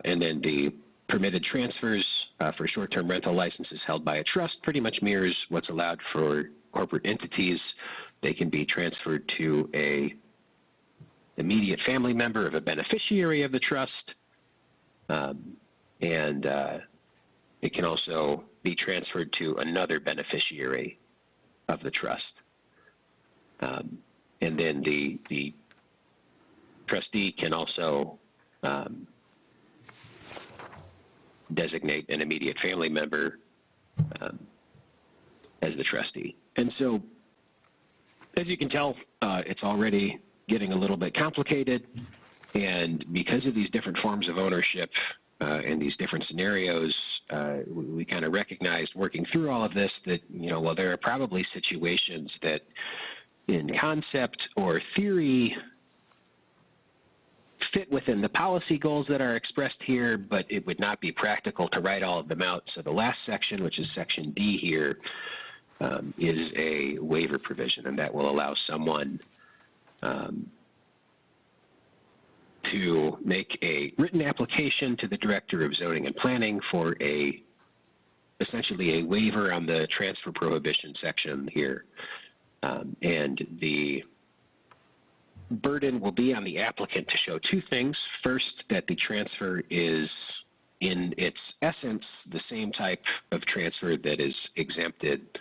And then the permitted transfers for short-term rental licenses held by a trust pretty much mirrors what's allowed for corporate entities. They can be transferred to a immediate family member of a beneficiary of the trust, and it can also be transferred to another beneficiary of the trust. And then the trustee can also designate an immediate family member as the trustee. And so, as you can tell, it's already getting a little bit complicated. And because of these different forms of ownership and these different scenarios, we kind of recognized working through all of this that, well, there are probably situations that in concept or theory fit within the policy goals that are expressed here, but it would not be practical to write all of them out. So the last section, which is section D here, is a waiver provision, and that will allow someone to make a written application to the Director of Zoning and Planning for essentially a waiver on the transfer prohibition section here. And the burden will be on the applicant to show two things. First, that the transfer is, in its essence, the same type of transfer that is exempted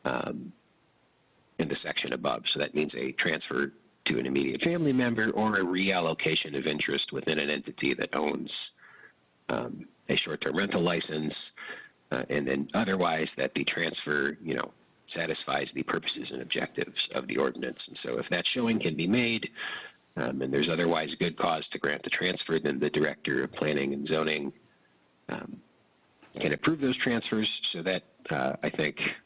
in the section above. So that means a transfer to an immediate family member or a reallocation of interest within an entity that owns a short-term rental license, and then otherwise that the transfer, satisfies the purposes and objectives of the ordinance. And so if that showing can be made, and there's otherwise good cause to grant the transfer, then the Director of Planning and Zoning can approve those transfers. So that, I think,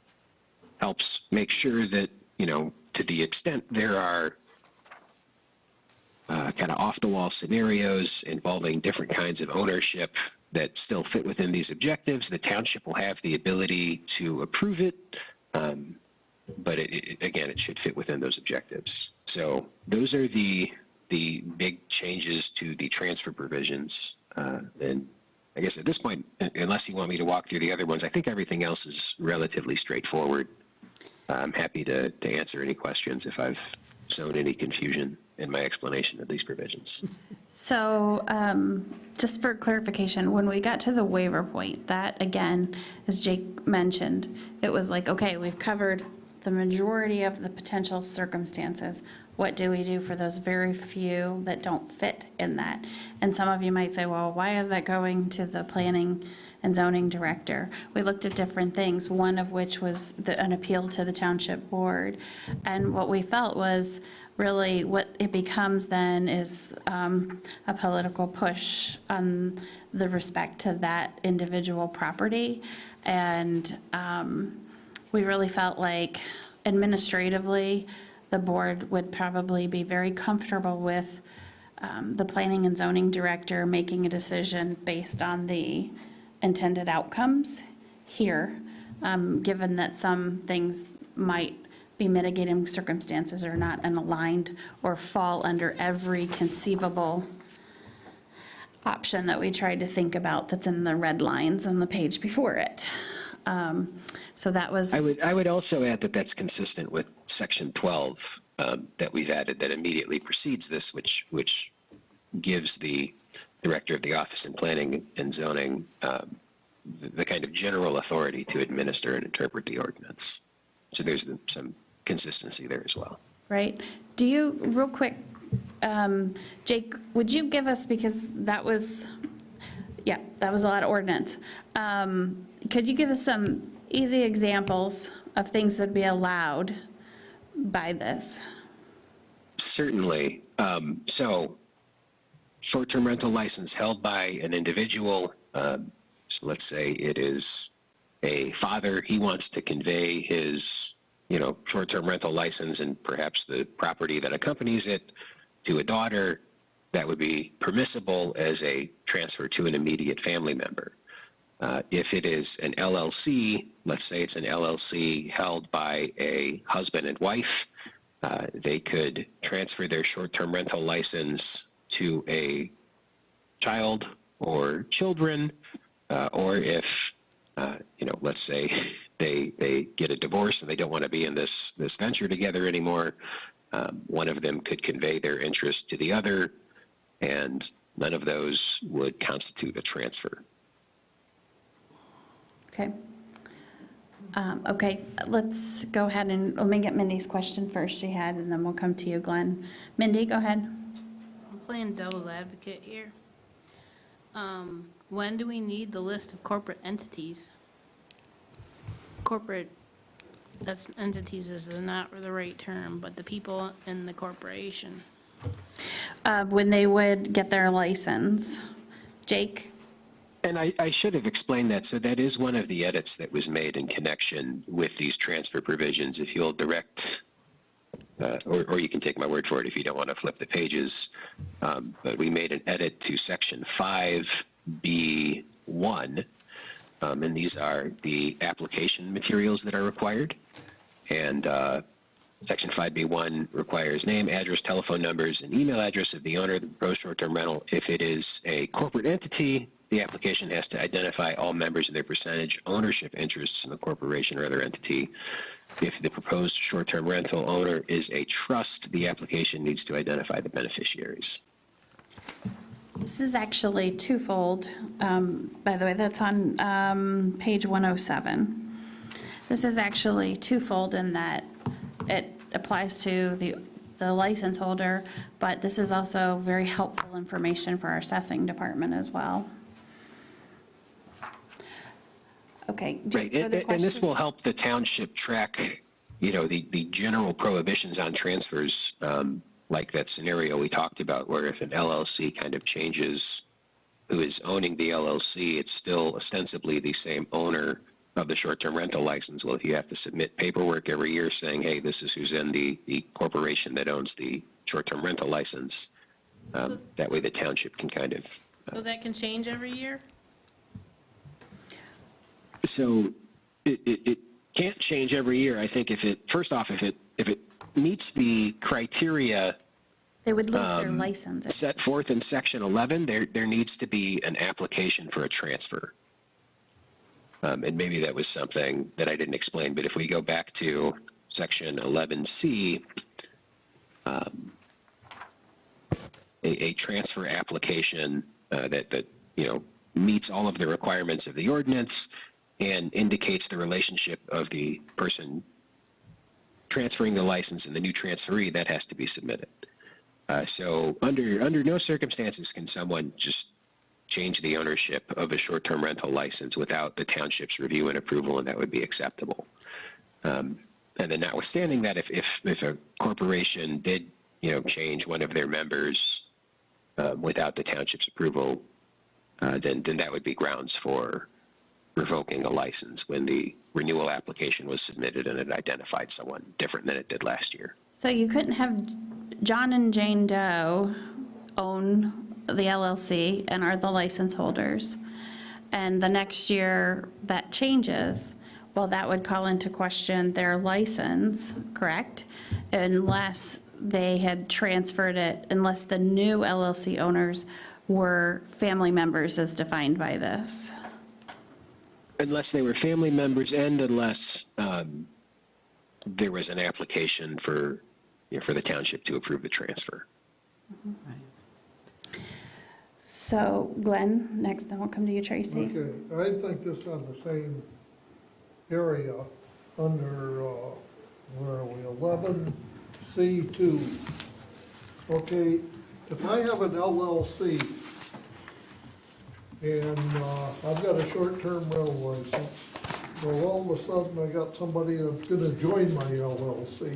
helps make sure that, to the extent there are kind of off-the-wall scenarios involving different kinds of ownership that still fit within these objectives, the township will have the ability to approve it. But again, it should fit within those objectives. So those are the big changes to the transfer provisions. And I guess at this point, unless you want me to walk through the other ones, I think everything else is relatively straightforward. I'm happy to answer any questions if I've sown any confusion in my explanation of these provisions. So just for clarification, when we got to the waiver point, that again, as Jake mentioned, it was like, okay, we've covered the majority of the potential circumstances. What do we do for those very few that don't fit in that? And some of you might say, well, why is that going to the planning and zoning director? We looked at different things, one of which was an appeal to the township board. And what we felt was really what it becomes then is a political push on the respect to that individual property. And we really felt like administratively, the board would probably be very comfortable with the planning and zoning director making a decision based on the intended outcomes here, given that some things might be mitigating circumstances or not unaligned or fall under every conceivable option that we tried to think about that's in the red lines on the page before it. So that was. I would also add that that's consistent with section 12 that we've added that immediately precedes this, which gives the director of the Office in Planning and Zoning the kind of general authority to administer and interpret the ordinance. So there's some consistency there as well. Right? Do you, real quick, Jake, would you give us, because that was a lot of ordinance. Could you give us some easy examples of things that would be allowed by this? Certainly. So short-term rental license held by an individual, so let's say it is a father, he wants to convey his, short-term rental license and perhaps the property that accompanies it to a daughter, that would be permissible as a transfer to an immediate family member. If it is an LLC, let's say it's an LLC held by a husband and wife, they could transfer their short-term rental license to a child or children, or if, let's say they get a divorce and they don't want to be in this venture together anymore, one of them could convey their interest to the other, and none of those would constitute a transfer. Okay. Okay, let's go ahead and, let me get Mindy's question first she had, and then we'll come to you, Glenn. Mindy, go ahead. I'm playing devil's advocate here. When do we need the list of corporate entities? Corporate, that's entities is not the right term, but the people in the corporation. When they would get their license. Jake? And I should have explained that. So that is one of the edits that was made in connection with these transfer provisions. If you'll direct, or you can take my word for it if you don't want to flip the pages, but we made an edit to section 5B1, and these are the application materials that are required. And section 5B1 requires name, address, telephone numbers, and email address of the owner of the proposed short-term rental. If it is a corporate entity, the application has to identify all members of their percentage ownership interests in the corporation or other entity. If the proposed short-term rental owner is a trust, the application needs to identify the beneficiaries. This is actually twofold. By the way, that's on page 107. This is actually twofold in that it applies to the license holder, but this is also very helpful information for our assessing department as well. Okay. Right, and this will help the township track, the general prohibitions on transfers, like that scenario we talked about, where if an LLC kind of changes who is owning the LLC, it's still ostensibly the same owner of the short-term rental license. Well, if you have to submit paperwork every year saying, hey, this is who's in the corporation that owns the short-term rental license, that way the township can kind of. So that can change every year? So it can't change every year. I think if it meets the criteria They would lose their license. set forth in section 11, there needs to be an application for a transfer. And maybe that was something that I didn't explain, but if we go back to section 11C, a transfer application that meets all of the requirements of the ordinance and indicates the relationship of the person transferring the license and the new transferee, that has to be submitted. So under no circumstances can someone just change the ownership of a short-term rental license without the township's review and approval, and that would be acceptable. And then notwithstanding that, if a corporation did, change one of their members without the township's approval, then that would be grounds for revoking a license when the renewal application was submitted and it identified someone different than it did last year. So you couldn't have John and Jane Doe own the LLC and are the license holders, and the next year that changes, well, that would call into question their license, correct? Unless they had transferred it, unless the new LLC owners were family members as defined by this. Unless they were family members and unless there was an application for the township to approve the transfer. So Glenn, next, then we'll come to you, Tracy. Okay, I think this on the same area under, where are we, 11C2. Okay, if I have an LLC and I've got a short-term rental license, well, all of a sudden I got somebody that's gonna join my LLC,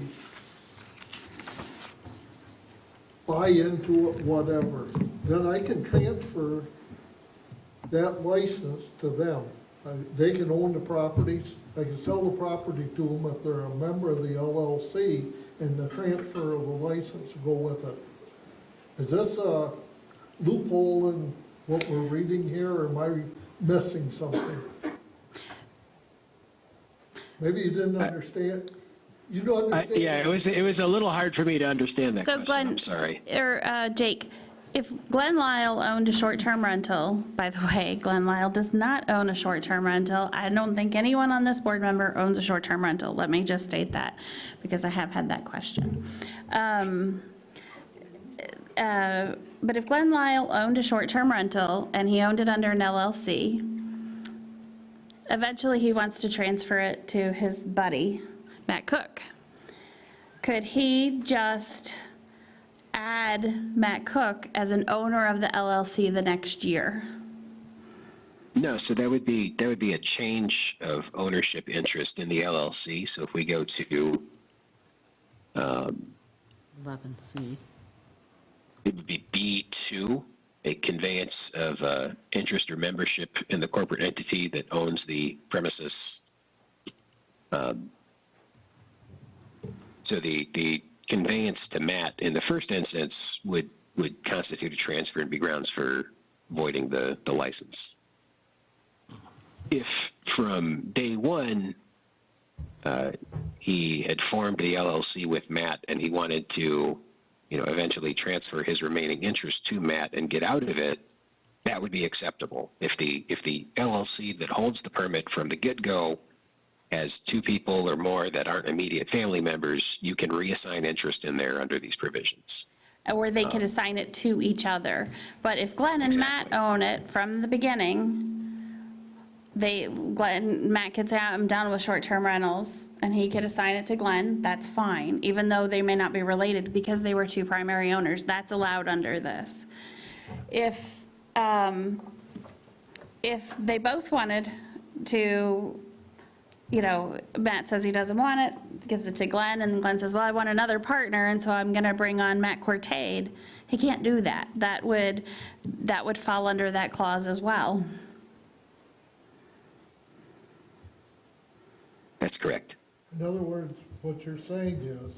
buy into it, whatever, then I can transfer that license to them. They can own the properties, I can sell the property to them if they're a member of the LLC, and the transfer of the license will go with it. Is this a loophole in what we're reading here, or am I missing something? Maybe you didn't understand. You don't understand. Yeah, it was a little hard for me to understand that So question. Glenn, I'm sorry. Jake, if Glenn Lyle owned a short-term rental, by the way, Glenn Lyle does not own a short-term rental. I don't think anyone on this board member owns a short-term rental. Let me just state that, because I have had that question. But if Glenn Lyle owned a short-term rental and he owned it under an LLC, eventually he wants to transfer it to his buddy, Matt Cook. Could he just add Matt Cook as an owner of the LLC the next year? No, so that would be a change of ownership interest in the LLC. So if we go to 11C. it would be B2, a conveyance of interest or membership in the corporate entity that owns the premises. So the conveyance to Matt in the first instance would constitute a transfer and be grounds for voiding the license. If from day one, he had formed the LLC with Matt and he wanted to, eventually transfer his remaining interest to Matt and get out of it, that would be acceptable. If the LLC that holds the permit from the get-go has two people or more that aren't immediate family members, you can reassign interest in there under these provisions. Or they could assign it to each other. But if Glenn and Matt own it from the beginning, Matt could say, I'm done with short-term rentals, and he could assign it to Glenn, that's fine, even though they may not be related because they were two primary owners, that's allowed under this. If they both wanted to, Matt says he doesn't want it, gives it to Glenn, and Glenn says, well, I want another partner, and so I'm gonna bring on Matt Cortade, he can't do that. That would fall under that clause as well. That's correct. In other words, what you're saying is,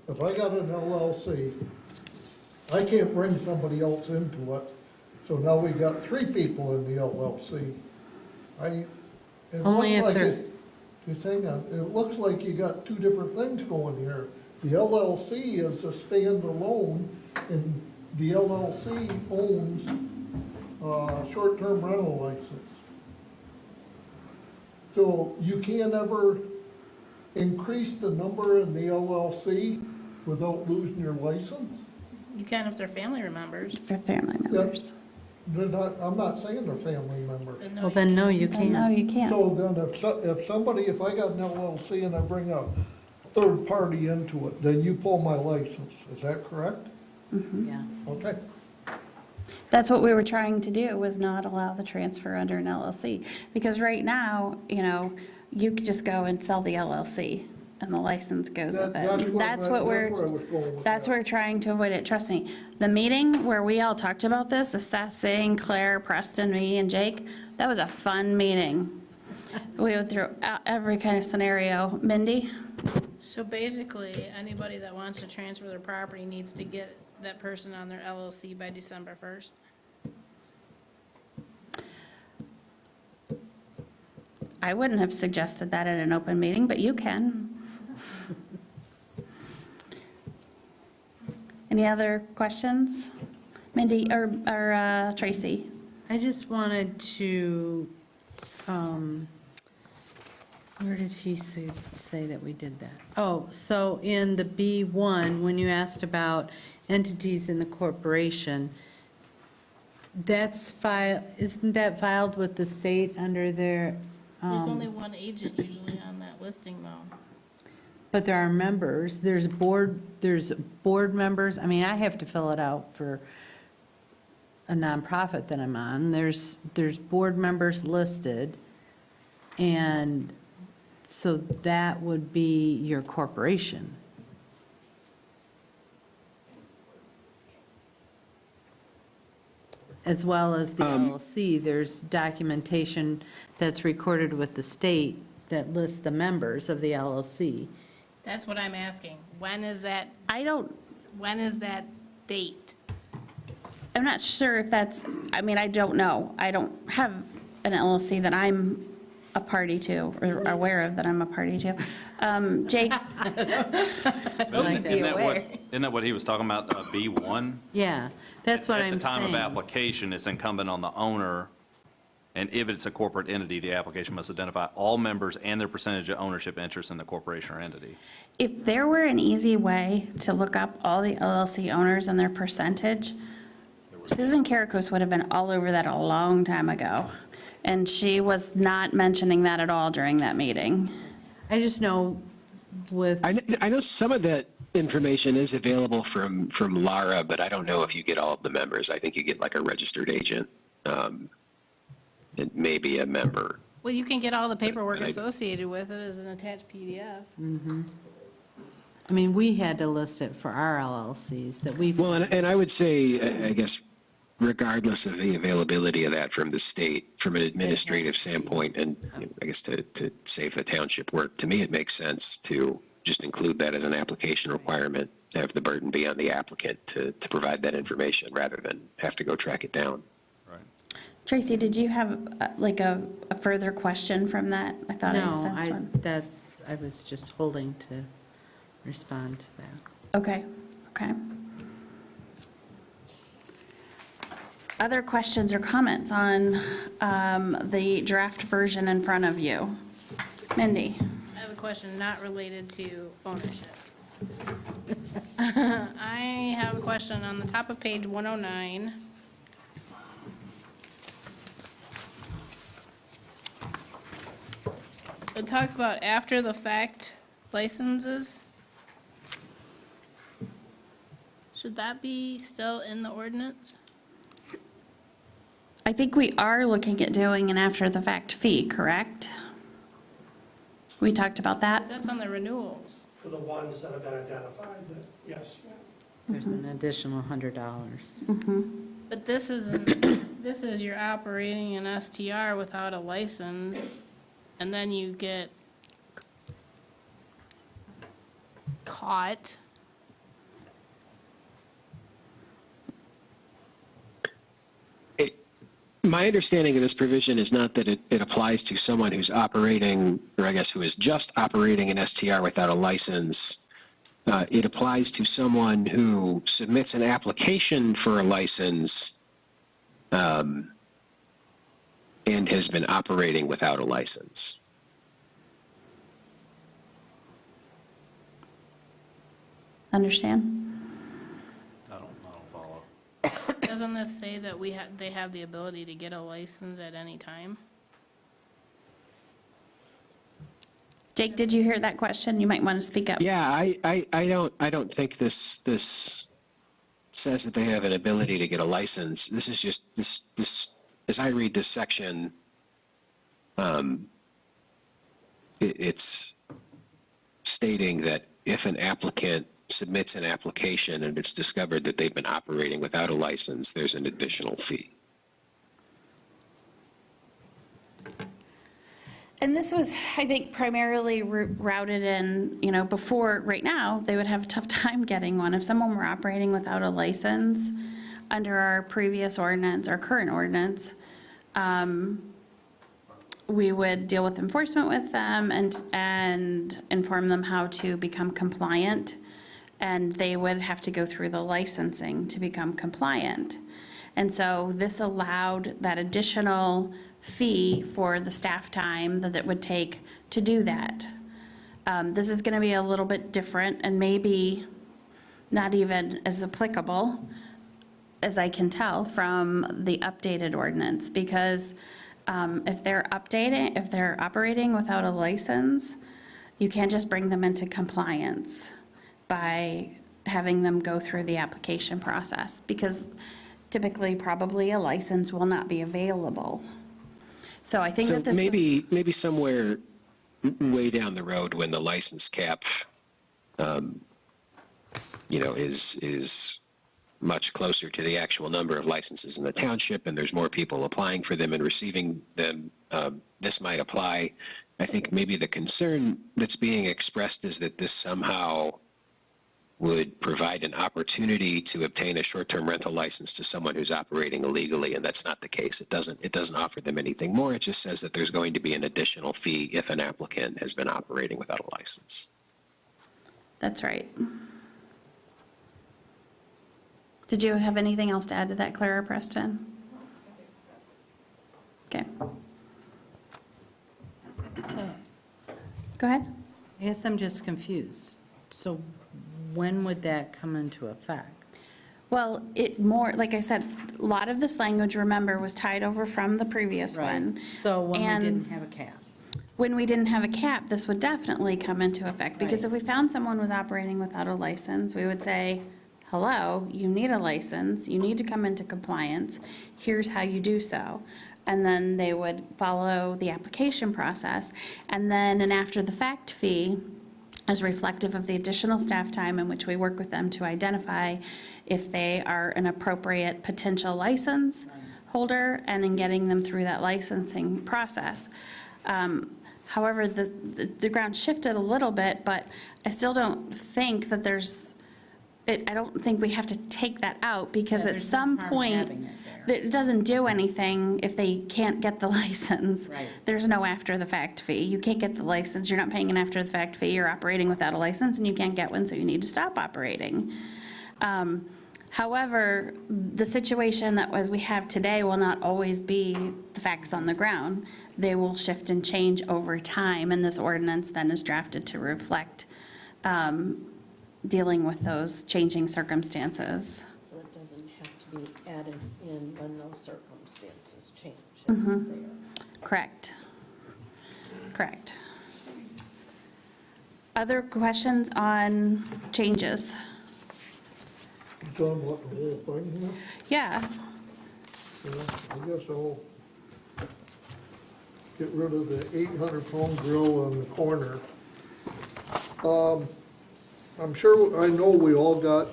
if I got an LLC, I can't bring somebody else into it, so now we got three people in the LLC. Only if they're- Just hang on, it looks like you got two different things going here. The LLC is a standalone, and the LLC owns short-term rental license. So you can't ever increase the number in the LLC without losing your license? You can if they're family members. For family members. I'm not saying they're family members. Well, then, no, you Then no, can't. you can't. So then if I got an LLC and I bring a third party into it, then you pull my license, is that correct? Yeah. Okay. That's what we were trying to do, was not allow the transfer under an LLC. Because right now, you could just go and sell the LLC, and the license goes with it. That's what where I was going with That's that. where we're trying to avoid it, trust me. The meeting where we all talked about this, assessing, Claire, Preston, me, and Jake, that was a fun meeting. We went through every kind of scenario. Mindy? So basically, anybody that wants to transfer their property needs to get that person on their LLC by December 1st? I wouldn't have suggested that at an open meeting, but you can. Any other questions? Mindy, or Tracy? I just wanted to, where did he say that we did that? Oh, so in the B1, when you asked about entities in the corporation, Isn't that filed with the state under their? There's only one agent usually on that listing, though. But there are members, there's board members. I mean, I have to fill it out for a nonprofit that I'm on. There's board members listed, and so that would be your corporation. As well as the LLC, there's documentation that's recorded with the state that lists the members of the LLC. That's what I'm asking. When is that, when is that date? I'm not sure if that's, I mean, I don't know. I don't have an LLC that I'm a party to, or aware of that I'm a party to. Jake? Isn't that what he was talking about, B1? Yeah, that's what I'm At the time of saying. application, it's incumbent on the owner, and if it's a corporate entity, the application must identify all members and their percentage of ownership interest in the corporation or entity. If there were an easy way to look up all the LLC owners and their percentage, Susan Carricos would have been all over that a long time ago. And she was not mentioning that at all during that meeting. I just know with. I know some of that information is available from Lara, but I don't know if you get all of the members. I think you get like a registered agent, and maybe a member. Well, you can get all the paperwork associated with it as an attached PDF. I mean, we had to list it for our LLCs that we. Well, and I would say, I guess, regardless of the availability of that from the state, from an administrative standpoint, and I guess to save the township work, to me, it makes sense to just include that as an application requirement, to have the burden be on the applicant to provide that information rather than have to go track it down. Tracy, did you have like a further question from that? I thought I sensed one. I was just holding to respond to that. Okay, okay. Other questions or comments on the draft version in front of you? Mindy? I have a question not related to ownership. I have a question on the top of page 109. It talks about after the fact licenses. Should that be still in the ordinance? I think we are looking at doing an after-the-fact fee, correct? We talked about that? That's on the renewals. For the ones that have been identified, yes. There's an additional $100. But this isn't, this is you're operating an STR without a license, and then you get caught. My understanding of this provision is not that it applies to someone who's operating, or I guess who is just operating an STR without a license. It applies to someone who submits an application for a license and has been operating without a license. Understand? I don't follow. Doesn't this say that they have the ability to get a license at any time? Jake, did you hear that question? You might want to speak up. Yeah, I don't think this says that they have an ability to get a license. This is just this as I read this section, it's stating that if an applicant submits an application and it's discovered that they've been operating without a license, there's an additional fee. And this was, I think, primarily routed in, before, right now, they would have a tough time getting one. If someone were operating without a license under our previous ordinance, our current ordinance, we would deal with enforcement with them and inform them how to become compliant. And they would have to go through the licensing to become compliant. And so this allowed that additional fee for the staff time that it would take to do that. This is going to be a little bit different and maybe not even as applicable as I can tell from the updated ordinance, because if they're operating without a license, you can't just bring them into compliance by having them go through the application process, because typically, probably a license will not be available. So I think So that this. maybe somewhere way down the road when the license cap, is much closer to the actual number of licenses in the township, and there's more people applying for them and receiving them, this might apply. I think maybe the concern that's being expressed is that this somehow would provide an opportunity to obtain a short-term rental license to someone who's operating illegally, and that's not the case. It doesn't offer them anything more. It just says that there's going to be an additional fee if an applicant has been operating without a license. That's right. Did you have anything else to add to that, Clara, Preston? Okay. Go ahead. I guess I'm just confused. So when would that come into effect? Well, like I said, a lot of this language, remember, was tied over from the previous one. So when we And didn't have a cap? when we didn't have a cap, this would definitely come into effect, because Right. if we found someone was operating without a license, we would say, hello, you need a license, you need to come into compliance, here's how you do so. And then they would follow the application process, and then an after-the-fact fee is reflective of the additional staff time in which we work with them to identify if they are an appropriate potential license holder, and in getting them through that licensing process. However, the ground shifted a little bit, but I still don't think that I don't think we have to take that out, because Yeah, at there's no some harm point, having it there. it doesn't do anything if they can't get the license. Right. There's no after-the-fact fee. You can't get the license, you're not paying an after-the-fact fee, you're operating without a license, and you can't get one, so you need to stop operating. However, the situation that we have today will not always be the facts on the ground. They will shift and change over time, and this ordinance then is drafted to reflect dealing with those changing circumstances. So it doesn't have to be added in when those circumstances change. It's Mhm. there. Correct. Correct. Other questions on changes? You talking about the whole thing here? Yeah. Yeah, I guess I'll get rid of the 800-pound grill on the corner. I'm sure, I know we all got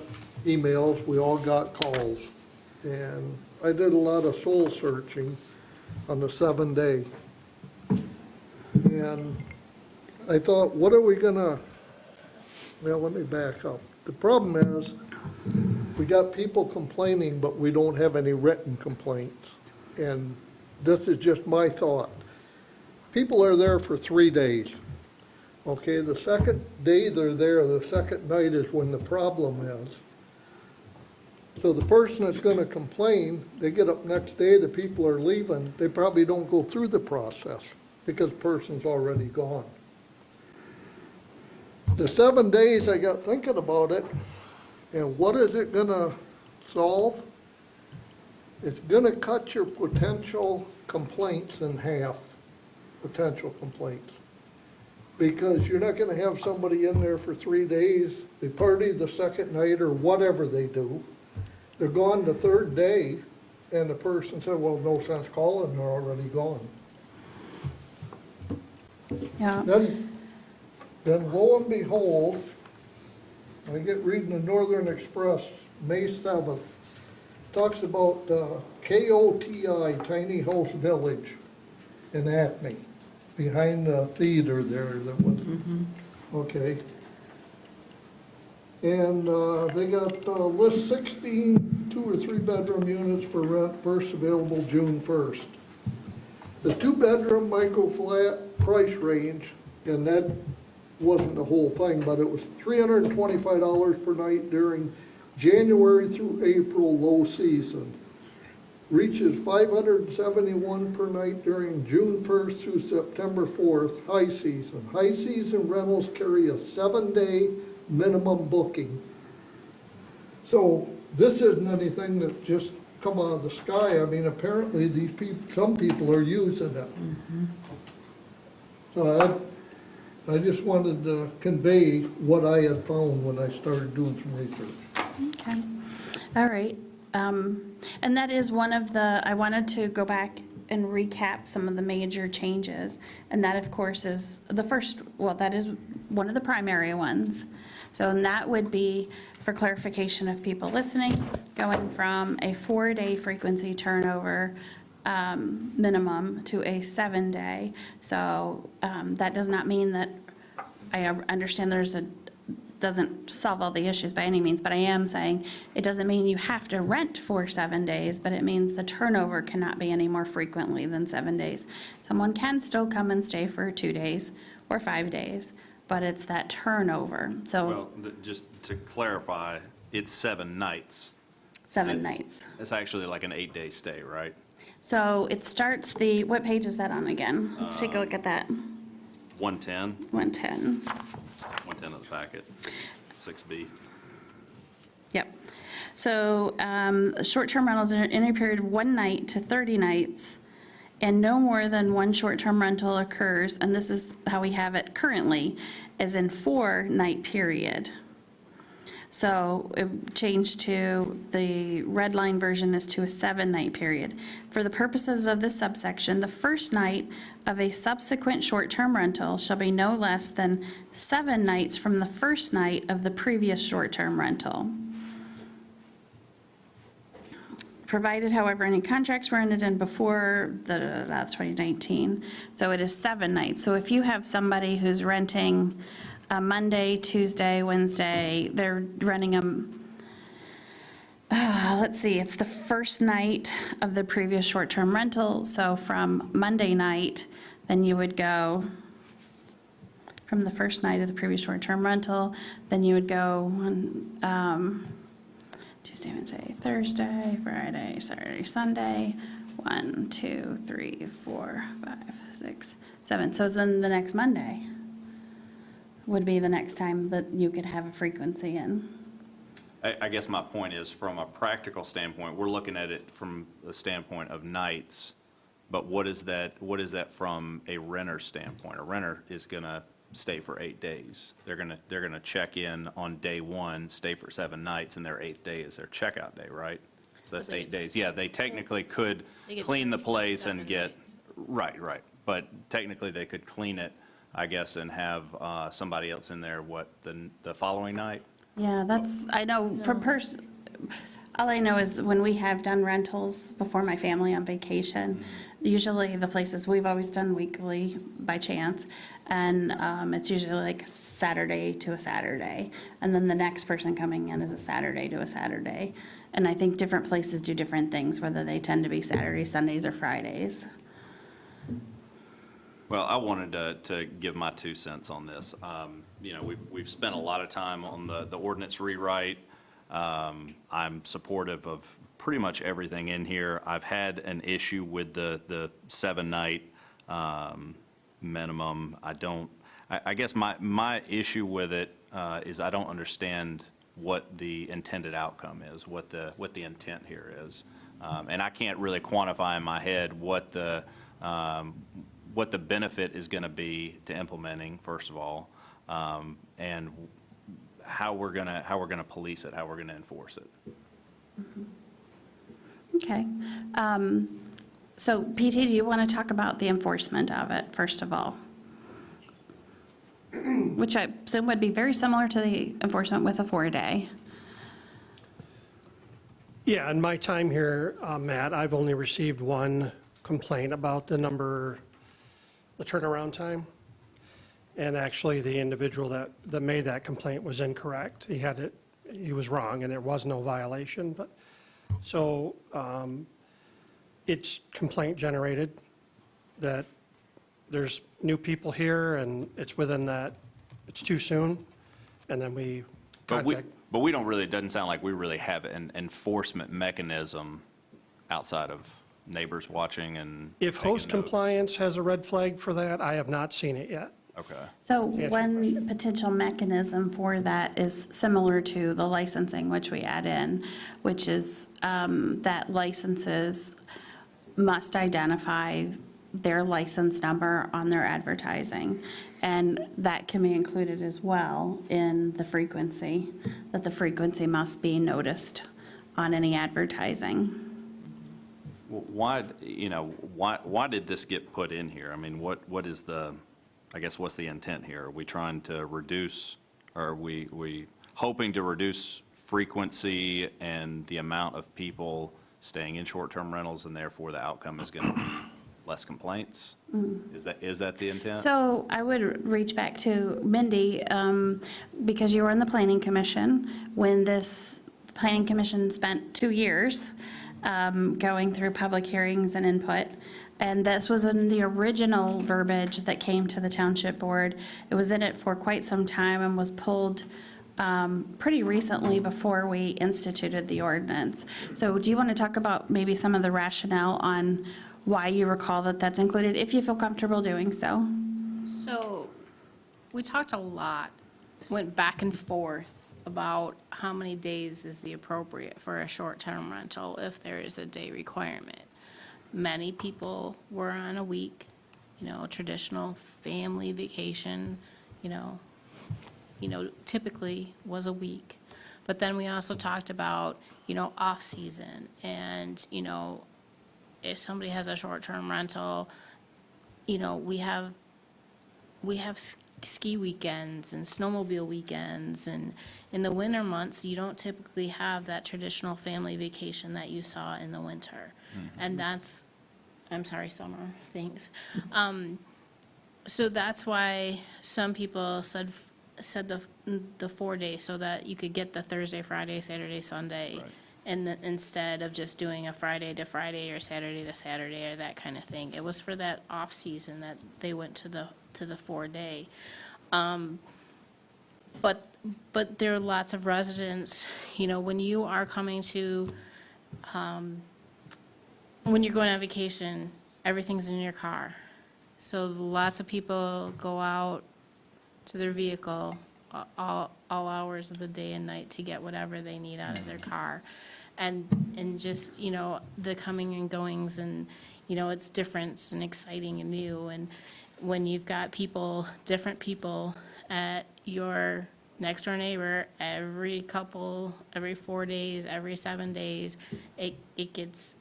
emails, we all got calls, and I did a lot of soul searching on the 7-day. And I thought, what are we gonna, well, let me back up. The problem is, we got people complaining, but we don't have any written complaints. And this is just my thought. People are there for 3 days. Okay, the second day they're there, the second night is when the problem is. So the person that's gonna complain, they get up next day, the people are leaving, they probably don't go through the process because the person's already gone. The 7 days, I got thinking about it, and what is it gonna solve? It's gonna cut your potential complaints in half, potential complaints. Because you're not gonna have somebody in there for 3 days, they party the second night or whatever they do. They're gone the third day, and the person said, well, no sense calling, they're already gone. Yeah. Then lo and behold, I get reading the Northern Express, May 7th, talks about KOTI, Tiny House Village in Acme, behind the theater there that was, okay. And they got list 16 2 or 3 bedroom units for rent, first available June 1st. The 2-bedroom micro flat price range, and that wasn't the whole thing, but it was $325 per night during January through April low season. Reaches $571 per night during June 1st through September 4th, high season. High season rentals carry a 7-day minimum booking. So this isn't anything that just come out of the sky. I mean, apparently these people, some people are using it. So I just wanted to convey what I had found when I started doing some research. Okay, all right. And that is one of the, I wanted to go back and recap some of the major changes. And that, of course, is the first, well, that is one of the primary ones. So and that would be, for clarification of people listening, going from a 4-day frequency turnover minimum to a 7-day. So that does not mean that, I understand doesn't solve all the issues by any means, but I am saying it doesn't mean you have to rent for 7 days, but it means the turnover cannot be any more frequently than 7 days. Someone can still come and stay for 2 days or 5 days, but it's that turnover. So Well, just to clarify, it's 7 nights. 7 nights. It's actually like an 8-day stay, right? So it starts what page is that on again? Let's take a look at that. 110, 110. 110 of the packet, 6B. Yep. So short-term rentals in any period of 1 night to 30 nights, and no more than 1 short-term rental occurs, and this is how we have it currently, is in 4-night period. So it changed to, the red line version is to a 7-night period. For the purposes of this subsection, the first night of a subsequent short-term rental shall be no less than 7 nights from the first night of the previous short-term rental. Provided, however, any contracts were entered in before the 2019. So it is 7 nights. So if you have somebody who's renting Monday, Tuesday, Wednesday, they're renting them, let's see, it's the first night of the previous short-term rental. So from Monday night, then you would go, from the first night of the previous short-term rental, then you would go on Tuesday, Wednesday, Thursday, Friday, Saturday, Sunday, 1, 2, 3, 4, 5, 6, 7. So then the next Monday would be the next time that you could have a frequency in. I guess my point is, from a practical standpoint, we're looking at it from the standpoint of nights, but what is that from a renter standpoint? A renter is going to stay for 8 days. They're going to check in on day 1, stay for 7 nights, and their 8th day is their checkout day, right? So that's 8 days. Yeah, they technically could clean the place and get, right. But technically, they could clean it, I guess, and have somebody else in there, the following night? Yeah, I know from all I know is when we have done rentals before my family on vacation, usually the places, we've always done weekly by chance, and it's usually like Saturday to a Saturday, and then the next person coming in is a Saturday to a Saturday. And I think different places do different things, whether they tend to be Saturdays, Sundays, or Fridays. Well, I wanted to give my 2 cents on this. We've spent a lot of time on the ordinance rewrite. I'm supportive of pretty much everything in here. I've had an issue with the 7-night minimum. I guess my issue with it is I don't understand what the intended outcome is, what the intent here is. And I can't really quantify in my head what the benefit is going to be to implementing, first of all, and how we're gonna police it, how we're gonna enforce it. Okay. So PT, do you want to talk about the enforcement of it, first of all? Which I assume would be very similar to the enforcement with a 4-day. Yeah, in my time here, Matt, I've only received 1 complaint about the turnaround time. And actually, the individual that made that complaint was incorrect. He was wrong, and there was no violation. But so it's complaint generated that there's new people here, and it's within that, it's too soon, and then we contact. But we don't really, it doesn't sound like we really have an enforcement mechanism outside of neighbors watching and If taking host notes. compliance has a red flag for that, I have not seen it yet. Okay. So one potential mechanism for that is similar to the licensing, which we add in, which is that licenses must identify their license number on their advertising. And that can be included as well in the frequency, that the frequency must be noticed on any advertising. Why, why did this get put in here? I mean, what is the, I guess, what's the intent here? Are we trying to reduce, or are we hoping to reduce frequency and the amount of people staying in short-term rentals, and therefore the outcome is going to be less complaints? Is that the intent? So I would reach back to Mindy, because you were in the Planning Commission when this Planning Commission spent 2 years going through public hearings and input. And this was in the original verbiage that came to the Township Board. It was in it for quite some time and was pulled pretty recently before we instituted the ordinance. So do you want to talk about maybe some of the rationale on why you recall that that's included, if you feel comfortable doing so? So we talked a lot, went back and forth about how many days is the appropriate for a short-term rental if there is a day requirement. Many people were on a week, traditional family vacation, typically was a week. But then we also talked about, off-season and, if somebody has a short-term rental, we have ski weekends and snowmobile weekends, and in the winter months, you don't typically have that traditional family vacation that you saw in the winter. And that's, I'm sorry, summer, thanks. So that's why some people said the 4 days, so that you could get the Thursday, Friday, Saturday, Sunday. Right. And instead of just doing a Friday to Friday or Saturday to Saturday or that kind of thing. It was for that off-season that they went to the 4 day. But there are lots of residents, when you are coming to, when you're going on vacation, everything's in your car. So lots of people go out to their vehicle all hours of the day and night to get whatever they need out of their car. And just, the coming and goings, and, it's different and exciting and new. And when you've got different people at your next door neighbor every 4 days, every 7 days, it gets,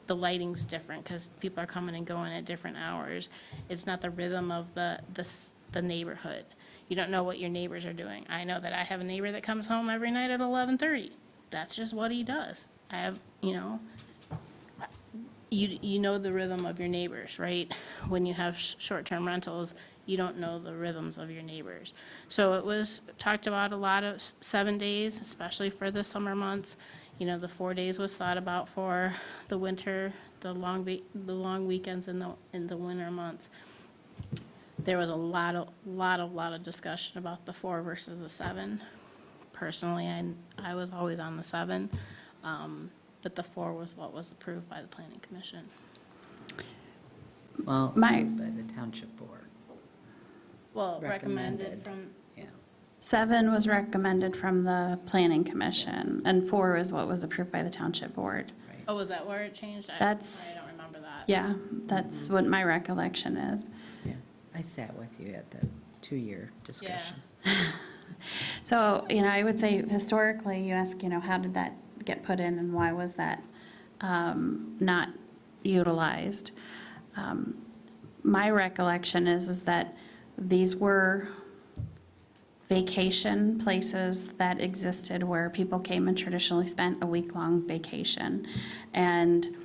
the lighting's different because people are coming and going at different hours. It's not the rhythm of the neighborhood. You don't know what your neighbors are doing. I know that I have a neighbor that comes home every night at 11:30. That's just what he does. I have, you know the rhythm of your neighbors, right? When you have short-term rentals, you don't know the rhythms of your neighbors. So it was talked about a lot of 7 days, especially for the summer months. The 4 days was thought about for the winter, the long weekends in the winter months. There was a lot of discussion about the 4 versus the 7. Personally, I was always on the 7, but the 4 was what was approved by the Planning Commission. Well, by the Township Board. Well, recommended from, 7 was recommended from the Planning Commission, and 4 is what was approved by the Township Board. oh, was that where it changed? I don't remember that. Yeah, that's what my recollection is. Yeah, I sat with you at the 2-year discussion. So, I would say historically, you ask, how did that get put in and why was that not utilized? My recollection is that these were vacation places that existed where people came and traditionally spent a week-long vacation. And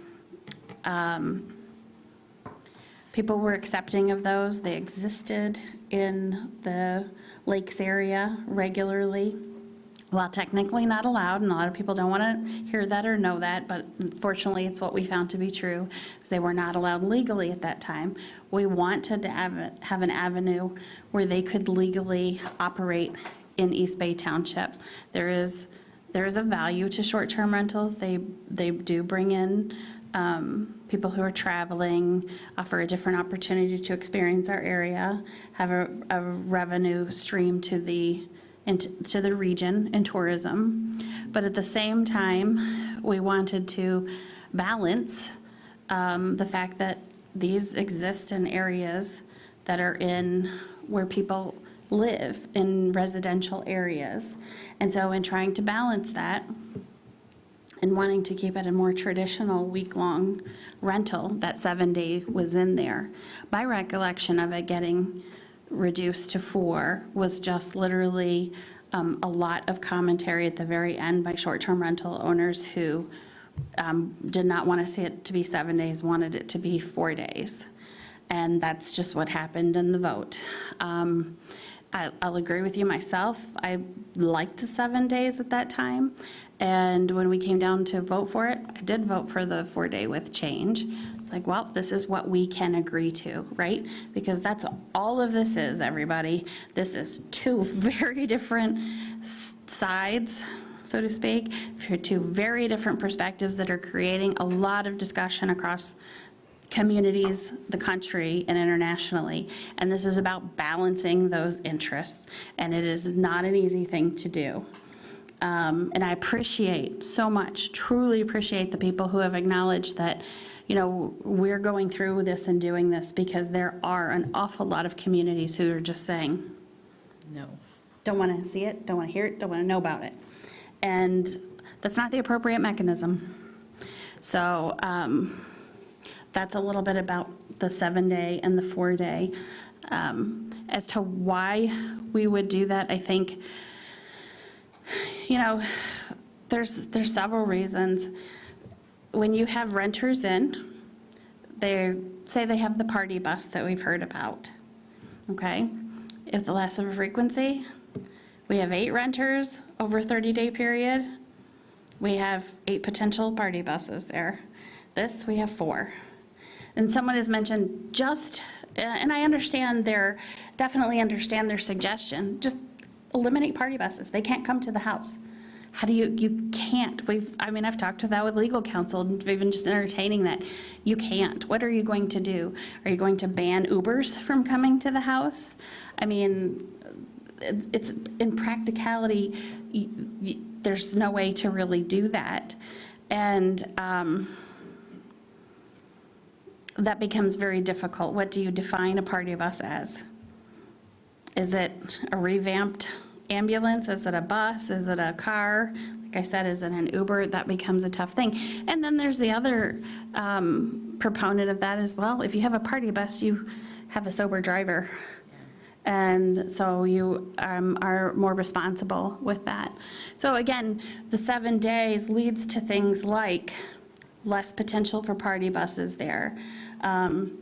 people were accepting of those. They existed in the lakes area regularly. While technically not allowed, and a lot of people don't want to hear that or know that, but unfortunately, it's what we found to be true, because they were not allowed legally at that time. We wanted to have an avenue where they could legally operate in East Bay Township. There is a value to short-term rentals. They do bring in people who are traveling, offer a different opportunity to experience our area, have a revenue stream to the region in tourism. But at the same time, we wanted to balance the fact that these exist in areas that are where people live, in residential areas. And so in trying to balance that, and wanting to keep it a more traditional week-long rental, that 7-day was in there. My recollection of it getting reduced to 4 was just literally a lot of commentary at the very end by short-term rental owners who did not want to see it to be 7 days, wanted it to be 4 days. And that's just what happened in the vote. I'll agree with you myself. I liked the 7 days at that time. And when we came down to vote for it, I did vote for the 4-day with change. It's like, well, this is what we can agree to, right? Because that's all of this is, everybody. This is two very different sides, so to speak, for two very different perspectives that are creating a lot of discussion across communities, the country, and internationally. And this is about balancing those interests. And it is not an easy thing to do. And I appreciate so much, truly appreciate the people who have acknowledged that, you know, we're going through this and doing this, because there are an awful lot of communities who are just saying, No. don't want to see it, don't want to hear it, don't want to know about it. And that's not the appropriate mechanism. So that's a little bit about the 7-day and the 4-day. As to why we would do that, I think, you know, there's several reasons. When you have renters in, they say they have the party bus that we've heard about, okay? If the less of a frequency, we have 8 renters over a 30-day period. We have 8 potential party buses there. This, we have 4. And someone has mentioned just, and I understand definitely understand their suggestion, just eliminate party buses. They can't come to the house. How do you can't. I've talked to that with legal counsel, and even just entertaining that. You can't. What are you going to do? Are you going to ban Ubers from coming to the house? I mean, it's in practicality, there's no way to really do that. And that becomes very difficult. What do you define a party bus as? Is it a revamped ambulance? Is it a bus? Is it a car? Like I said, is it an Uber? That becomes a tough thing. And then there's the other proponent of that as well. If you have a party bus, you have a sober driver. And so you are more responsible with that. So again, the 7 days leads to things like less potential for party buses there. And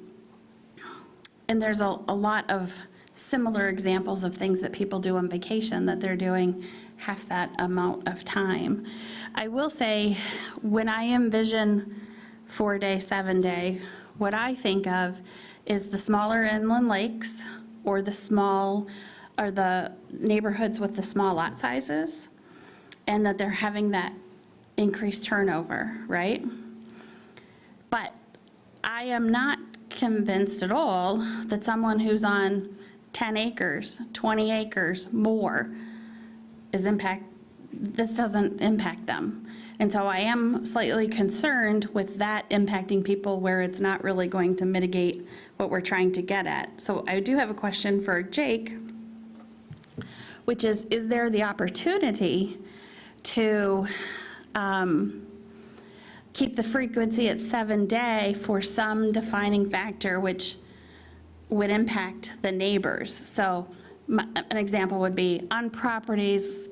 there's a lot of similar examples of things that people do on vacation that they're doing half that amount of time. I will say, when I envision 4-day, 7-day, what I think of is the smaller inland lakes, or the neighborhoods with the small lot sizes, and that they're having that increased turnover, right? But I am not convinced at all that someone who's on 10 acres, 20 acres, more this doesn't impact them. And so I am slightly concerned with that impacting people where it's not really going to mitigate what we're trying to get at. So I do have a question for Jake, which is there the opportunity to keep the frequency at 7-day for some defining factor which would impact the neighbors? So an example would be on properties,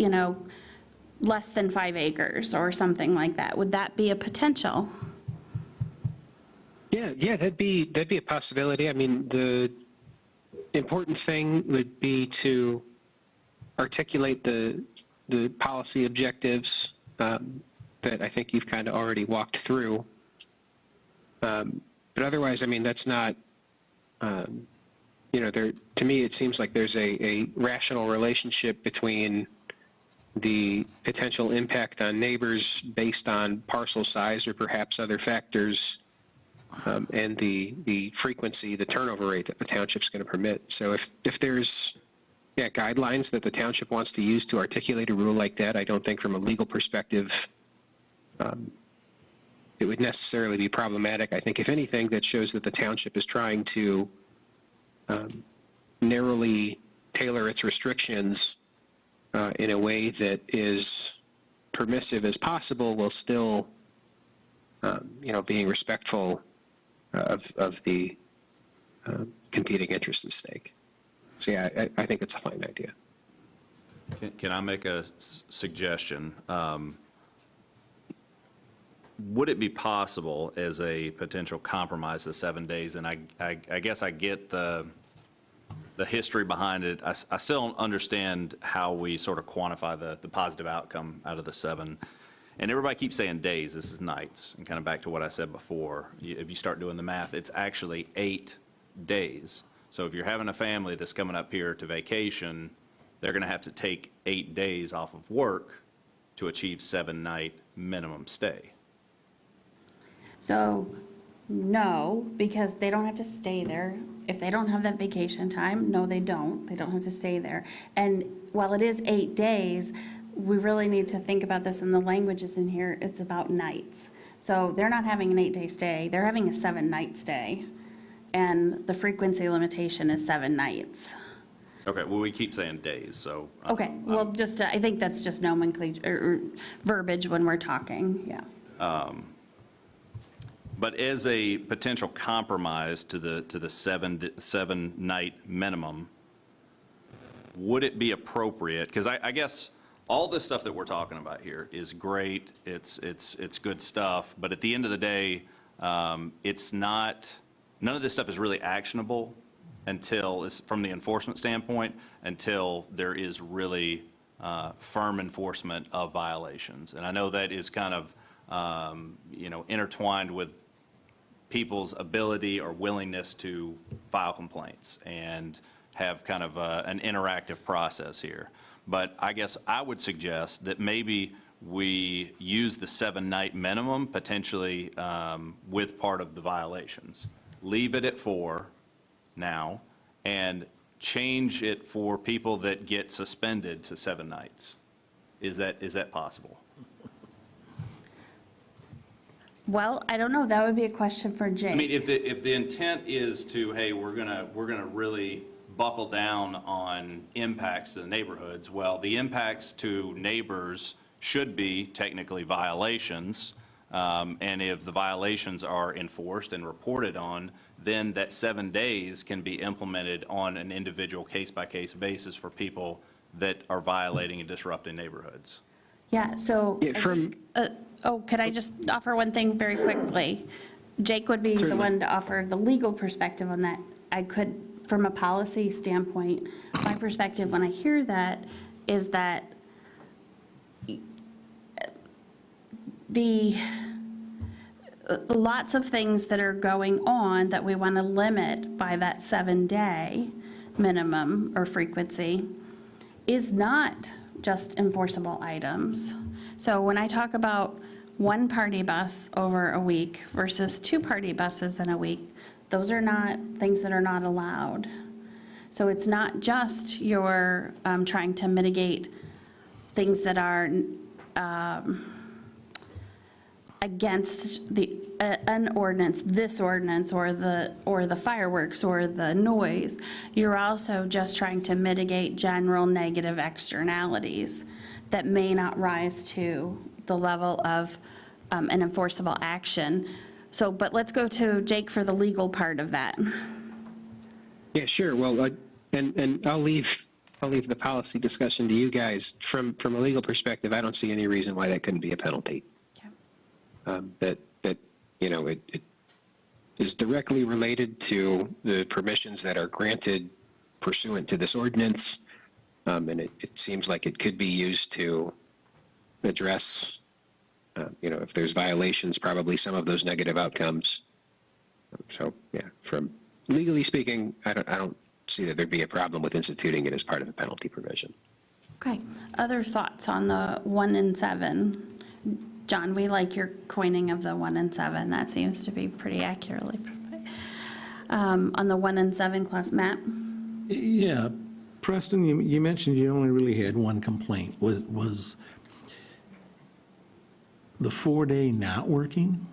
less than 5 acres or something like that. Would that be a potential? Yeah, that'd be a possibility. I mean, the important thing would be to articulate the policy objectives that I think you've kind of already walked through. But otherwise, I mean, that's not, to me, it seems like there's a rational relationship between the potential impact on neighbors based on parcel size or perhaps other factors, and the frequency, the turnover rate that the township's going to permit. So if there's guidelines that the township wants to use to articulate a rule like that, I don't think from a legal perspective it would necessarily be problematic. I think if anything, that shows that the township is trying to narrowly tailor its restrictions in a way that is permissive as possible, while still, being respectful of the competing interests at stake. So yeah, I think it's a fine idea. Can I make a suggestion? Would it be possible as a potential compromise, the 7 days, and I guess I get the history behind it. I still don't understand how we sort of quantify the positive outcome out of the 7. And everybody keeps saying days, this is nights. And kind of back to what I said before, if you start doing the math, it's actually 8 days. So if you're having a family that's coming up here to vacation, they're going to have to take 8 days off of work to achieve 7-night minimum stay. So, no, because they don't have to stay there. If they don't have that vacation time, no, they don't. They don't have to stay there. And while it is 8 days, we really need to think about this, and the language is in here, it's about nights. So they're not having an 8-day stay, they're having a 7-night stay. And the frequency limitation is 7 nights. Okay, well, we keep saying days, so. Okay, well, just, I think that's just nomenclature, or verbiage when we're talking, yeah. But as a potential compromise to the 7-night minimum, would it be appropriate, because I guess all this stuff that we're talking about here is great, it's good stuff, but at the end of the day, it's not, none of this stuff is really actionable until, from the enforcement standpoint, until there is really firm enforcement of violations. And I know that is kind of, intertwined with people's ability or willingness to file complaints and have kind of an interactive process here. But I guess I would suggest that maybe we use the 7-night minimum potentially with part of the violations. Leave it at 4 now and change it for people that get suspended to 7 nights. Is that possible? Well, I don't know, that would be a question for Jake. I mean, if the intent is to, hey, we're gonna really buckle down on impacts to the neighborhoods, well, the impacts to neighbors should be technically violations, and if the violations are enforced and reported on, then that 7 days can be implemented on an individual case-by-case basis for people that are violating and disrupting neighborhoods. Yeah, so, Yeah, could I just offer one thing very quickly? Jake would be the one to offer the legal perspective on that. I could, from a policy standpoint, my perspective when I hear that is that the lots of things that are going on that we want to limit by that 7-day minimum or frequency is not just enforceable items. So when I talk about 1 party bus over a week versus 2 party buses in a week, those are not things that are not allowed. So it's not just you're trying to mitigate things that are against an ordinance, this ordinance, or the fireworks, or the noise. You're also just trying to mitigate general negative externalities that may not rise to the level of an enforceable action. So, but let's go to Jake for the legal part of that. Yeah, sure. Well, and I'll leave the policy discussion to you guys. From a legal perspective, I don't see any reason why that couldn't be a penalty. That it is directly related to the permissions that are granted pursuant to this ordinance, and it seems like it could be used to address, if there's violations, probably some of those negative outcomes. So yeah, from legally speaking, I don't see that there'd be a problem with instituting it as part of a penalty provision. Okay, other thoughts on the 1 and 7? John, we like your coining of the 1 and 7. That seems to be pretty accurately. On the 1 and 7 class, Matt? Yeah, Preston, you mentioned you only really had one complaint. Was the 4-day not working?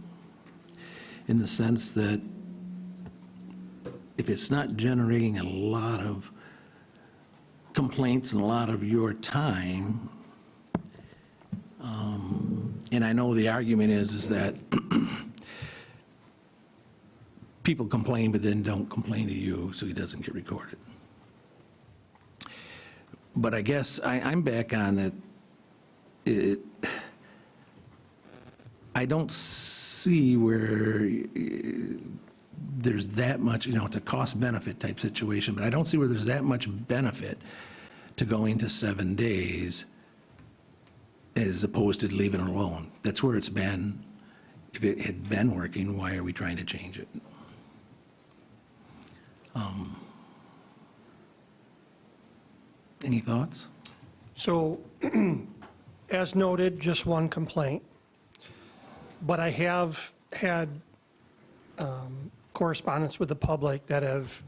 In the sense that if it's not generating a lot of complaints and a lot of your time, and I know the argument is that people complain but then don't complain to you, so it doesn't get recorded. But I guess I'm back on that. I don't see where there's that much, it's a cost-benefit type situation, but I don't see where there's that much benefit to going to 7 days as opposed to leaving it alone. That's where it's been. If it had been working, why are we trying to change it? Any thoughts? So, as noted, just one complaint, but I have had correspondence with the public that have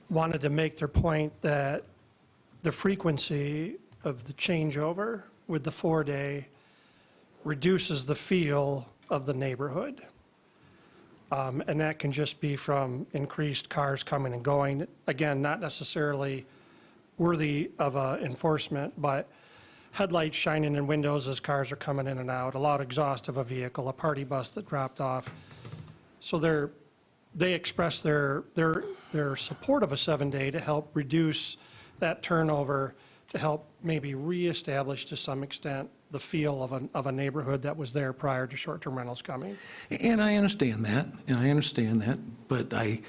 wanted to make their point that the frequency of the changeover with the 4-day reduces the feel of the neighborhood. And that can just be from increased cars coming and going. Again, not necessarily worthy of enforcement, but headlights shining in windows as cars are coming in and out, a loud exhaust of a vehicle, a party bus that dropped off. So they express their support of a 7-day to help reduce that turnover, to help maybe reestablish to some extent the feel of a neighborhood that was there prior to short-term rentals coming. And I understand that, but I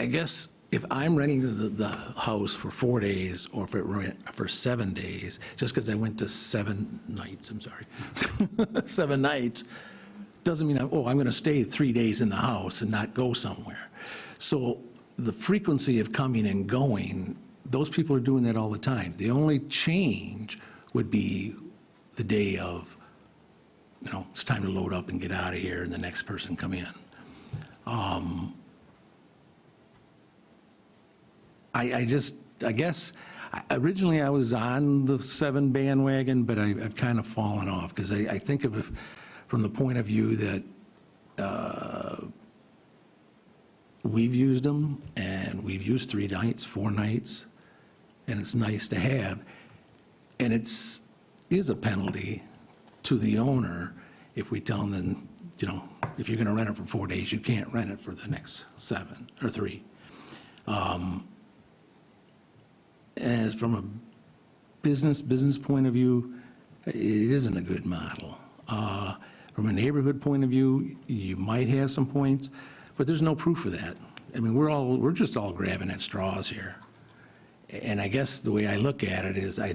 guess if I'm renting the house for 4 days or if it rent for 7 days, just because I went to 7 nights, 7 nights, doesn't mean I'm going to stay 3 days in the house and not go somewhere. So the frequency of coming and going, those people are doing that all the time. The only change would be the day of, it's time to load up and get out of here and the next person come in. I guess, originally I was on the 7 bandwagon, but I've kind of fallen off, because I think of it from the point of view that we've used them, and we've used 3 nights, 4 nights, and it's nice to have. And is a penalty to the owner if we tell them, if you're going to rent it for 4 days, you can't rent it for the next 7 or 3. As from a business point of view, it isn't a good model. From a neighborhood point of view, you might have some points, but there's no proof of that. I mean, we're just all grabbing at straws here. And I guess the way I look at it is I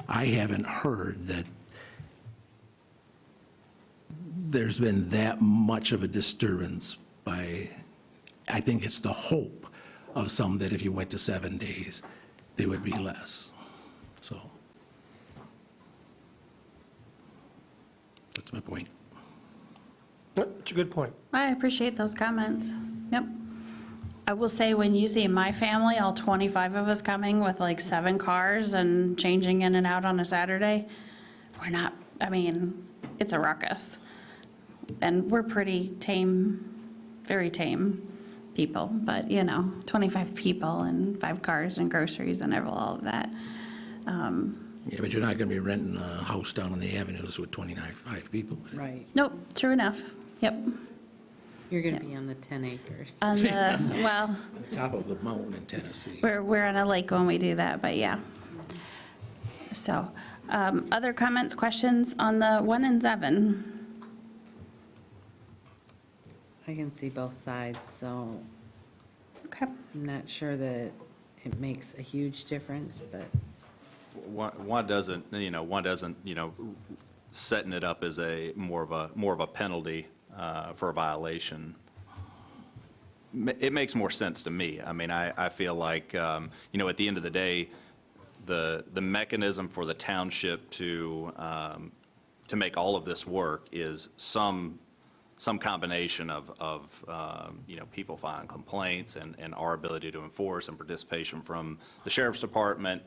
haven't heard that there's been that much of a disturbance I think it's the hope of some that if you went to 7 days, they would be less. So that's my point. It's a good point. I appreciate those comments. Yep. I will say, when you see my family, all 25 of us coming with like 7 cars and changing in and out on a Saturday, it's a ruckus. And we're pretty tame, very tame people, but 25 people and 5 cars and groceries and all of that. Yeah, but you're not going to be renting a house down on the avenues with 5 people. Right. Nope, true enough. Yep. You're going to be on the 10 acres. On the, well, On the top of the mountain in Tennessee. we're on a lake when we do that, but yeah. So, other comments, questions on the 1 and 7? I can see both sides, so Okay. I'm not sure that it makes a huge difference, but One doesn't, setting it up as more of a penalty for a violation. it makes more sense to me. I mean, I feel like, at the end of the day, the mechanism for the township to make all of this work is some combination of people filing complaints and our ability to enforce and participation from the sheriff's department.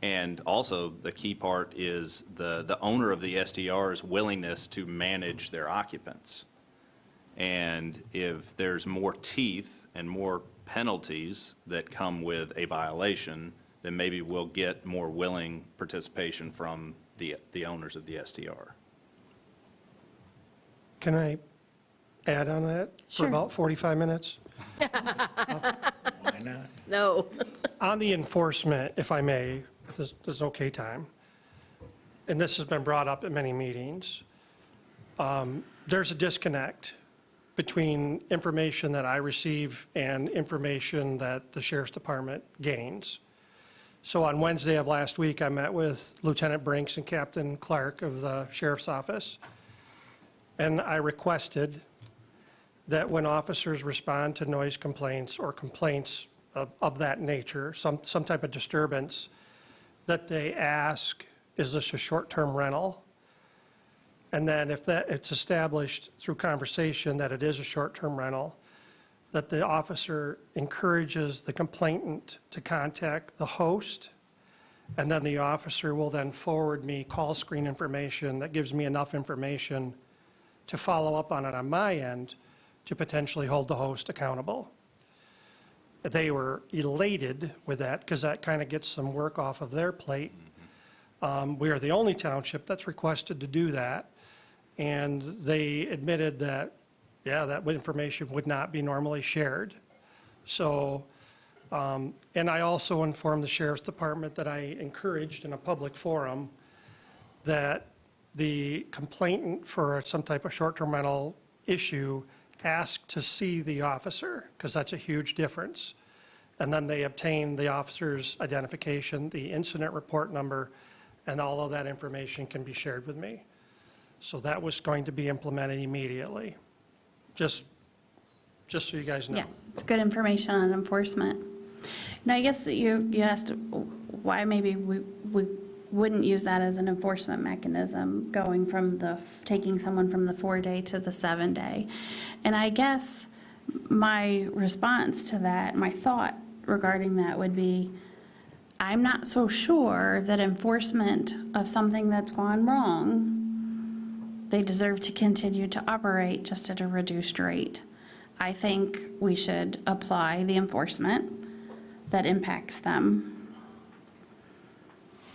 And also, the key part is the owner of the STR's willingness to manage their occupants. And if there's more teeth and more penalties that come with a violation, then maybe we'll get more willing participation from the owners of the STR. Can I add on that Sure. for about 45 minutes? Why not? No. On the enforcement, if I may, if this is okay time, and this has been brought up at many meetings, there's a disconnect between information that I receive and information that the Sheriff's Department gains. So on Wednesday of last week, I met with Lieutenant Brinks and Captain Clark of the Sheriff's Office, and I requested that when officers respond to noise complaints or complaints of that nature, some type of disturbance, that they ask, is this a short-term rental? And then if it's established through conversation that it is a short-term rental, that the officer encourages the complainant to contact the host, and then the officer will then forward me call screen information that gives me enough information to follow up on it on my end to potentially hold the host accountable. They were elated with that because that kind of gets some work off of their plate. We are the only township that's requested to do that. And they admitted that, yeah, that information would not be normally shared. So, and I also informed the Sheriff's Department that I encouraged in a public forum that the complainant for some type of short-term rental issue ask to see the officer, because that's a huge difference. And then they obtain the officer's identification, the incident report number, and all of that information can be shared with me. So that was going to be implemented immediately, just so you guys know. Yeah, it's good information on enforcement. Now, I guess that you asked why maybe we wouldn't use that as an enforcement mechanism, going from taking someone from the 4-day to the 7-day. And I guess my response to that, my thought regarding that would be, I'm not so sure that enforcement of something that's gone wrong, they deserve to continue to operate just at a reduced rate. I think we should apply the enforcement that impacts them,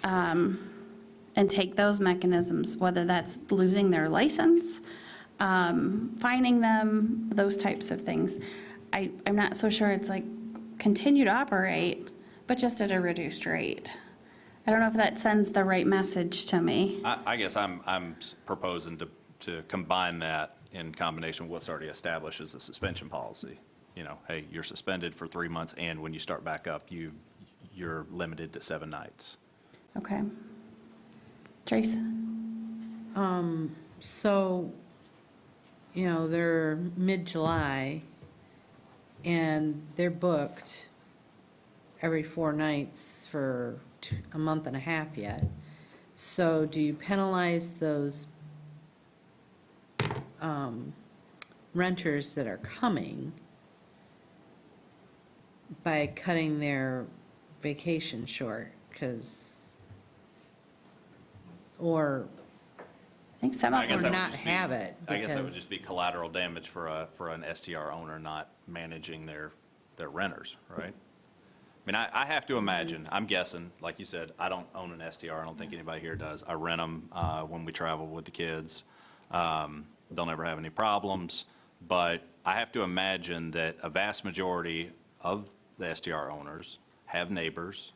and take those mechanisms, whether that's losing their license, fining them, those types of things. I'm not so sure it's like continue to operate, but just at a reduced rate. I don't know if that sends the right message to me. I guess I'm proposing to combine that in combination with what's already established as a suspension policy. Hey, you're suspended for 3 months, and when you start back up, you're limited to 7 nights. Okay. Trace? So, they're mid-July, and they're booked every 4 nights for a month and a half yet. So do you penalize those renters that are coming by cutting their vacation short? Or I think some of them not have it. I guess that would because- just be collateral damage for an STR owner not managing their renters, right? I mean, I have to imagine, I'm guessing, like you said, I don't own an STR. I don't think anybody here does. I rent them when we travel with the kids. They'll never have any problems. But I have to imagine that a vast majority of the STR owners have neighbors.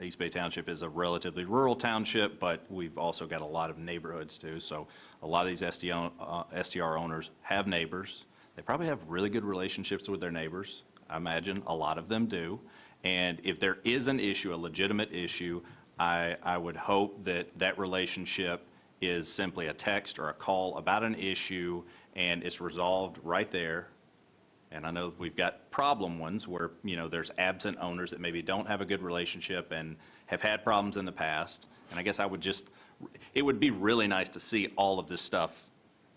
East Bay Township is a relatively rural township, but we've also got a lot of neighborhoods too. So a lot of these STR owners have neighbors. They probably have really good relationships with their neighbors. I imagine a lot of them do. And if there is an issue, a legitimate issue, I would hope that relationship is simply a text or a call about an issue, and it's resolved right there, And I know we've got problem ones where, there's absent owners that maybe don't have a good relationship and have had problems in the past. And I guess it would be really nice to see all of this stuff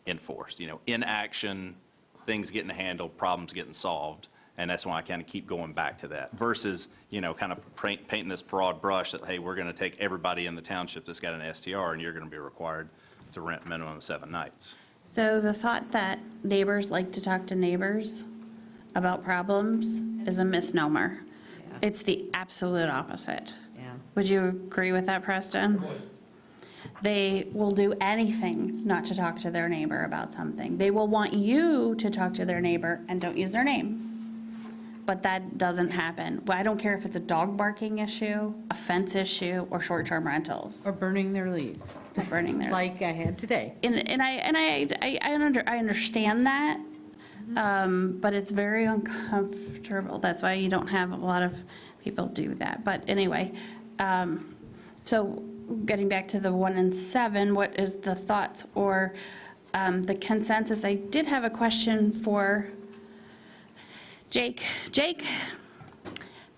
enforced, in action, things getting handled, problems getting solved. And that's why I kind of keep going back to that versus, kind of painting this broad brush that, hey, we're going to take everybody in the township that's got an STR and you're going to be required to rent a minimum of 7 nights. So the thought that neighbors like to talk to neighbors about problems is a misnomer. It's the absolute opposite. Yeah. Would you agree with that, Preston? They will do anything not to talk to their neighbor about something. They will want you to talk to their neighbor and don't use their name. But that doesn't happen. Well, I don't care if it's a dog barking issue, a fence issue, or short-term rentals. Or burning their leaves. Or burning their leaves. Like I had today. And I understand that, but it's very uncomfortable. That's why you don't have a lot of people do that. But anyway, so getting back to the 1 and 7, what is the thoughts or the consensus? I did have a question for Jake,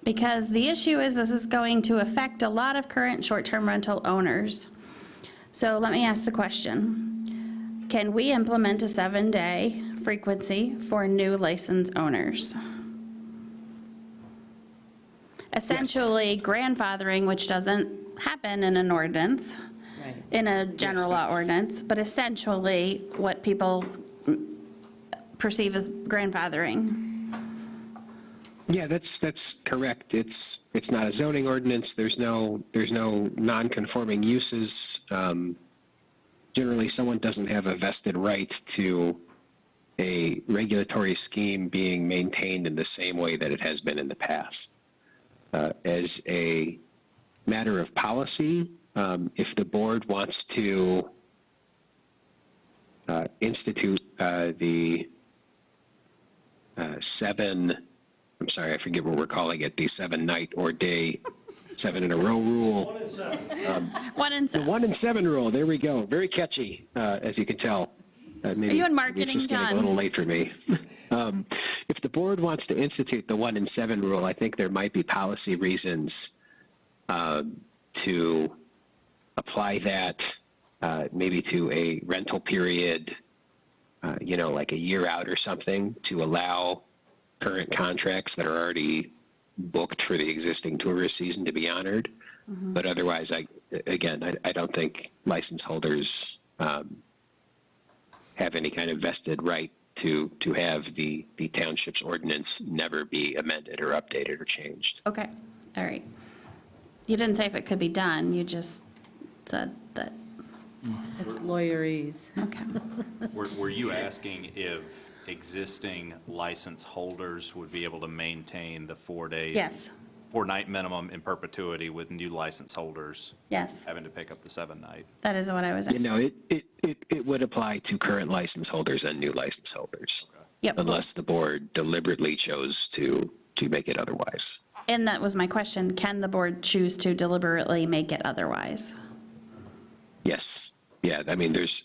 because the issue is this is going to affect a lot of current short-term rental owners. So let me ask the question. Can we implement a 7-day frequency for new license owners? Essentially grandfathering, which doesn't happen in an ordinance, in a general law ordinance, but essentially what people perceive as grandfathering. Yeah, that's correct. It's not a zoning ordinance. There's no non-conforming uses. Generally, someone doesn't have a vested right to a regulatory scheme being maintained in the same way that it has been in the past. As a matter of policy, if the board wants to institute the 7, I'm sorry, I forget what we're calling it, the 7-night or day, 7 in a row rule. 1 and 7. 1 and 7. The 1 and 7 rule, there we go. Very catchy, as you can tell. Maybe, Are you in maybe marketing, it's just getting John? a little late for me. If the board wants to institute the 1 and 7 rule, I think there might be policy reasons to apply that maybe to a rental period, like a year out or something, to allow current contracts that are already booked for the existing tourist season to be honored. Mm-hmm. But otherwise, I don't think license holders have any kind of vested right to have the township's ordinance never be amended or updated or changed. Okay, all right. You didn't say if it could be done, you just said that. It's lawyerese. Okay. Were you asking if existing license holders would be able to maintain the 4-day? Yes. 4-night minimum in perpetuity with new license holders? Yes. Having to pick up the 7-night? That is what I was asking. It would apply to current license holders and new license holders. Yep. Unless the board deliberately chose to make it otherwise. And that was my question. Can the board choose to deliberately make it otherwise? Yes. Yeah, I mean, there's,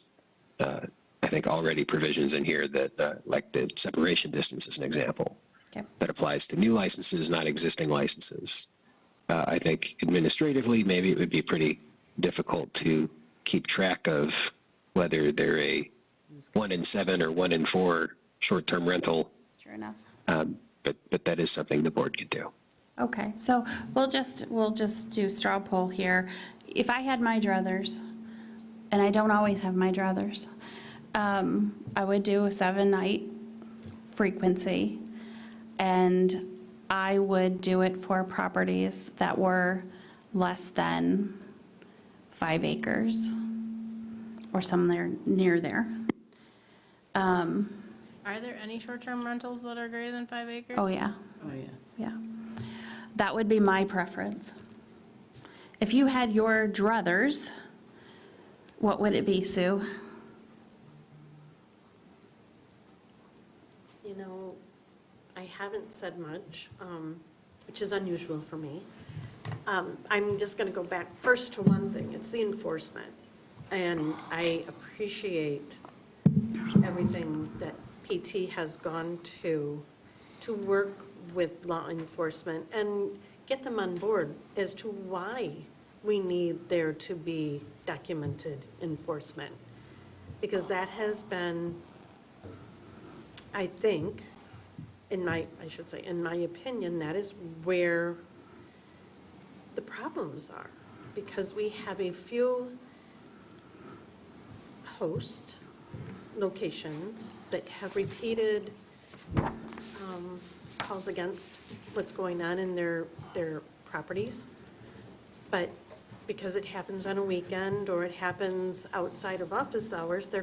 I think, already provisions in here that, like the separation distance is an example. Okay. That applies to new licenses, not existing licenses. I think administratively, maybe it would be pretty difficult to keep track of whether they're a 1 in 7 or 1 in 4 short-term rental. That's true enough. But that is something the board could do. Okay, so we'll just do straw poll here. If I had my druthers, and I don't always have my druthers, I would do a 7-night frequency, and I would do it for properties that were less than 5 acres or somewhere near there. Are there any short-term rentals that are greater than 5 acres? Oh, yeah. Oh, yeah. Yeah. That would be my preference. If you had your druthers, what would it be, Sue? You know, I haven't said much, which is unusual for me. I'm just going to go back first to one thing. It's the enforcement. And I appreciate everything that PT has gone to to work with law enforcement and get them on board as to why we need there to be documented enforcement. Because that has been, I think, I should say, in my opinion, that is where the problems are. Because we have a few host locations that have repeated calls against what's going on in their properties. But because it happens on a weekend or it happens outside of office hours,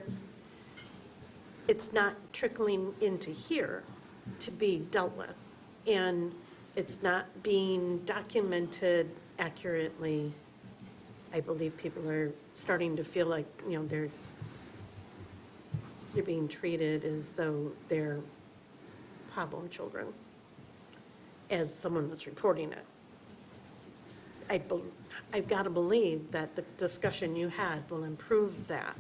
it's not trickling into here to be dealt with. And it's not being documented accurately. I believe people are starting to feel like, they're being treated as though they're problem children, as someone was reporting it. I've got to believe that the discussion you had will improve that,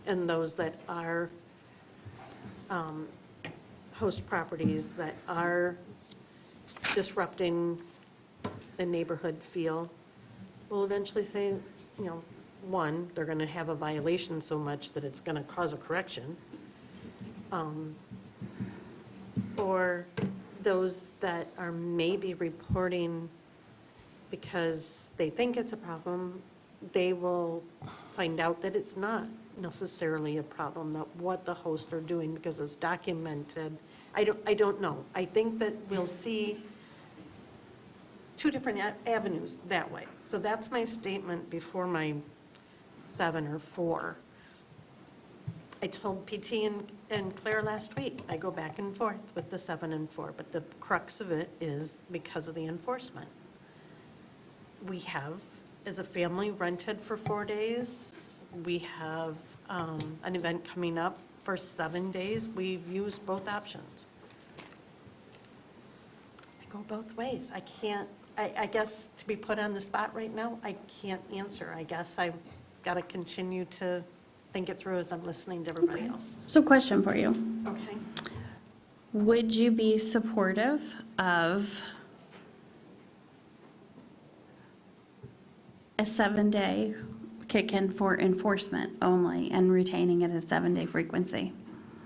and those that are host properties that are disrupting the neighborhood feel will eventually say, one, they're going to have a violation so much that it's going to cause a correction. Or those that are maybe reporting because they think it's a problem, they will find out that it's not necessarily a problem, that what the hosts are doing because it's documented. I don't know. I think that we'll see two different avenues that way. So that's my statement before my 7 or 4. I told PT and Claire last week, I go back and forth with the 7 and 4, but the crux of it is because of the enforcement. We have, as a family, rented for 4 days. We have an event coming up for 7 days. We've used both options. I go both ways. I can't, I guess to be put on the spot right now, I can't answer. I guess I've got to continue to think it through as I'm listening to everybody else. So question for you. Okay. Would you be supportive of a 7-day kick-in for enforcement only and retaining it at a 7-day frequency?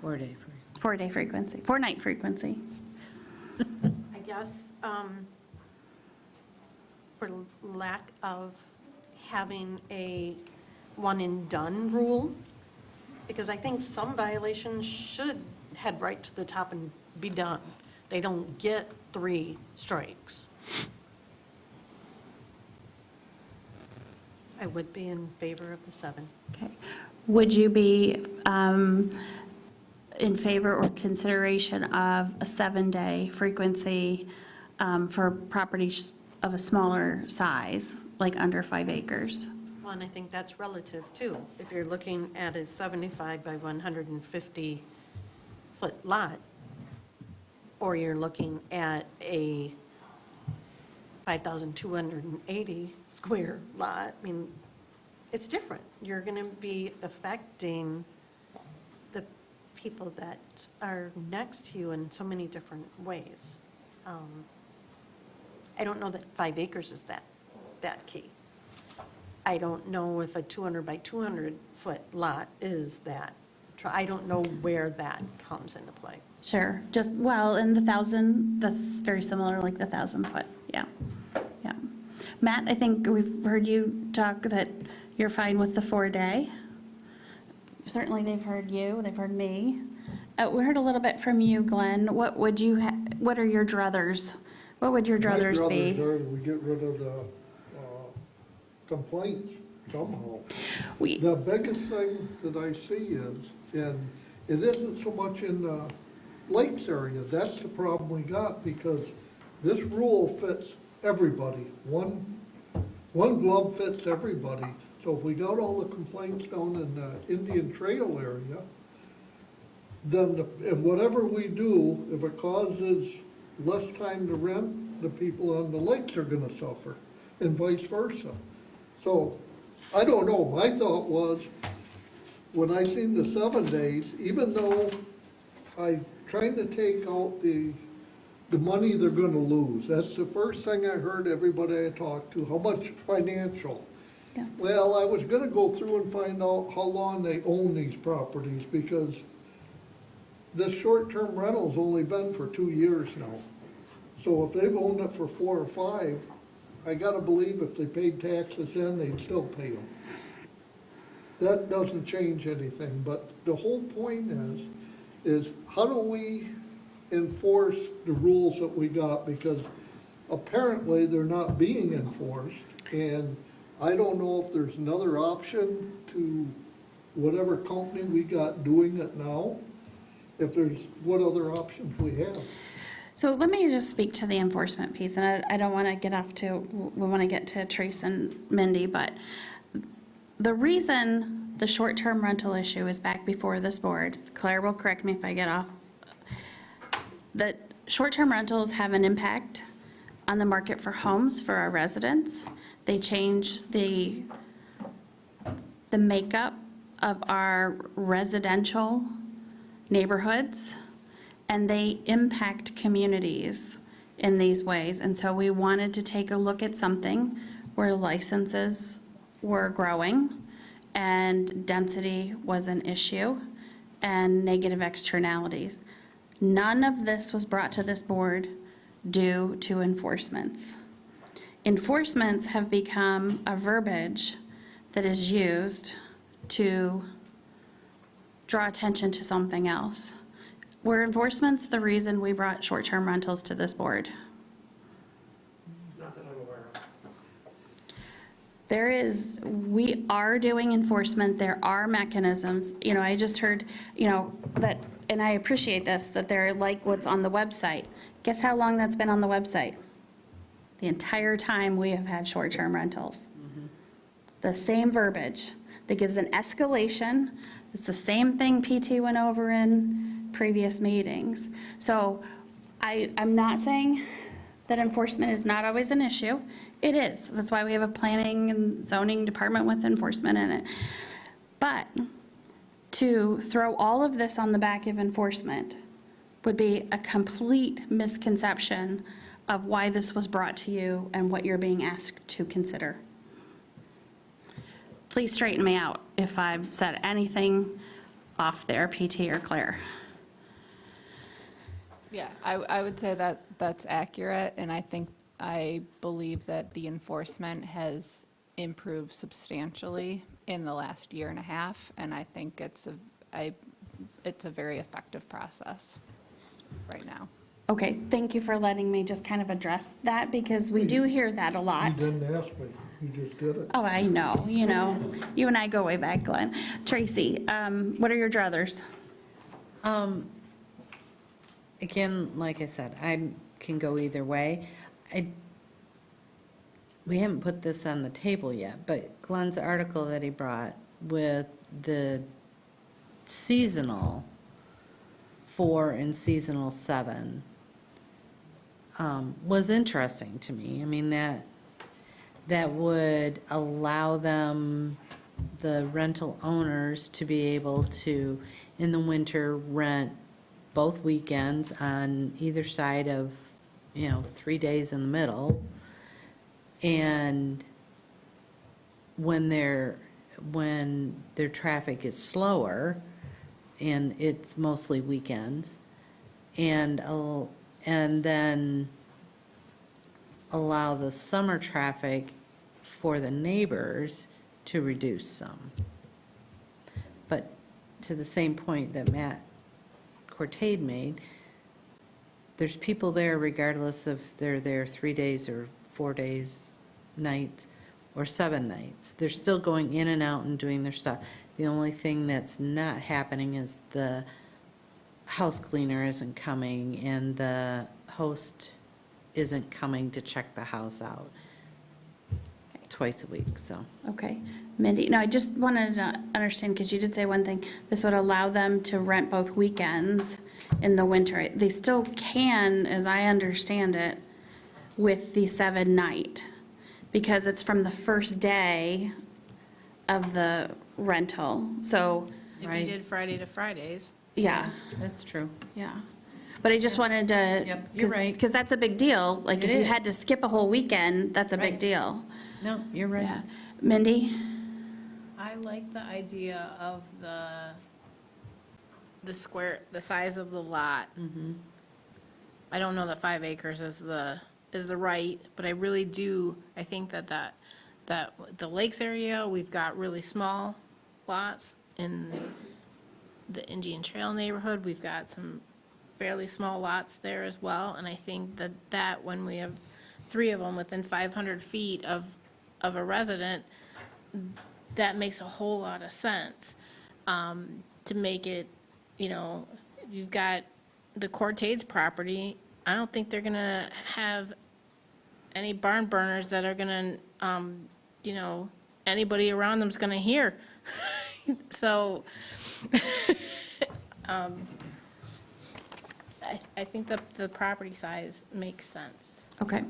4-day. 4-day frequency, 4-night frequency. I guess for lack of having a one-and-done rule, because I think some violations should head right to the top and be done. They don't get 3 strikes. I would be in favor of the 7. Okay. Would you be in favor or consideration of a 7-day frequency for properties of a smaller size, like under 5 acres? Well, and I think that's relative too. If you're looking at a 75 by 150 foot lot, or you're looking at a 5,280 square lot, I mean, it's different. You're going to be affecting the people that are next to you in so many different ways. I don't know that 5 acres is that key. I don't know if a 200 by 200 foot lot is that. I don't know where that comes into play. Sure, just, well, in the 1,000, that's very similar, like the 1,000-foot, yeah, yeah. Matt, I think we've heard you talk that you're fine with the 4-day. Certainly, they've heard you, they've heard me. We heard a little bit from you, Glenn. What would you, what are your druthers? What would your druthers be? My druthers are we get rid of the complaints somehow. The biggest thing that I see is, and it isn't so much in the lakes area, that's the problem we got, because this rule fits everybody. One glove fits everybody. So if we got all the complaints down in the Indian Trail area, then and whatever we do, if it causes less time to rent, the people on the lakes are gonna suffer, and vice versa. So, I don't know, my thought was, when I seen the 7 days, even though I tried to take out the the money they're gonna lose. That's the first thing I heard everybody I talked to, how much financial. Yeah. Well, I was gonna go through and find out how long they own these properties, because this short-term rental's only been for 2 years now. So if they've owned it for 4 or 5, I gotta believe if they paid taxes then, they'd still pay them. That doesn't change anything, but the whole point is how do we enforce the rules that we got? Because apparently they're not being enforced, and I don't know if there's another option to whatever company we got doing it now, if there's, what other options we have. So let me just speak to the enforcement piece, and I don't want to get off to, we want to get to Trace and Mindy, but the reason the short-term rental issue is back before this board, Claire will correct me if I get off, that short-term rentals have an impact on the market for homes for our residents. They change the makeup of our residential neighborhoods, and they impact communities in these ways. And so we wanted to take a look at something where licenses were growing and density was an issue and negative externalities. None of this was brought to this board due to enforcements. Enforcements have become a verbiage that is used to draw attention to something else. Were enforcements the reason we brought short-term rentals to this board? Not that I'm aware of. There is, we are doing enforcement, there are mechanisms, you know, I just heard, you know, that, and I appreciate this, that they're like what's on the website. Guess how long that's been on the website? The entire time we have had short-term rentals. The same verbiage that gives an escalation. It's the same thing PT went over in previous meetings. So I'm not saying that enforcement is not always an issue. It is. That's why we have a planning and zoning department with enforcement in it. But to throw all of this on the back of enforcement would be a complete misconception of why this was brought to you and what you're being asked to consider. Please straighten me out if I've said anything off there, PT or Claire. Yeah, I would say that that's accurate, and I believe that the enforcement has improved substantially in the last year and a half, and I think it's a very effective process right now. Okay, thank you for letting me just kind of address that, because we do hear that a lot. You didn't ask me, you just did it. Oh, I know, you know, you and I go way back, Glenn. Tracy, what are your druthers? Again, like I said, I can go either way. We haven't put this on the table yet, but Glenn's article that he brought with the seasonal 4 and seasonal 7 was interesting to me. I mean, that would allow them, the rental owners, to be able to, in the winter, rent both weekends on either side of, 3 days in the middle. And when their traffic is slower, and it's mostly weekends, and then allow the summer traffic for the neighbors to reduce some. But to the same point that Matt Cortade made, there's people there regardless if they're there 3 days or 4 days, nights, or 7 nights. They're still going in and out and doing their stuff. The only thing that's not happening is the house cleaner isn't coming and the host isn't coming to check the house out twice a week, so. Okay, Mindy, no, I just wanted to understand, because you did say one thing, this would allow them to rent both weekends in the winter. They still can, as I understand it, with the 7 night, because it's from the first day of the rental, so. If you did Friday to Fridays. Yeah. That's true. Yeah. But I just wanted to. Yep, you're right. Because that's a big deal. Like, It if you is. had to skip a whole weekend, that's a big Right. deal. No, you're right. Yeah. Mindy? I like the idea of the size of the lot. I don't know that 5 acres is the right, but I really do, I think that the lakes area, we've got really small lots. In the Indian Trail neighborhood, we've got some fairly small lots there as well, and I think that when we have 3 of them within 500 feet of a resident, that makes a whole lot of sense, to make it, you've got the Cortades property. I don't think they're gonna have any barn burners that are gonna, anybody around them's gonna hear. So, I think the property size makes sense. Okay.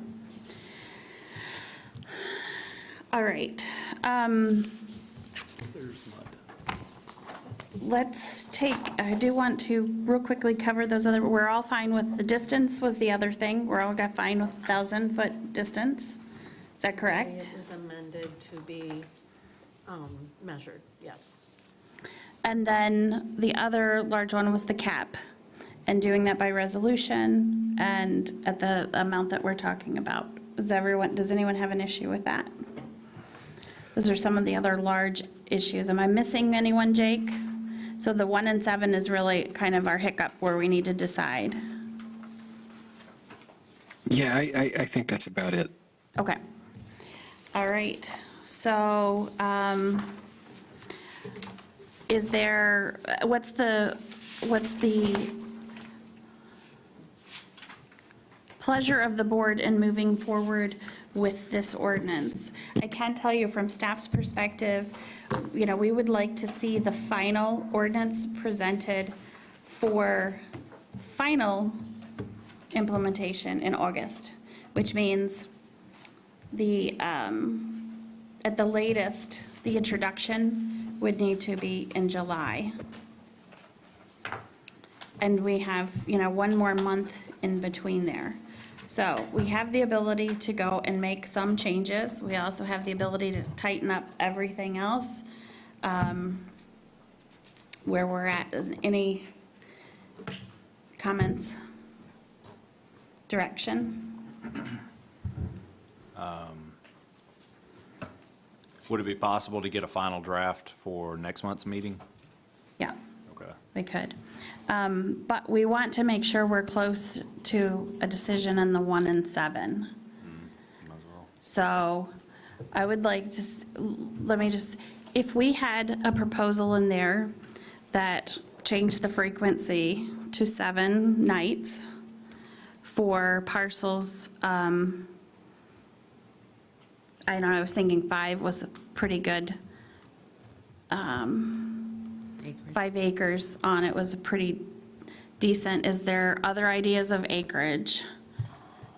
All right. Let's take, I do want to real quickly cover those other, we're all fine with the distance was the other thing. We're all got fine with 1,000-foot distance. Is that correct? It is amended to be measured, yes. And then the other large one was the cap, and doing that by resolution and at the amount that we're talking about. Does anyone have an issue with that? Those are some of the other large issues. Am I missing anyone, Jake? So the 1 and 7 is really kind of our hiccup where we need to decide. Yeah, I think that's about it. Okay. All right. So, is there, what's the pleasure of the board in moving forward with this ordinance? I can tell you from staff's perspective, we would like to see the final ordinance presented for final implementation in August, which means at the latest, the introduction would need to be in July. And we have, 1 more month in between there. So we have the ability to go and make some changes. We also have the ability to tighten up everything else, where we're at. Any comments? Direction? Would it be possible to get a final draft for next month's meeting? Yeah. Okay. We could. But we want to make sure we're close to a decision on the 1 and 7. Might as well. So I would like to, if we had a proposal in there that changed the frequency to 7 nights for parcels, I don't know, I was thinking 5 was pretty good. 5 acres on it was pretty decent. Is there other ideas of acreage?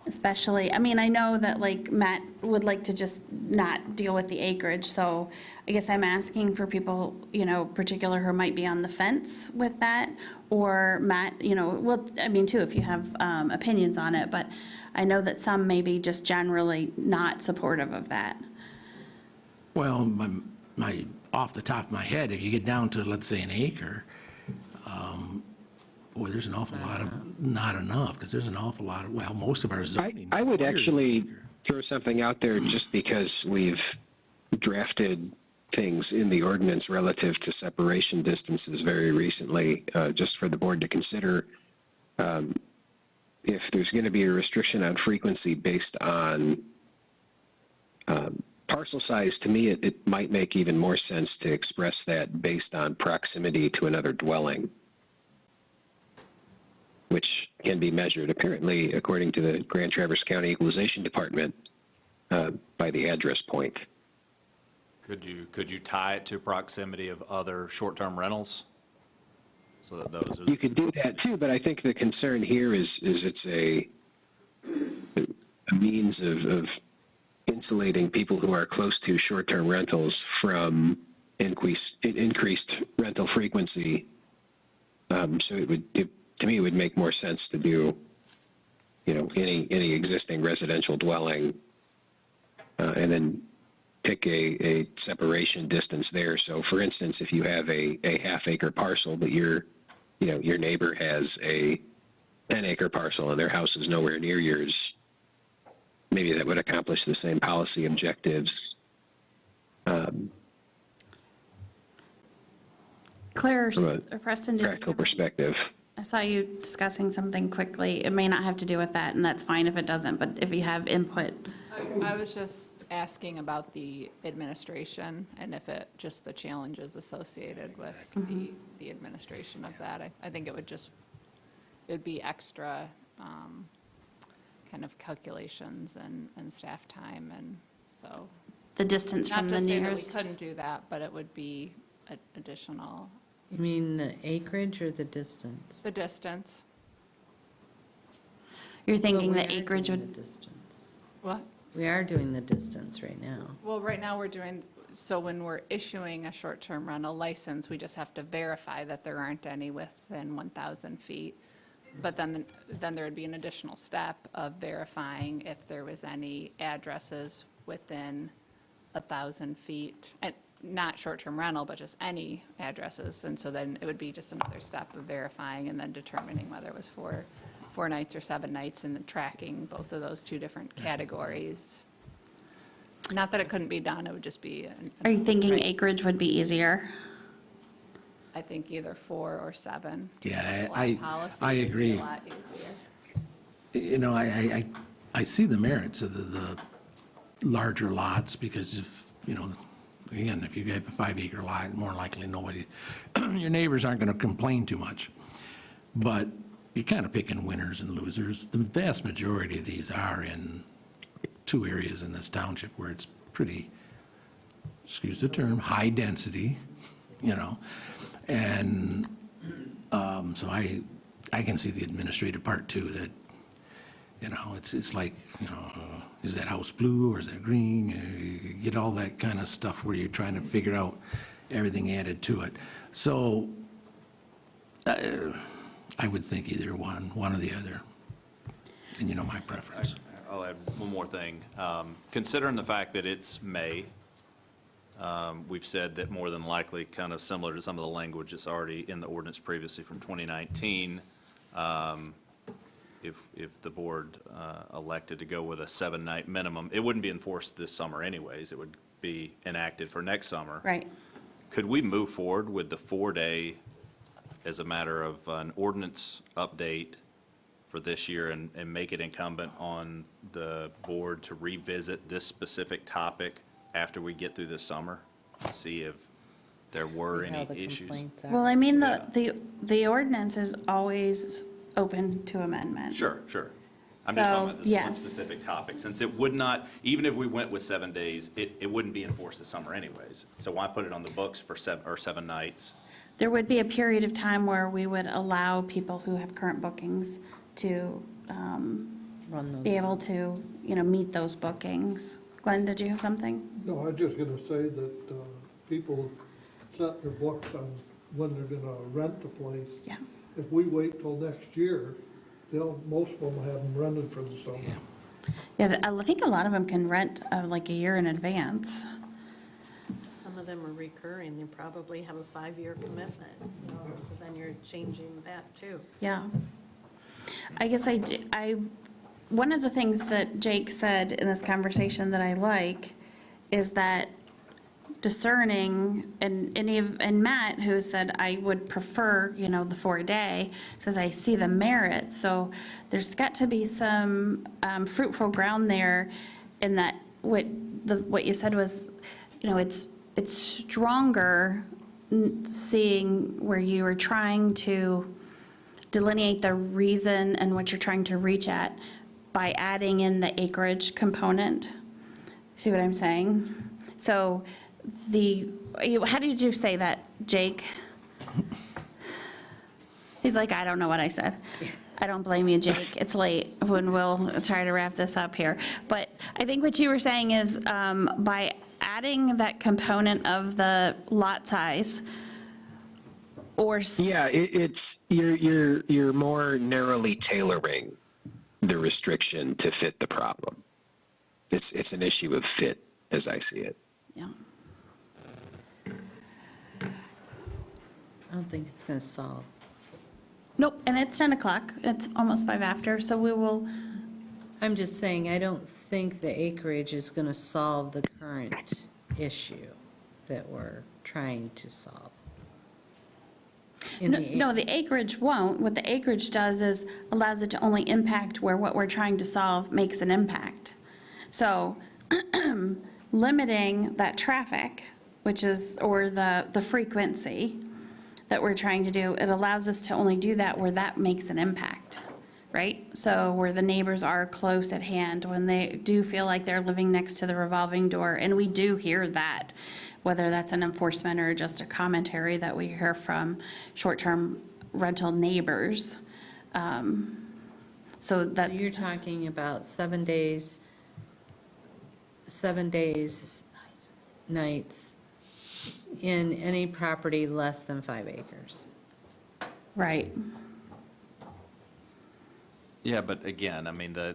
Especially, I know that like Matt would like to just not deal with the acreage, so I guess I'm asking for people, particular who might be on the fence with that, or Matt, too, if you have opinions on it, but I know that some may be just generally not supportive of that. Well, my off the top of my head, if you get down to, let's say, an acre, there's an awful lot of, not enough, because there's an awful lot of, most of our zoning. I would actually throw something out there just because we've drafted things in the ordinance relative to separation distances very recently, just for the board to consider. If there's going to be a restriction on frequency based on parcel size, to me, it might make even more sense to express that based on proximity to another dwelling, which can be measured, apparently, according to the Grand Traverse County Equalization Department, by the address point. Could you tie it to proximity of other short-term rentals? So that those are. You could do that too, but I think the concern here is it's a means of insulating people who are close to short-term rentals from increased rental frequency. So it to me, it would make more sense to do, any existing residential dwelling, and then pick a separation distance there. So for instance, if you have a half-acre parcel, but your neighbor has a 10-acre parcel and their house is nowhere near yours, maybe that would accomplish the same policy objectives. Claire From or Preston, did practical perspective. I saw you discussing something quickly. It may not have to do with that, and that's fine if it doesn't, but if you have input. I was just asking about the administration and if it, just the challenges associated with the administration of that. I think it'd be extra kind of calculations and staff time, and so. The distance from the Not to say that we nearest. couldn't do that, but it would be additional, You mean the acreage or the distance? the distance. You're thinking Well, the we are acreage doing would, the distance. What? We are doing the distance right now. Well, right now we're doing, so when we're issuing a short-term rental license, we just have to verify that there aren't any within 1,000 feet. But then there would be an additional step of verifying if there was any addresses within 1,000 feet, and not short-term rental, but just any addresses. And so then it would be just another step of verifying and then determining whether it was for 4 nights or 7 nights, and then tracking both of those two different categories. Not that it couldn't be done, it would just be. are you thinking acreage would be easier? I think either 4 or 7. Yeah, Policy I would be agree. A lot easier. I see the merits of the larger lots, because if, again, if you have a 5-acre lot, more likely nobody, your neighbors aren't going to complain too much. But you're kind of picking winners and losers. The vast majority of these are in 2 areas in this township where it's pretty, excuse the term, high density, And so I can see the administrative part too, that, it's like, is that house blue or is that green? You get all that kind of stuff where you're trying to figure out everything added to it. So I would think either one or the other. And my preference. I'll add one more thing. Considering the fact that it's May, we've said that more than likely, kind of similar to some of the language that's already in the ordinance previously from 2019, if the board elected to go with a 7-night minimum, it wouldn't be enforced this summer anyways. It would be enacted for next summer. Right. Could we move forward with the 4-day as a matter of an ordinance update for this year and make it incumbent on the board to revisit this specific topic after we get through the summer, to see if there were any issues? Well, I mean, the ordinance is always open to amendment. Sure. I'm just talking about this one yes. specific topic, since it would not, even if we went with 7 days, it wouldn't be enforced this summer anyways. So why put it on the books for 7 nights? There would be a period of time where we would allow people who have current bookings to be able to, meet those bookings. Glenn, did you have something? No, I was just gonna say that people set their books on when they're gonna rent the place. Yeah. If we wait till next year, most of them will have them rented for the summer. Yeah, I think a lot of them can rent like a year in advance. Some of them are recurring, they probably have a 5-year commitment, so then you're changing that too. Yeah. I guess one of the things that Jake said in this conversation that I like is that discerning, and Matt, who said I would prefer, the 4-day, says I see the merit. So there's got to be some fruitful ground there in that what you said was, it's stronger seeing where you are trying to delineate the reason and what you're trying to reach at by adding in the acreage component. See what I'm saying? So how did you say that, Jake? He's like, I don't know what I said. I don't blame you, Jake. It's late when we'll try to wrap this up here. But I think what you were saying is by adding that component of the lot size, Yeah, you're more narrowly tailoring the restriction to fit the problem. It's an issue of fit, as I see it. Yeah. I don't think it's going to solve. Nope, and it's 10 o'clock. It's almost 5 after, so we will, I'm just saying, I don't think the acreage is going to solve the current issue that we're trying to solve. no, the acreage won't. What the acreage does is allows it to only impact where what we're trying to solve makes an impact. So limiting that traffic, which is, or the frequency that we're trying to do, it allows us to only do that where that makes an impact, right? So where the neighbors are close at hand, when they do feel like they're living next to the revolving door, and we do hear that, whether that's an enforcement or just a commentary that we hear from short-term rental neighbors. So that's. You're talking about 7 days, nights in any property less than 5 acres. Right. Yeah, but again, I mean, the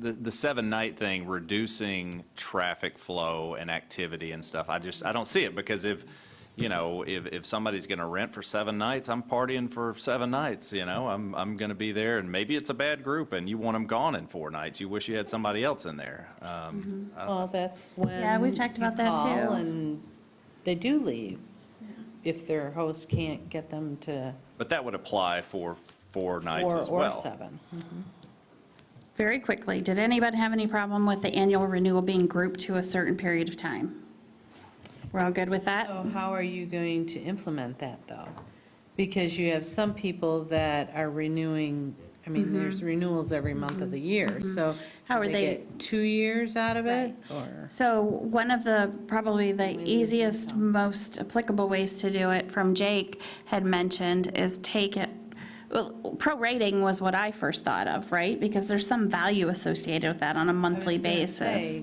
7-night thing, reducing traffic flow and activity and stuff, I don't see it, because if somebody's gonna rent for 7 nights, I'm partying for 7 nights, I'm gonna be there, and maybe it's a bad group and you want them gone in 4 nights, you wish you had somebody else in there. Well, that's when. Yeah, we've talked about that you call too. And they do leave if their host can't get them to But that would apply for 4 nights 4 as or well. 7. Very quickly, did anybody have any problem with the annual renewal being grouped to a certain period of time? We're all good with that? So how are you going to implement that, though? Because you have some people that are renewing, I mean, there's renewals every month of the year, so. How do are they- get 2 years out of it, or? So one of the, probably the easiest, most applicable ways to do it, from Jake had mentioned, is take it, well, prorating was what I first thought of, right? Because there's some value associated with that on a monthly basis.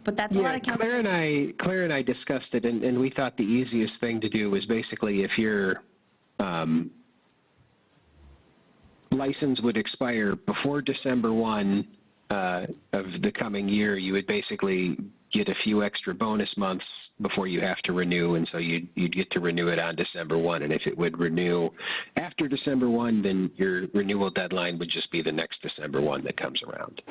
But that's a lot Yeah, of. Claire and I discussed it, and we thought the easiest thing to do was basically, if your license would expire before December 1 of the coming year, you would basically get a few extra bonus months before you have to renew, and so you'd get to renew it on December 1. And if it would renew after December 1, then your renewal deadline would just be the next December 1 that comes around.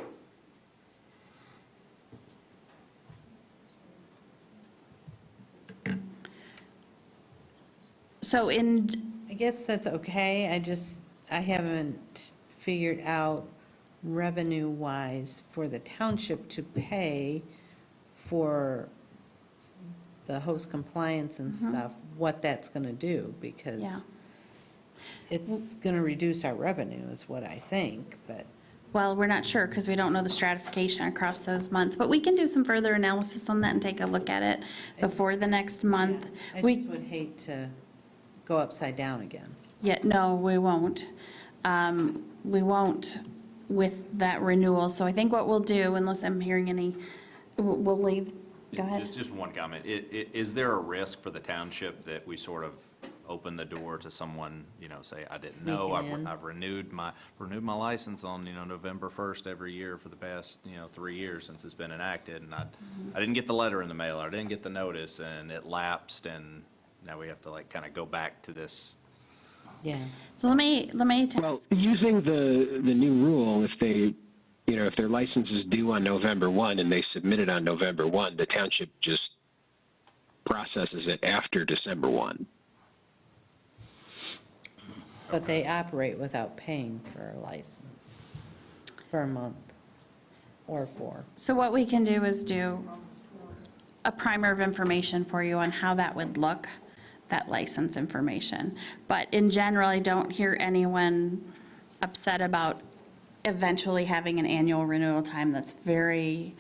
So in, I guess that's okay, I haven't figured out revenue-wise for the township to pay for the host compliance and stuff, what that's gonna do, Yeah. because it's gonna reduce our revenue, is what I think, but. well, we're not sure because we don't know the stratification across those months, but we can do some further analysis on that and take a look at it before the next month. I We, just would hate to go upside down again. yeah, no, we won't. We won't with that renewal. So I think what we'll do, unless I'm hearing any, we'll leave, go ahead. Just one comment. Is there a risk for the township that we sort of open the door to someone, say, I didn't know, Sneaking in. I've renewed my license on, November 1st every year for the past, 3 years since it's been enacted, and I didn't get the letter in the mail, or I didn't get the notice, and it lapsed, and now we have to kind of go back to this. Yeah. So let me. Well, using the new rule, if they, if their license is due on November 1 and they submit it on November 1, the township just processes it after December 1. But they operate without paying for a license for a month or 4. So what we can do is do a primer of information for you on how that would look, that license information. But in general, I don't hear anyone upset about eventually having an annual renewal time that's very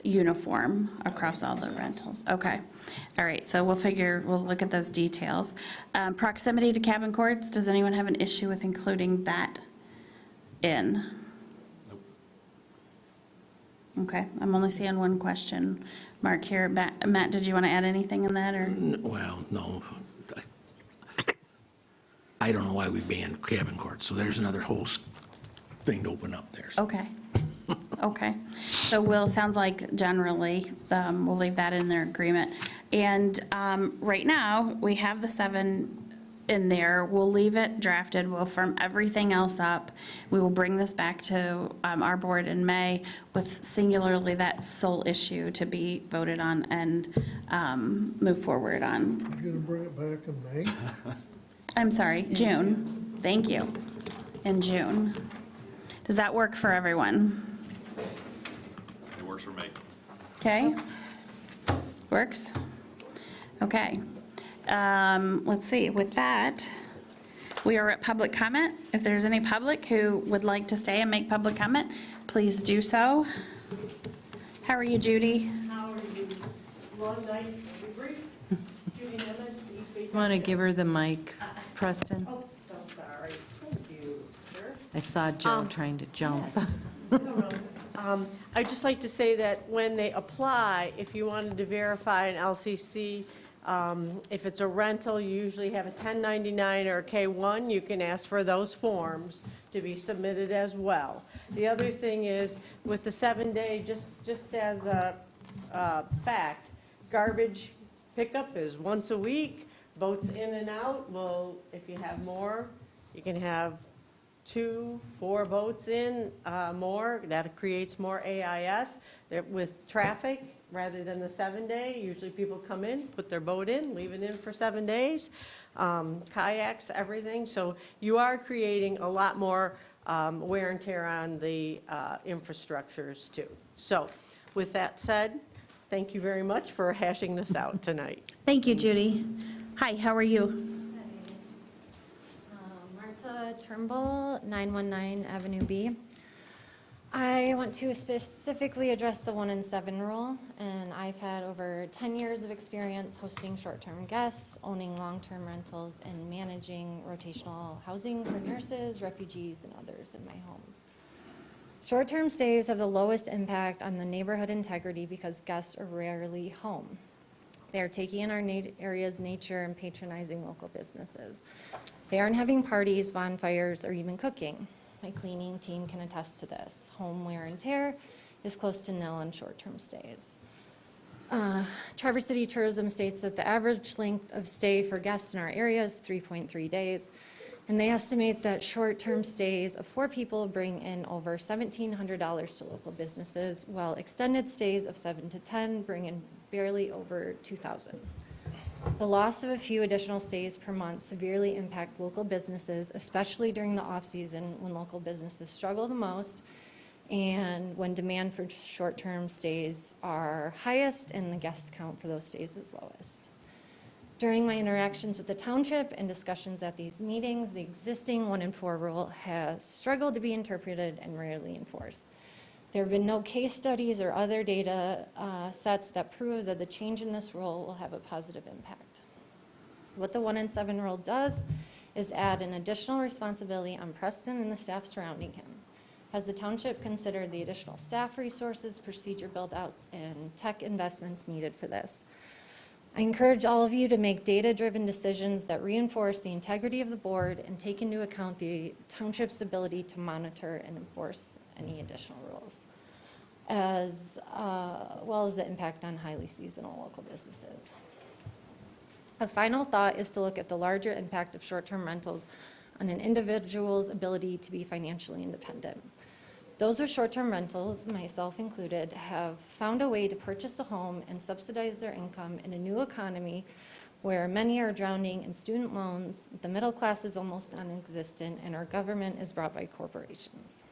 uniform across all the rentals. Okay. All right, so we'll look at those details. Proximity to cabin courts, does anyone have an issue with including that in? Okay, I'm only seeing one question mark here. Matt, did you want to add anything in that, or? Well, no. I don't know why we banned cabin courts, so there's another whole thing to open up there. Okay. Okay. So sounds like generally, we'll leave that in their agreement. And right now, we have the 7 in there. We'll leave it drafted. We'll firm everything else up. We will bring this back to our board in May with singularly that sole issue to be voted on and move forward on. You're gonna bring it back in May? I'm sorry, June. Thank you. In June. Does that work for everyone? It works for me. Okay? Works? Okay. Let's see, with that, we are at public comment. If there's any public who would like to stay and make public comment, please do so. How are you, Judy? How are you? Long night, be brief. Judy Nemitz, East Bay. Want to give her the mic, Preston? Oh, so sorry. Thank you, sir. I saw Joe trying to jump. I'd just like to say that when they apply, if you wanted to verify an LCC, if it's a rental, you usually have a 1099 or a K1. You can ask for those forms to be submitted as well. The other thing is, with the 7-day, just as a fact, garbage pickup is once a week. Boats in and out, well, if you have more, you can have 2, 4 boats in, more. That creates more AIS. With traffic, rather than the 7-day, usually people come in, put their boat in, leave it in for 7 days, kayaks, everything. So you are creating a lot more wear and tear on the infrastructures too. So with that said, thank you very much for hashing this out tonight. Thank you, Judy. Hi, how are you? Martha Turnbull, 919 Avenue B. I want to specifically address the 1 in 7 rule, and I've had over 10 years of experience hosting short-term guests, owning long-term rentals, and managing rotational housing for nurses, refugees, and others in my homes. Short-term stays have the lowest impact on the neighborhood integrity because guests are rarely home. They are taking in our area's nature and patronizing local businesses. They aren't having parties, bonfires, or even cooking. My cleaning team can attest to this. Home wear and tear is close to nil on short-term stays. Traverse City Tourism states that the average length of stay for guests in our area is 3.3 days, and they estimate that short-term stays of 4 people bring in over $1,700 to local businesses, while extended stays of 7 to 10 bring in barely over $2,000. The loss of a few additional stays per month severely impact local businesses, especially during the off-season when local businesses struggle the most and when demand for short-term stays are highest and the guest count for those stays is lowest. During my interactions with the township and discussions at these meetings, the existing 1 in 4 rule has struggled to be interpreted and rarely enforced. There have been no case studies or other data sets that prove that the change in this rule will have a positive impact. What the 1 in 7 rule does is add an additional responsibility on Preston and the staff surrounding him. Has the township considered the additional staff resources, procedure build-outs, and tech investments needed for this? I encourage all of you to make data-driven decisions that reinforce the integrity of the board and take into account the township's ability to monitor and enforce any additional rules, as well as the impact on highly seasonal local businesses. A final thought is to look at the larger impact of short-term rentals on an individual's ability to be financially independent. Those with short-term rentals, myself included, have found a way to purchase a home and subsidize their income in a new economy where many are drowning in student loans, the middle class is almost non-existent, and our government is brought by corporations.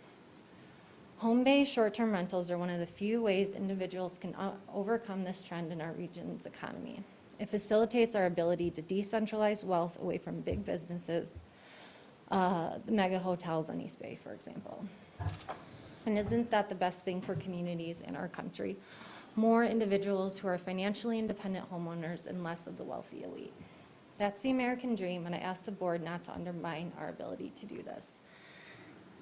Home-based short-term rentals are one of the few ways individuals can overcome this trend in our region's economy. It facilitates our ability to decentralize wealth away from big businesses, the mega hotels on East Bay, for example. And isn't that the best thing for communities in our country? More individuals who are financially independent homeowners and less of the wealthy elite. That's the American dream, and I ask the board not to undermine our ability to do this.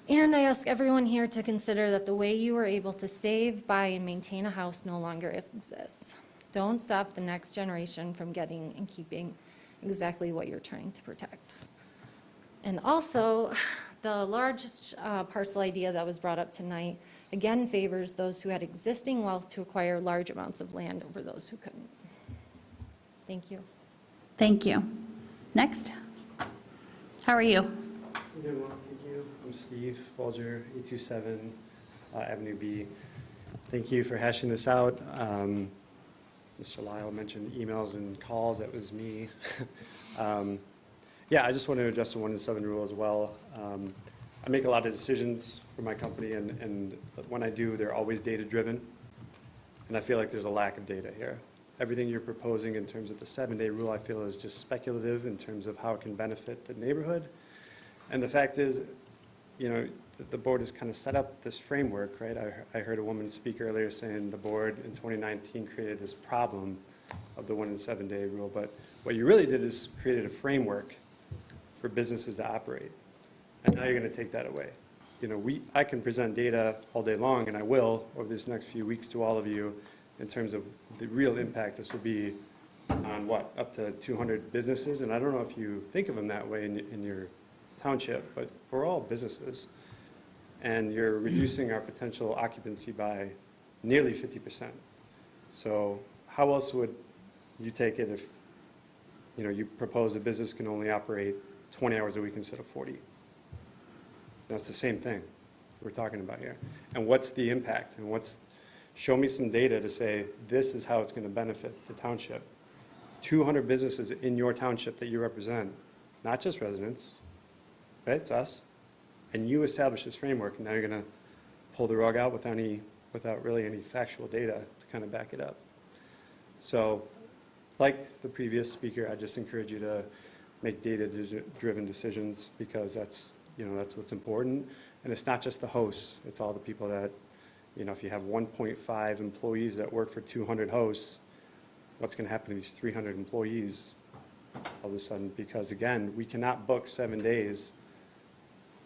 And I ask everyone here to consider that the way you were able to save, buy, and maintain a house no longer exists. Don't stop the next generation from getting and keeping exactly what you're trying to protect. And also, the largest parcel idea that was brought up tonight, again favors those who had existing wealth to acquire large amounts of land over those who couldn't. Thank you. Thank you. Next. How are you? I'm doing well, thank you. I'm Steve Bulger, 827 Avenue B. Thank you for hashing this out. Mr. Lyle mentioned emails and calls, that was me. Yeah, I just want to address the 1 in 7 rule as well. I make a lot of decisions for my company, and when I do, they're always data-driven, and I feel like there's a lack of data here. Everything you're proposing in terms of the 7-day rule, I feel is just speculative in terms of how it can benefit the neighborhood. And the fact is, you know, the board has kind of set up this framework, right? I heard a woman speak earlier saying the board in 2019 created this problem of the 1 in 7-day rule, but what you really did is created a framework for businesses to operate. And now you're going to take that away. You know, I can present data all day long, and I will over this next few weeks to all of you in terms of the real impact this will be on what, up to 200 businesses? And I don't know if you think of them that way in your township, but we're all businesses. And you're reducing our potential occupancy by nearly 50%. So how else would you take it if, you know, you propose a business can only operate 20 hours a week instead of 40? That's the same thing we're talking about here. And what's the impact? And show me some data to say this is how it's going to benefit the township. 200 businesses in your township that you represent, not just residents, right? It's us. And you establish this framework, and now you're going to pull the rug out without really any factual data to kind of back it up. So, like the previous speaker, I just encourage you to make data-driven decisions, because that's what's important. And it's not just the hosts; it's all the people that, you know, if you have 1.5 employees that work for 200 hosts, what's going to happen to these 300 employees all of a sudden? Because again, we cannot book 7 days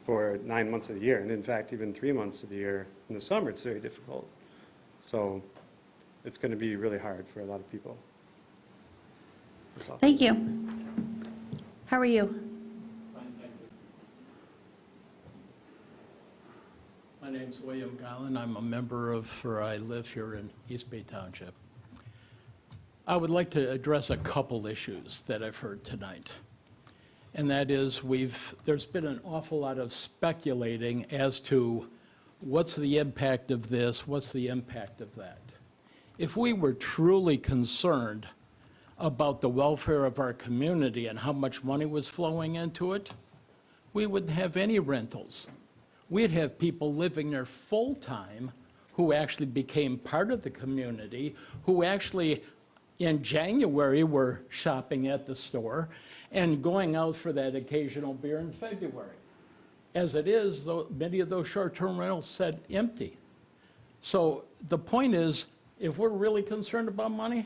for 9 months of the year. And in fact, even 3 months of the year. In the summer, it's very difficult. So it's going to be really hard for a lot of people. That's all. Thank you. How are you? Fine, thank you. My name's William Garland. I'm a member I live here in East Bay Township. I would like to address a couple issues that I've heard tonight. And that is, there's been an awful lot of speculating as to what's the impact of this, what's the impact of that. If we were truly concerned about the welfare of our community and how much money was flowing into it, we wouldn't have any rentals. We'd have people living there full-time who actually became part of the community, who actually in January were shopping at the store and going out for that occasional beer in February. As it is, though, many of those short-term rentals said empty. So the point is, if we're really concerned about money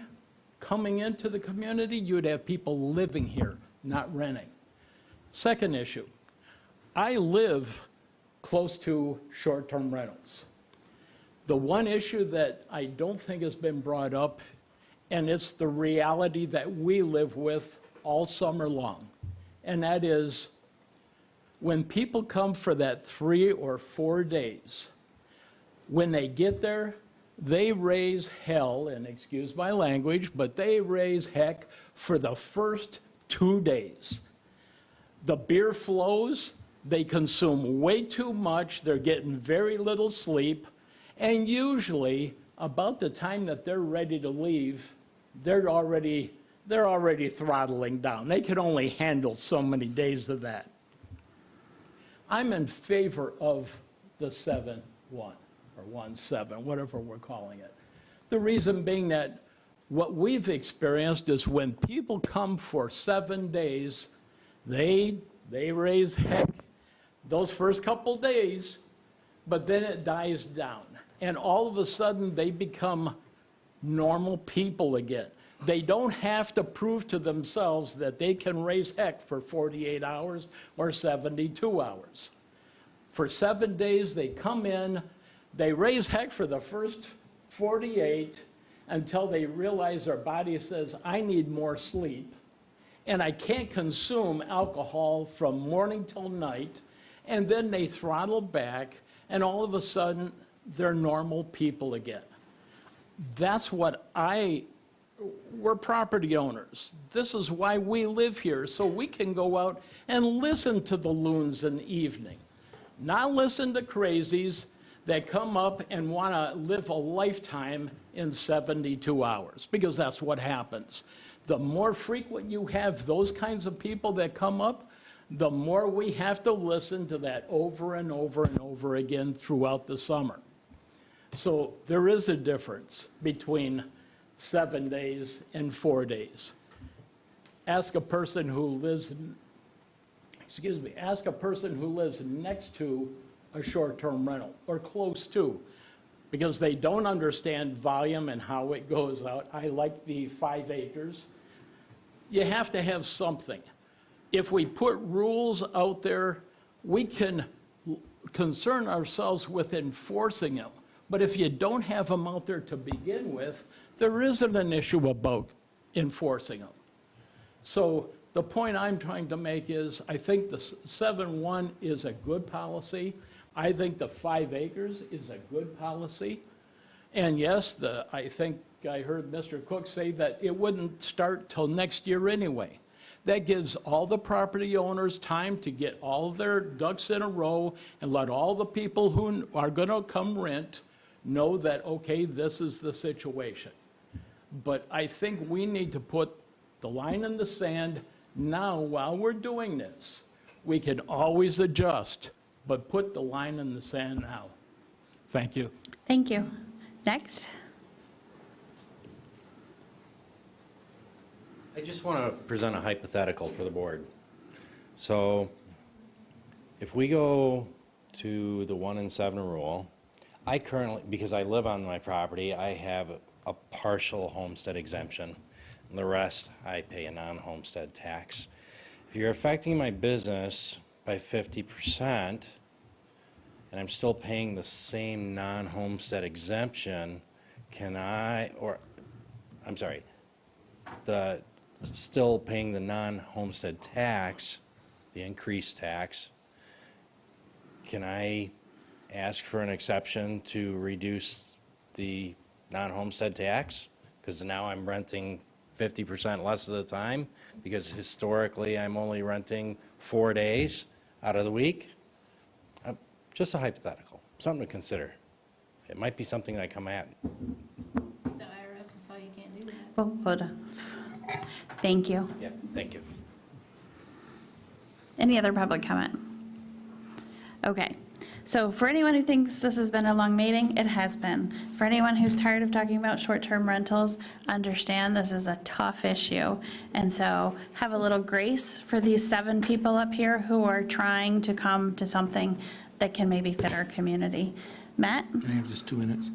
coming into the community, you'd have people living here, not renting. Second issue, I live close to short-term rentals. The one issue that I don't think has been brought up, and it's the reality that we live with all summer long, and that is when people come for that 3 or 4 days, when they get there, they raise hell, and excuse my language, but they raise heck for the first 2 days. The beer flows, they consume way too much, they're getting very little sleep, and usually about the time that they're ready to leave, they're already throttling down. They can only handle so many days of that. I'm in favor of the 7-1 or 1-7, whatever we're calling it. The reason being that what we've experienced is when people come for 7 days, they raise heck those first couple days, but then it dies down. And all of a sudden, they become normal people again. They don't have to prove to themselves that they can raise heck for 48 hours or 72 hours. For 7 days, they come in, they raise heck for the first 48 until they realize their body says, I need more sleep. and I can't consume alcohol from morning till night, and then they throttle back, and all of a sudden, they're normal people again. That's what we're property owners. This is why we live here, so we can go out and listen to the loons in the evening. Not listen to crazies that come up and want to live a lifetime in 72 hours, because that's what happens. The more frequent you have those kinds of people that come up, the more we have to listen to that over and over and over again throughout the summer. So there is a difference between 7 days and 4 days. Ask a person who lives, ask a person who lives next to a short-term rental or close to, because they don't understand volume and how it goes out. I like the 5 acres. You have to have something. If we put rules out there, we can concern ourselves with enforcing them. But if you don't have them out there to begin with, there isn't an issue about enforcing them. So the point I'm trying to make is, I think the 7-1 is a good policy. I think the 5 acres is a good policy. And yes, I think I heard Mr. Cook say that it wouldn't start till next year anyway. That gives all the property owners time to get all their ducks in a row and let all the people who are going to come rent know that, okay, this is the situation. But I think we need to put the line in the sand now while we're doing this. We can always adjust, but put the line in the sand now. Thank you. Thank you. Next. I just want to present a hypothetical for the board. So if we go to the 1 and 7 rule, I currently, because I live on my property, I have a partial homestead exemption. And the rest, I pay a non-homestead tax. If you're affecting my business by 50%, and I'm still paying the same non-homestead exemption, still paying the non-homestead tax, the increased tax, can I ask for an exception to reduce the non-homestead tax? Because now I'm renting 50% less of the time, because historically I'm only renting 4 days out of the week. Just a hypothetical, something to consider. It might be something I come at. The IRS will tell you can't do that. Oh, hold on. Thank you. Yeah, thank you. Any other public comment? Okay. So for anyone who thinks this has been a long meeting, it has been. For anyone who's tired of talking about short-term rentals, understand this is a tough issue. And so have a little grace for these 7 people up here who are trying to come to something that can maybe fit our community. Matt? Can I have just 2 minutes?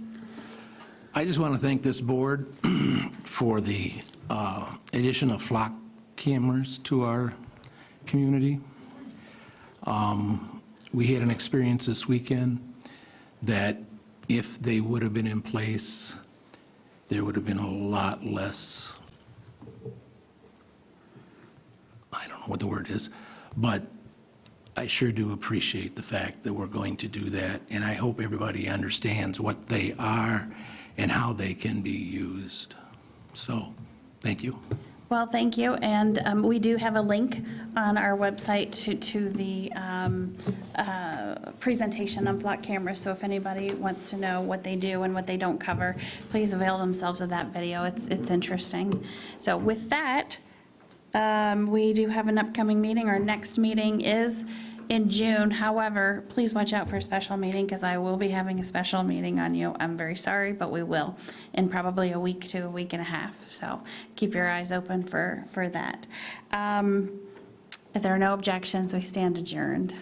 I just want to thank this board for the addition of flock cameras to our community. We had an experience this weekend that if they would have been in place, there would have been a lot less, I don't know what the word is, but I sure do appreciate the fact that we're going to do that, and I hope everybody understands what they are and how they can be used. So, thank you. Well, thank you, and we do have a link on our website to the presentation on flock cameras, so if anybody wants to know what they do and what they don't cover, please avail themselves of that video. It's interesting. So with that, we do have an upcoming meeting. Our next meeting is in June. However, please watch out for a special meeting, because I will be having a special meeting on you. I'm very sorry, but we will, in probably a week to a week and a half. So keep your eyes open for that. If there are no objections, we stand adjourned.